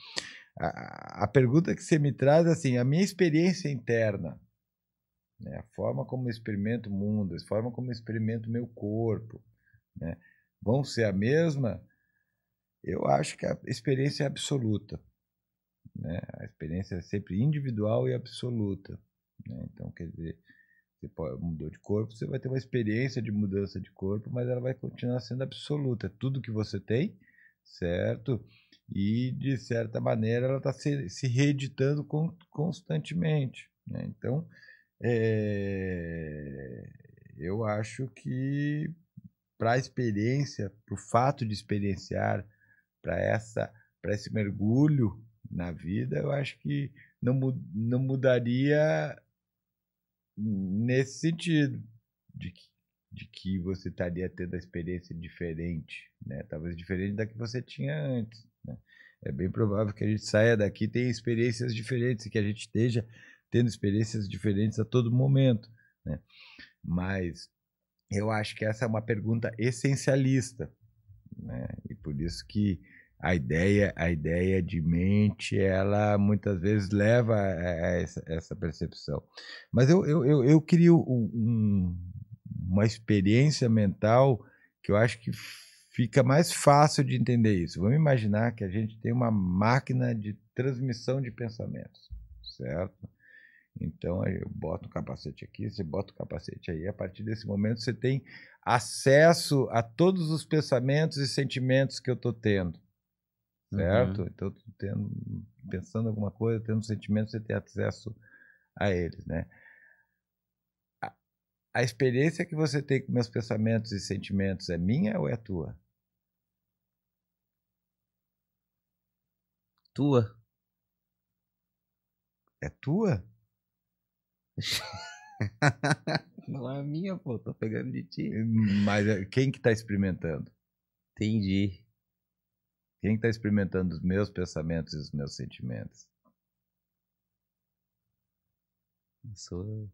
A pergunta que você me traz, assim, a minha experiência interna, né, a forma como eu experimento o mundo, a forma como eu experimento o meu corpo, né, vão ser a mesma? Eu acho que a experiência é absoluta, né? A experiência é sempre individual e absoluta, né? Então, quer dizer, você mudou de corpo, você vai ter uma experiência de mudança de corpo, mas ela vai continuar sendo absoluta. É tudo que você tem, certo? E, de certa maneira, ela está se reeditando constantemente, né? Então, eu acho que para a experiência, para o fato de experienciar, para esse mergulho na vida, eu acho que não mudaria nesse sentido de que você estaria tendo a experiência diferente, né? Talvez diferente da que você tinha antes, né? É bem provável que a gente saia daqui e tenha experiências diferentes, e que a gente esteja tendo experiências diferentes a todo momento, né? Mas eu acho que essa é uma pergunta essencialista, né? E por isso que a ideia de mente, ela muitas vezes leva a essa percepção. Mas eu crio uma experiência mental que eu acho que fica mais fácil de entender isso. Vamos imaginar que a gente tem uma máquina de transmissão de pensamentos, certo? Então eu boto o capacete aqui, você bota o capacete aí. A partir desse momento você tem acesso a todos os pensamentos e sentimentos que eu estou tendo, certo? Uhum. Então, pensando alguma coisa, tendo sentimentos, você tem acesso a eles, né? A experiência que você tem com meus pensamentos e sentimentos é minha ou é tua? Tua? É tua? Não é minha, pô, tô pegando de ti. Mas quem que está experimentando? Entendi. Quem está experimentando os meus pensamentos e os meus sentimentos? Sou...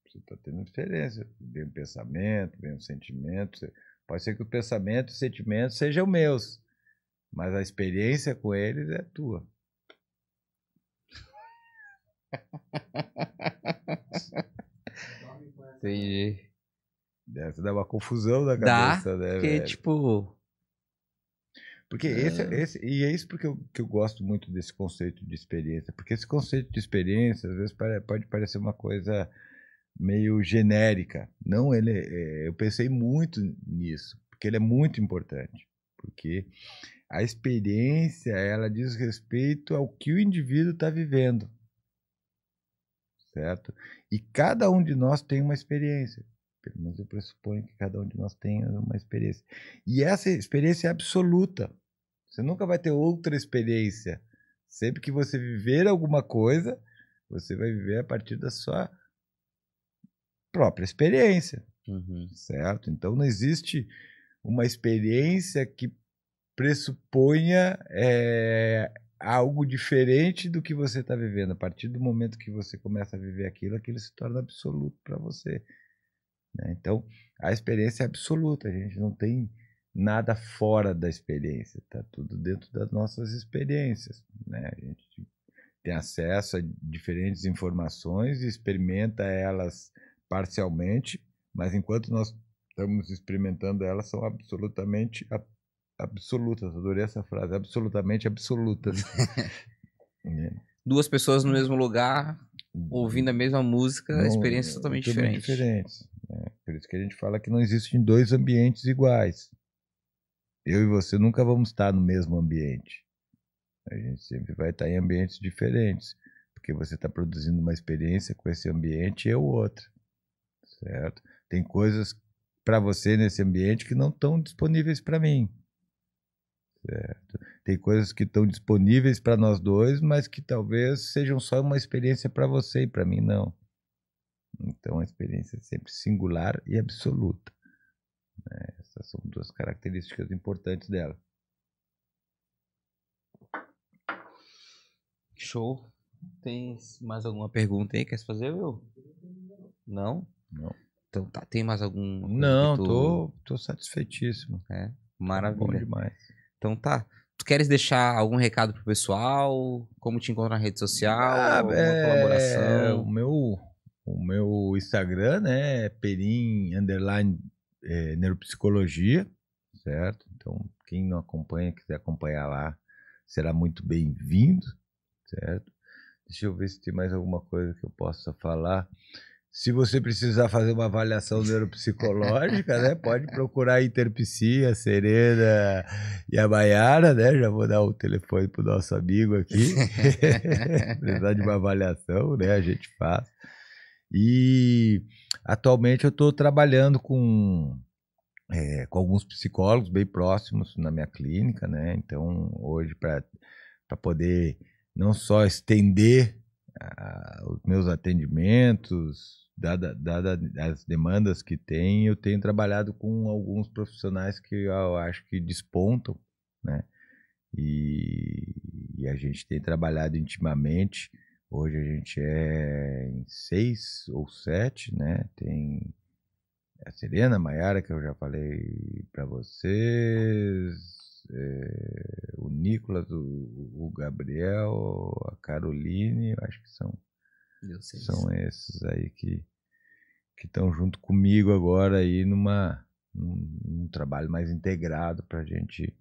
Você está tendo diferença. Vem um pensamento, vem um sentimento. Pode ser que o pensamento e o sentimento sejam meus, mas a experiência com eles é tua. Entendi. Deve dar uma confusão na Dá, cabeça, né, porque, velho? tipo... Porque e é isso porque eu gosto muito desse conceito de experiência. Porque esse conceito de experiência, às vezes, pode parecer uma coisa meio genérica. Não, eu pensei muito nisso, porque ele é muito importante. Porque a experiência, ela diz respeito ao que o indivíduo está vivendo, certo? E cada um de nós tem uma experiência. Pelo menos eu pressuponho que cada um de nós tem uma experiência. E essa experiência é absoluta. Você nunca vai ter outra experiência. Sempre que você viver alguma coisa, você vai viver a partir da sua própria experiência, certo? Então não existe uma experiência que pressuponha algo diferente do que você está vivendo. A partir do momento que você começa a viver aquilo se torna absoluto para você, né? Então, a experiência é absoluta. A gente não tem nada fora da experiência. Está tudo dentro das nossas experiências, né? A gente tem acesso a diferentes informações e experimenta elas parcialmente, mas enquanto nós estamos experimentando elas, são absolutamente absolutas. Adorei essa frase, absolutamente absolutas. Duas pessoas no mesmo lugar, ouvindo a mesma música, experiências totalmente diferentes. Né? Por isso que a gente fala que não existem dois ambientes iguais. Eu e você nunca vamos estar no mesmo ambiente. A gente sempre vai estar em ambientes diferentes, porque você está produzindo uma experiência com esse ambiente e eu outra, certo? Tem coisas para você nesse ambiente que não estão disponíveis para mim, certo? Tem coisas que estão disponíveis para nós dois, mas que talvez sejam só uma experiência para você e para mim não. Então a experiência é sempre singular e absoluta, né? Essas são duas características importantes dela. Show. Tem mais alguma pergunta aí? Quer fazer, viu? Não? Não. Então tá, tem mais algum... Não, tô satisfeitíssimo. Maravilha. Bom demais. Então tá. Tu queres deixar algum recado pro pessoal? Como te encontrar na rede social? Alguma colaboração? O meu Instagram, né, é Perim_neuropsicologia, certo? Então, quem não acompanha, quiser acompanhar lá, será muito bem-vindo, certo? Deixa eu ver se tem mais alguma coisa que eu possa falar. Se você precisar fazer uma avaliação neuropsicológica, né, pode procurar a Interpsi, a Serena e a Maiara, né? Já vou dar o telefone pro nosso amigo aqui. Precisar de uma avaliação, né? A gente faz. E atualmente eu estou trabalhando com alguns psicólogos bem próximos na minha clínica, né? Então, hoje, para poder não só estender os meus atendimentos, dada as demandas que tem, eu tenho trabalhado com alguns profissionais que eu acho que despontam, né? E a gente tem trabalhado intimamente. Hoje a gente é em 6 ou 7, né? Tem a Serena, a Maiara, que eu já falei para vocês, o Nicolas, o Gabriel, a Caroline, eu acho que são esses aí que estão junto comigo agora aí num trabalho mais integrado para a gente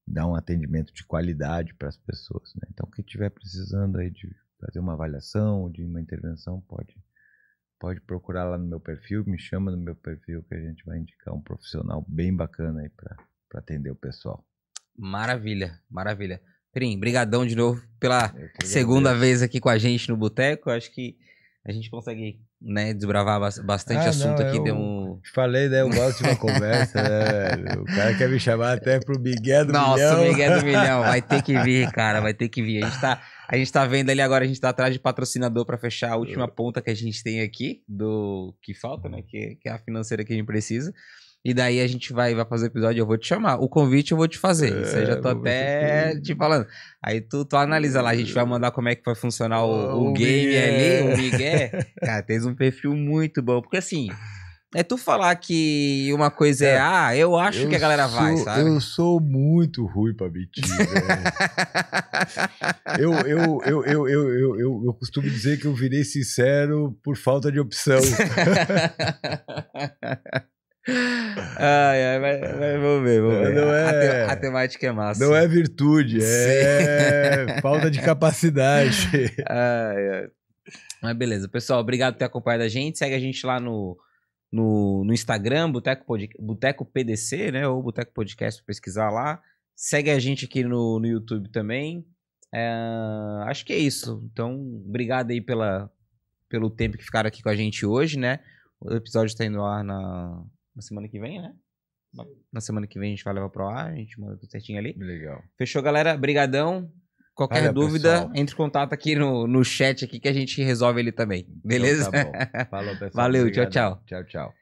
dar um atendimento de qualidade para as pessoas, né? Então, quem estiver precisando aí de fazer uma avaliação, de uma intervenção, pode procurar lá no meu perfil, me chama no meu perfil que a gente vai indicar um profissional bem bacana aí para atender o pessoal. Maravilha, maravilha. Perim, brigadão de novo pela segunda vez aqui com a gente no Boteco. Acho que a gente consegue, né, desbravar bastante assunto aqui. Te falei, né? Eu gosto de uma conversa, né? O cara quer me chamar até pro Miguel do Milhão. Nossa, o Miguel do Milhão. Vai ter que vir, cara. Vai ter que vir. A gente tá vendo ali agora, a gente tá atrás de patrocinador para fechar a última ponta que a gente tem aqui, do que falta, né? Que é a financeira que a gente precisa. E daí a gente vai fazer o episódio, eu vou te chamar. O convite eu vou te fazer. Isso aí já tô até te falando. Aí tu analisa lá, a gente vai mandar como é que vai funcionar o game ali, o Miguel. Cara, tens um perfil muito bom. Porque assim, é tu falar que uma coisa eu acho que a galera vai, sabe? Eu sou muito ruim pra mentir, velho. Eu costumo dizer que eu virei sincero por falta de opção. Vamos ver. Não a temática é massa. Não é virtude, é falta de capacidade. Mas beleza, pessoal, obrigado por ter acompanhado a gente. Segue a gente lá no Instagram, Boteco PDC, né? Ou Boteco Podcast, pra pesquisar lá. Segue a gente aqui no YouTube também. Acho que é isso. Então, obrigado aí pelo tempo que ficaram aqui com a gente hoje, né? O episódio está indo lá na semana que vem, né? Na semana que vem a gente vai levar pro ar, a gente manda tudo certinho ali. Legal. Fechou, galera? Brigadão. Qualquer dúvida, pessoal, entre em contato aqui no chat aqui que a gente resolve ele também. Beleza? Então, tá bom. Falou, pessoal. Valeu, Obrigado. tchau. Tchau.